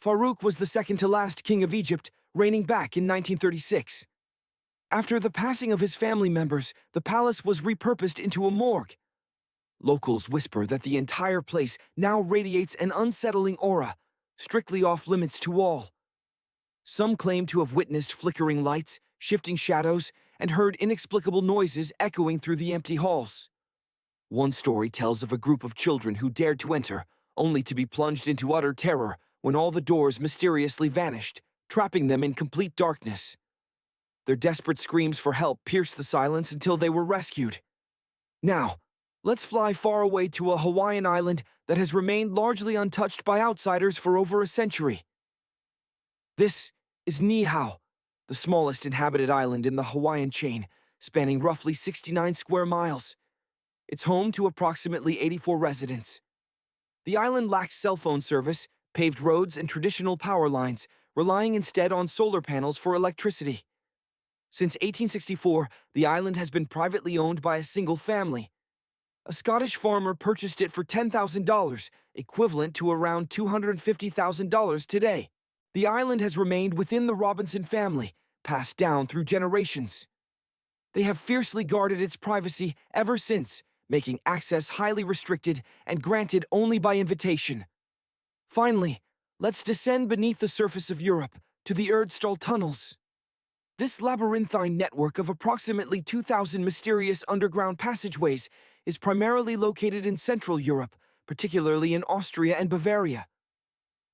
Farouk was the second-to-last king of Egypt, reigning back in 1936. After the passing of his family members, the palace was repurposed into a morgue. Locals whisper that the entire place now radiates an unsettling aura, strictly off-limits to all. Some claim to have witnessed flickering lights, shifting shadows, and heard inexplicable noises echoing through the empty halls. One story tells of a group of children who dared to enter, only to be plunged into utter terror when all the doors mysteriously vanished, trapping them in complete darkness. Their desperate screams for help pierced the silence until they were rescued. Now, let's fly far away to a Hawaiian island that has remained largely untouched by outsiders for over a century. This is Niihau, the smallest inhabited island in the Hawaiian chain, spanning roughly 69 square miles. It's home to approximately 84 residents. The island lacks cell phone service, paved roads, and traditional power lines, relying instead on solar panels for electricity. Since 1864, the island has been privately owned by a single family. A Scottish farmer purchased it for $10,000, equivalent to around $250,000 today. The island has remained within the Robinson family, passed down through generations. They have fiercely guarded its privacy ever since, making access highly restricted and granted only by invitation. Finally, let's descend beneath the surface of Europe to the Hestdalen tunnels. This labyrinthine network of approximately 2,000 mysterious underground passageways is primarily located in Central Europe, particularly in Austria and Bavaria.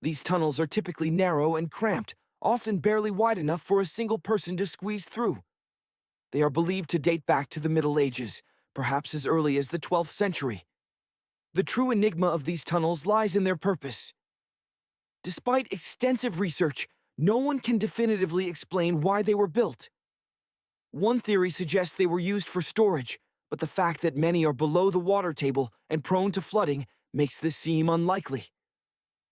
These tunnels are typically narrow and cramped, often barely wide enough for a single person to squeeze through. They are believed to date back to the Middle Ages, perhaps as early as the 12th century. The true enigma of these tunnels lies in their purpose. Despite extensive research, no one can definitively explain why they were built. One theory suggests they were used for storage, but the fact that many are below the water table and prone to flooding makes this seem unlikely.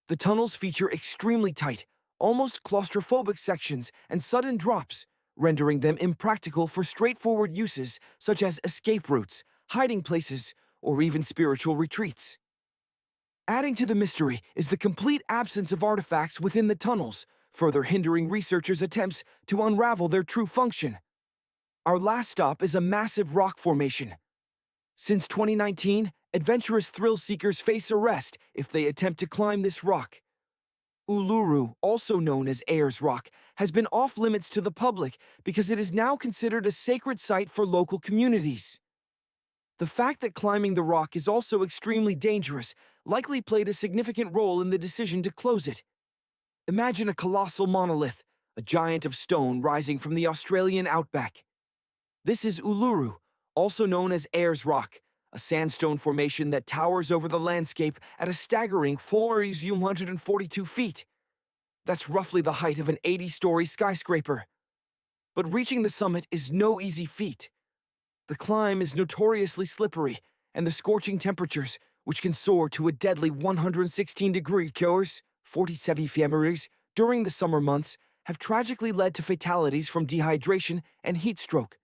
The tunnels feature extremely tight, almost claustrophobic sections and sudden drops, rendering them impractical for straightforward uses such as escape routes, hiding places, or even spiritual retreats. Adding to the mystery is the complete absence of artifacts within the tunnels, further hindering researchers' attempts to unravel their true function. Our last stop is a massive rock formation. Since 2019, adventurous thrill seekers face arrest if they attempt to climb this rock. Uluru, also known as Ayers Rock, has been off-limits to the public because it is now considered a sacred site for local communities. The fact that climbing the rock is also extremely dangerous likely played a significant role in the decision to close it. Imagine a colossal monolith, a giant of stone rising from the Australian outback. This is Uluru, also known as Ayers Rock, a sandstone formation that towers over the landscape at a staggering 442 feet. That's roughly the height of an 80-story skyscraper. But reaching the summit is no easy feat. The climb is notoriously slippery, and the scorching temperatures, which can soar to a deadly 116 degrees Celsius, 47 Fahrenheit, during the summer months, have tragically led to fatalities from dehydration and heat stroke.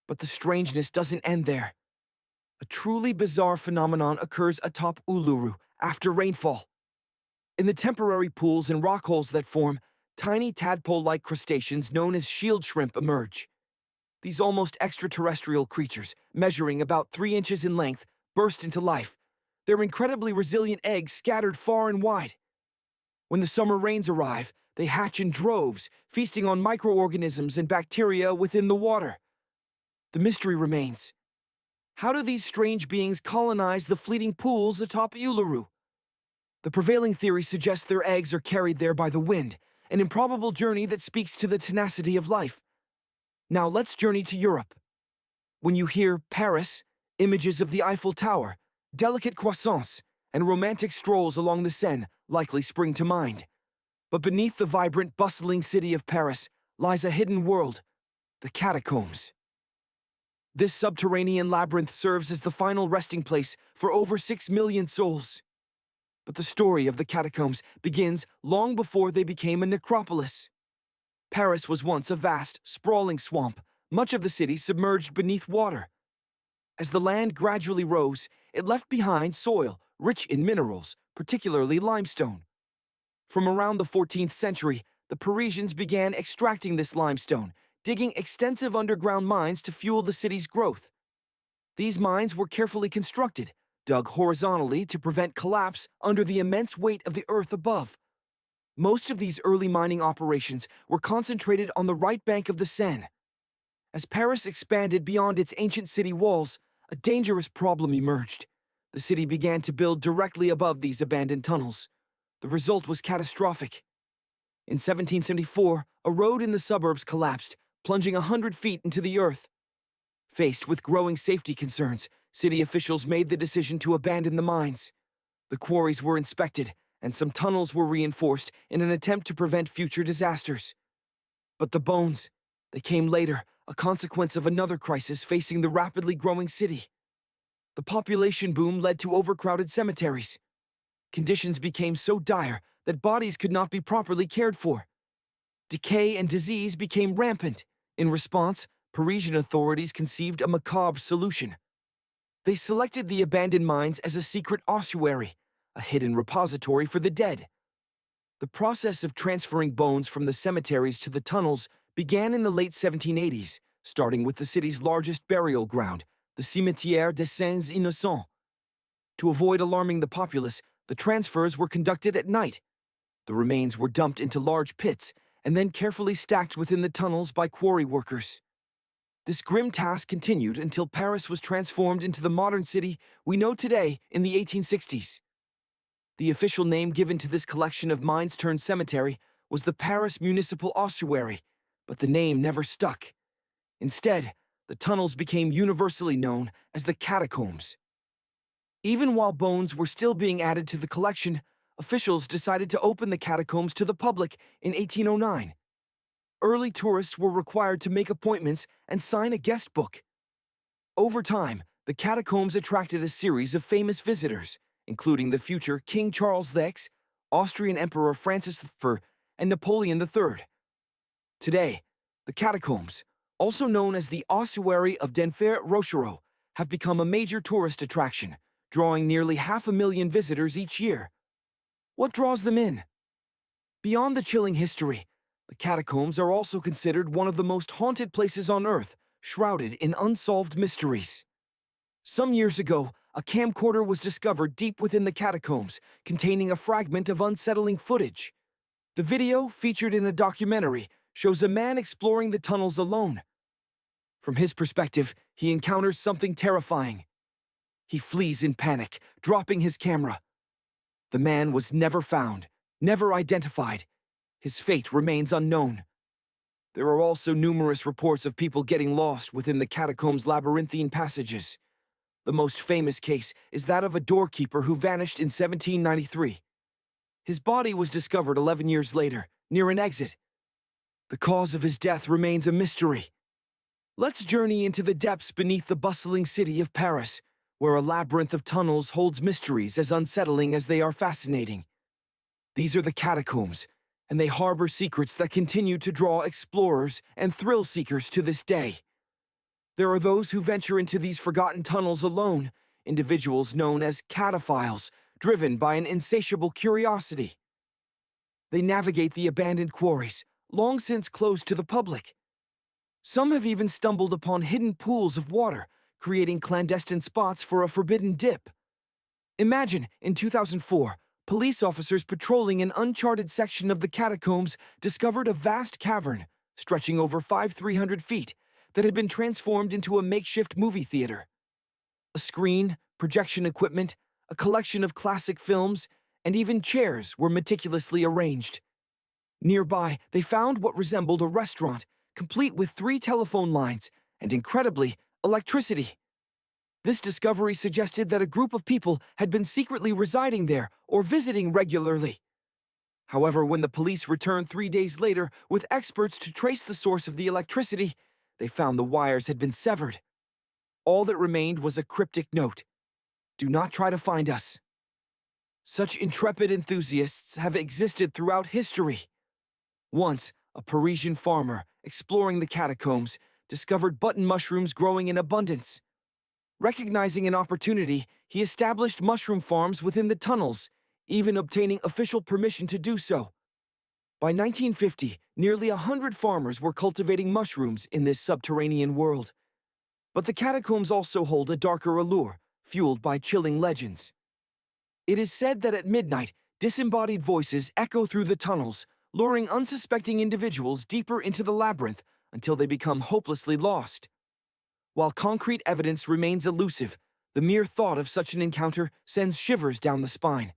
But the strangeness doesn't end there. A truly bizarre phenomenon occurs atop Uluru after rainfall. In the temporary pools and rock holes that form, tiny tadpole-like crustaceans known as shield shrimp emerge. These almost extraterrestrial creatures, measuring about 3 inches in length, burst into life, their incredibly resilient eggs scattered far and wide. When the summer rains arrive, they hatch in droves, feasting on microorganisms and bacteria within the water. The mystery remains. How do these strange beings colonize the fleeting pools atop Uluru? The prevailing theory suggests their eggs are carried there by the wind, an improbable journey that speaks to the tenacity of life. Now let's journey to Europe. When you hear Paris, images of the Eiffel Tower, delicate croissants, and romantic strolls along the Seine likely spring to mind. But beneath the vibrant, bustling city of Paris lies a hidden world, the catacombs. This subterranean labyrinth serves as the final resting place for over 6 million souls. But the story of the catacombs begins long before they became a necropolis. Paris was once a vast, sprawling swamp, much of the city submerged beneath water. As the land gradually rose, it left behind soil rich in minerals, particularly limestone. From around the 14th century, the Parisians began extracting this limestone, digging extensive underground mines to fuel the city's growth. These mines were carefully constructed, dug horizontally to prevent collapse under the immense weight of the earth above. Most of these early mining operations were concentrated on the right bank of the Seine. As Paris expanded beyond its ancient city walls, a dangerous problem emerged. The city began to build directly above these abandoned tunnels. The result was catastrophic. In 1774, a road in the suburbs collapsed, plunging 100 feet into the earth. Faced with growing safety concerns, city officials made the decision to abandon the mines. The quarries were inspected, and some tunnels were reinforced in an attempt to prevent future disasters. But the bones, they came later, a consequence of another crisis facing the rapidly growing city. The population boom led to overcrowded cemeteries. Conditions became so dire that bodies could not be properly cared for. Decay and disease became rampant. In response, Parisian authorities conceived a macabre solution. They selected the abandoned mines as a secret ossuary, a hidden repository for the dead. The process of transferring bones from the cemeteries to the tunnels began in the late 1780s, starting with the city's largest burial ground, the Cimetière des Saints Innocents. To avoid alarming the populace, the transfers were conducted at night. The remains were dumped into large pits and then carefully stacked within the tunnels by quarry workers. This grim task continued until Paris was transformed into the modern city we know today in the 1860s. The official name given to this collection of mines-turned-cemetery was the Paris Municipal Ossuary, but the name never stuck. Instead, the tunnels became universally known as the catacombs. Even while bones were still being added to the collection, officials decided to open the catacombs to the public in 1809. Early tourists were required to make appointments and sign a guest book. Over time, the catacombs attracted a series of famous visitors, including the future King Charles X, Austrian Emperor Francis I, and Napoleon III. Today, the catacombs, also known as the Ossuary of Denfert Rochereau, have become a major tourist attraction, drawing nearly 500,000 visitors each year. What draws them in? Beyond the chilling history, the catacombs are also considered one of the most haunted places on Earth, shrouded in unsolved mysteries. Some years ago, a camcorder was discovered deep within the catacombs, containing a fragment of unsettling footage. The video, featured in a documentary, shows a man exploring the tunnels alone. From his perspective, he encounters something terrifying. He flees in panic, dropping his camera. The man was never found, never identified. His fate remains unknown. There are also numerous reports of people getting lost within the catacombs' labyrinthine passages. The most famous case is that of a doorkeeper who vanished in 1793. His body was discovered 11 years later, near an exit. The cause of his death remains a mystery. Let's journey into the depths beneath the bustling city of Paris, where a labyrinth of tunnels holds mysteries as unsettling as they are fascinating. These are the catacombs, and they harbor secrets that continue to draw explorers and thrill-seekers to this day. There are those who venture into these forgotten tunnels alone, individuals known as cataphiles, driven by an insatiable curiosity. They navigate the abandoned quarries, long since closed to the public. Some have even stumbled upon hidden pools of water, creating clandestine spots for a forbidden dip. Imagine, in 2004, police officers patrolling an uncharted section of the catacombs discovered a vast cavern, stretching over 5,300 feet, that had been transformed into a makeshift movie theater. A screen, projection equipment, a collection of classic films, and even chairs were meticulously arranged. Nearby, they found what resembled a restaurant, complete with 3 telephone lines and, incredibly, electricity. This discovery suggested that a group of people had been secretly residing there or visiting regularly. However, when the police returned 3 days later with experts to trace the source of the electricity, they found the wires had been severed. All that remained was a cryptic note: "Do not try to find us." Such intrepid enthusiasts have existed throughout history. Once, a Parisian farmer, exploring the catacombs, discovered button mushrooms growing in abundance. Recognizing an opportunity, he established mushroom farms within the tunnels, even obtaining official permission to do so. By 1950, nearly 100 farmers were cultivating mushrooms in this subterranean world. But the catacombs also hold a darker allure, fueled by chilling legends. It is said that at midnight, disembodied voices echo through the tunnels, luring unsuspecting individuals deeper into the labyrinth until they become hopelessly lost. While concrete evidence remains elusive, the mere thought of such an encounter sends shivers down the spine.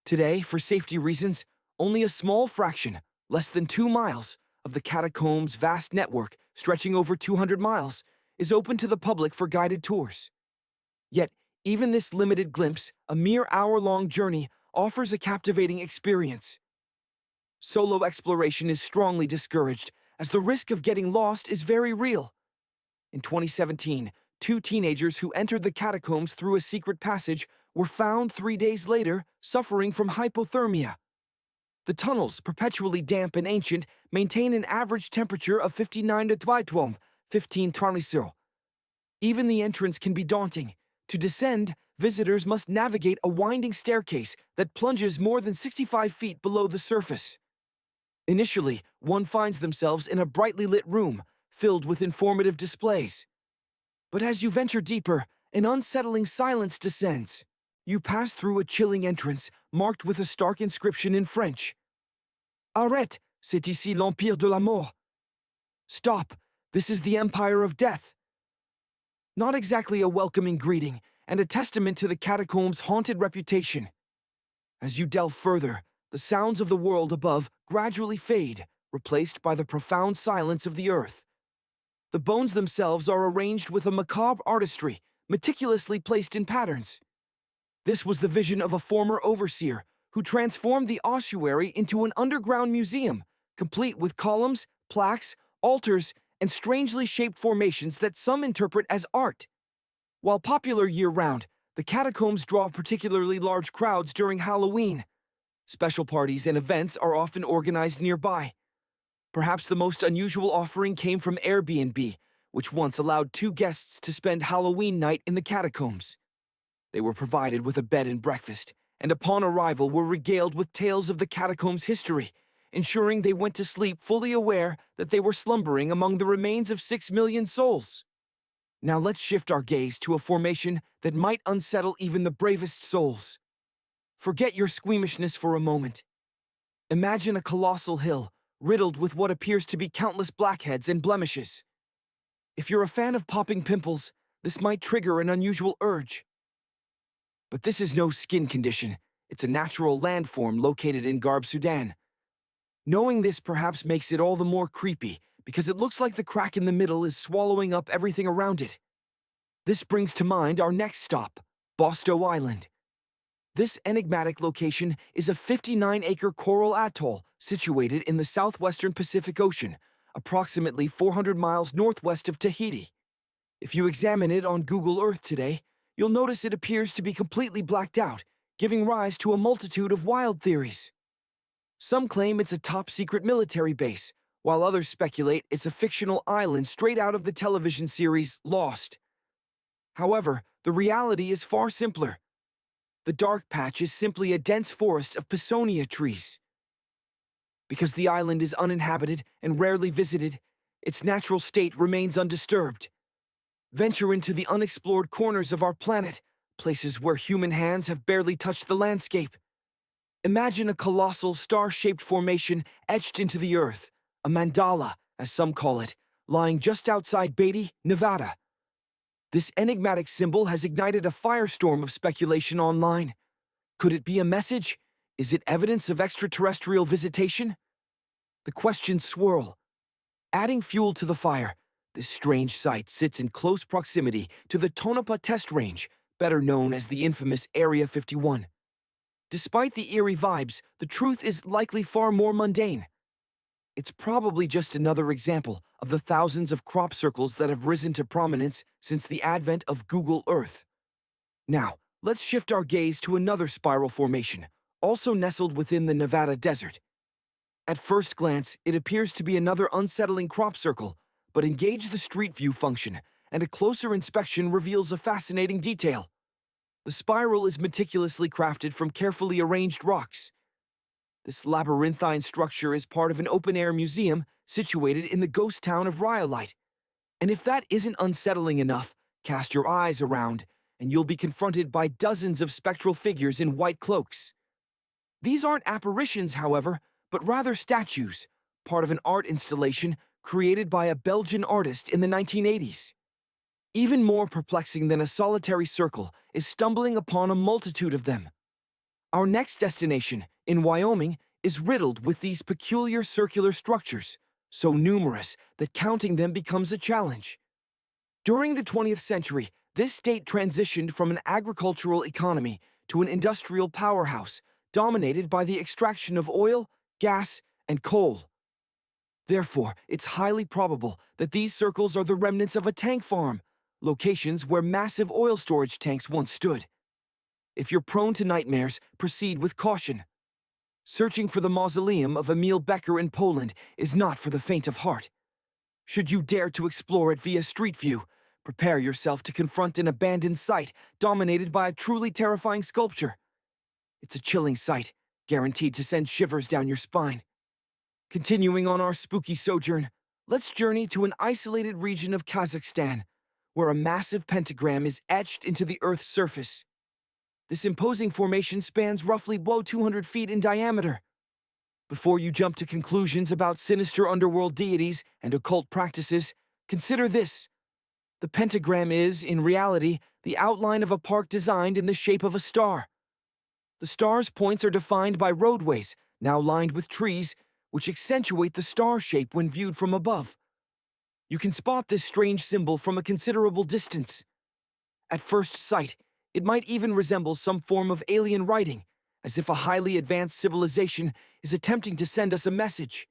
Today, for safety reasons, only a small fraction, less than 2 miles, of the catacombs' vast network, stretching over 200 miles, is open to the public for guided tours. Yet, even this limited glimpse, a mere hour-long journey, offers a captivating experience. Solo exploration is strongly discouraged, as the risk of getting lost is very real. In 2017, 2 teenagers who entered the catacombs through a secret passage were found 3 days later, suffering from hypothermia. The tunnels, perpetually damp and ancient, maintain an average temperature of 59 to 15 . Even the entrance can be daunting. To descend, visitors must navigate a winding staircase that plunges more than 65 feet below the surface. Initially, one finds themselves in a brightly lit room, filled with informative displays. But as you venture deeper, an unsettling silence descends. You pass through a chilling entrance, marked with a stark inscription in French. "Arrête, c'est ici l'Empire de la Mort." Stop, this is the Empire of Death. Not exactly a welcoming greeting, and a testament to the catacombs' haunted reputation. As you delve further, the sounds of the world above gradually fade, replaced by the profound silence of the earth. The bones themselves are arranged with a macabre artistry, meticulously placed in patterns. This was the vision of a former overseer who transformed the ossuary into an underground museum, complete with columns, plaques, altars, and strangely shaped formations that some interpret as art. While popular year-round, the catacombs draw particularly large crowds during Halloween. Special parties and events are often organized nearby. Perhaps the most unusual offering came from Airbnb, which once allowed 2 guests to spend Halloween night in the catacombs. They were provided with a bed and breakfast, and upon arrival were regaled with tales of the catacombs' history, ensuring they went to sleep fully aware that they were slumbering among the remains of 6 million souls. Now let's shift our gaze to a formation that might unsettle even the bravest souls. Forget your squeamishness for a moment. Imagine a colossal hill, riddled with what appears to be countless blackheads and blemishes. If you're a fan of popping pimples, this might trigger an unusual urge. But this is no skin condition. It's a natural landform located in Garb, Sudan. Knowing this perhaps makes it all the more creepy, because it looks like the crack in the middle is swallowing up everything around it. This brings to mind our next stop, Bosto Island. This enigmatic location is a 59-acre coral atoll situated in the southwestern Pacific Ocean, approximately 400 miles northwest of Tahiti. If you examine it on Google Earth today, you'll notice it appears to be completely blacked out, giving rise to a multitude of wild theories. Some claim it's a top-secret military base, while others speculate it's a fictional island straight out of the television series Lost. However, the reality is far simpler. The dark patch is simply a dense forest of Pisonia trees. Because the island is uninhabited and rarely visited, its natural state remains undisturbed. Venture into the unexplored corners of our planet, places where human hands have barely touched the landscape. Imagine a colossal star-shaped formation etched into the earth, a mandala, as some call it, lying just outside Beatty, Nevada. This enigmatic symbol has ignited a firestorm of speculation online. Could it be a message? Is it evidence of extraterrestrial visitation? The questions swirl. Adding fuel to the fire, this strange site sits in close proximity to the Tonopah Test Range, better known as the infamous Area 51. Despite the eerie vibes, the truth is likely far more mundane. It's probably just another example of the thousands of crop circles that have risen to prominence since the advent of Google Earth. Now, let's shift our gaze to another spiral formation, also nestled within the Nevada desert. At first glance, it appears to be another unsettling crop circle, but engage the street view function, and a closer inspection reveals a fascinating detail. The spiral is meticulously crafted from carefully arranged rocks. This labyrinthine structure is part of an open-air museum situated in the ghost town of Rhyolite. And if that isn't unsettling enough, cast your eyes around, and you'll be confronted by dozens of spectral figures in white cloaks. These aren't apparitions, however, but rather statues, part of an art installation created by a Belgian artist in the 1980s. Even more perplexing than a solitary circle is stumbling upon a multitude of them. Our next destination, in Wyoming, is riddled with these peculiar circular structures, so numerous that counting them becomes a challenge. During the 20th century, this state transitioned from an agricultural economy to an industrial powerhouse, dominated by the extraction of oil, gas, and coal. Therefore, it's highly probable that these circles are the remnants of a tank farm, locations where massive oil storage tanks once stood. If you're prone to nightmares, proceed with caution. Searching for the mausoleum of Emil Becker in Poland is not for the faint of heart. Should you dare to explore it via street view, prepare yourself to confront an abandoned site dominated by a truly terrifying sculpture. It's a chilling sight, guaranteed to send shivers down your spine. Continuing on our spooky sojourn, let's journey to an isolated region of Kazakhstan, where a massive pentagram is etched into the Earth's surface. This imposing formation spans roughly 200 feet in diameter. Before you jump to conclusions about sinister underworld deities and occult practices, consider this. The pentagram is, in reality, the outline of a park designed in the shape of a star. The star's points are defined by roadways, now lined with trees, which accentuate the star shape when viewed from above. You can spot this strange symbol from a considerable distance. At first sight, it might even resemble some form of alien writing, as if a highly advanced civilization is attempting to send us a message.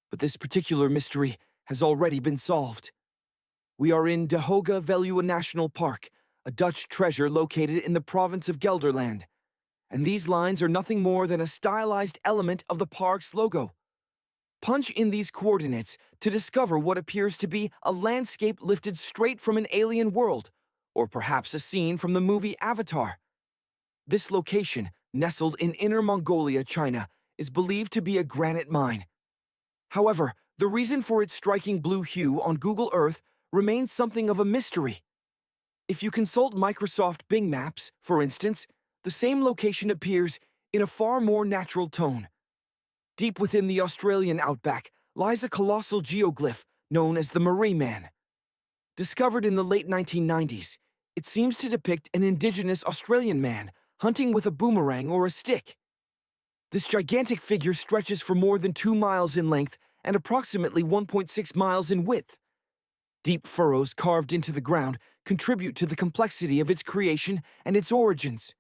But this particular mystery has already been solved. We are in De Hoge Veluwe National Park, a Dutch treasure located in the province of Gelderland. And these lines are nothing more than a stylized element of the park's logo. Punch in these coordinates to discover what appears to be a landscape lifted straight from an alien world, or perhaps a scene from the movie Avatar. This location, nestled in Inner Mongolia, China, is believed to be a granite mine. However, the reason for its striking blue hue on Google Earth remains something of a mystery. If you consult Microsoft Bing Maps, for instance, the same location appears in a far more natural tone. Deep within the Australian outback lies a colossal geoglyph known as the Marie Man. Discovered in the late 1990s, it seems to depict an indigenous Australian man hunting with a boomerang or a stick. This gigantic figure stretches for more than 2 miles in length and approximately 1.6 miles in width. Deep furrows carved into the ground contribute to the complexity of its creation and its origins.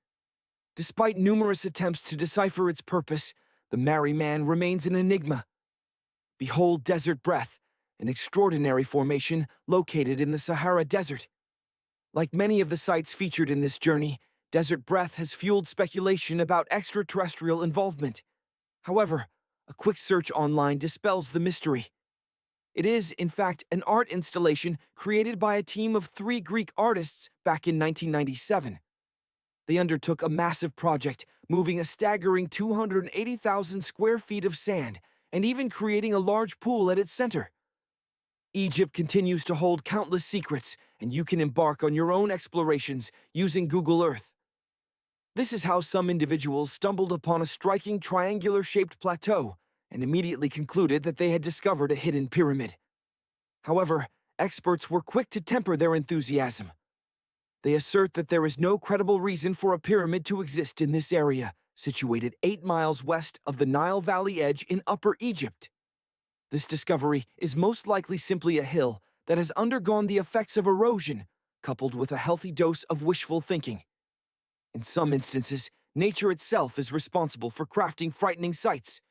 Despite numerous attempts to decipher its purpose, the Marry Man remains an enigma. Behold Desert Breath, an extraordinary formation located in the Sahara Desert. Like many of the sites featured in this journey, Desert Breath has fueled speculation about extraterrestrial involvement. However, a quick search online dispels the mystery. It is, in fact, an art installation created by a team of 3 Greek artists back in 1997. They undertook a massive project, moving a staggering 280,000 square feet of sand, and even creating a large pool at its center. Egypt continues to hold countless secrets, and you can embark on your own explorations using Google Earth. This is how some individuals stumbled upon a striking triangular-shaped plateau and immediately concluded that they had discovered a hidden pyramid. However, experts were quick to temper their enthusiasm. They assert that there is no credible reason for a pyramid to exist in this area, situated 8 miles west of the Nile Valley edge in Upper Egypt. This discovery is most likely simply a hill that has undergone the effects of erosion, coupled with a healthy dose of wishful thinking. In some instances, nature itself is responsible for crafting frightening sights,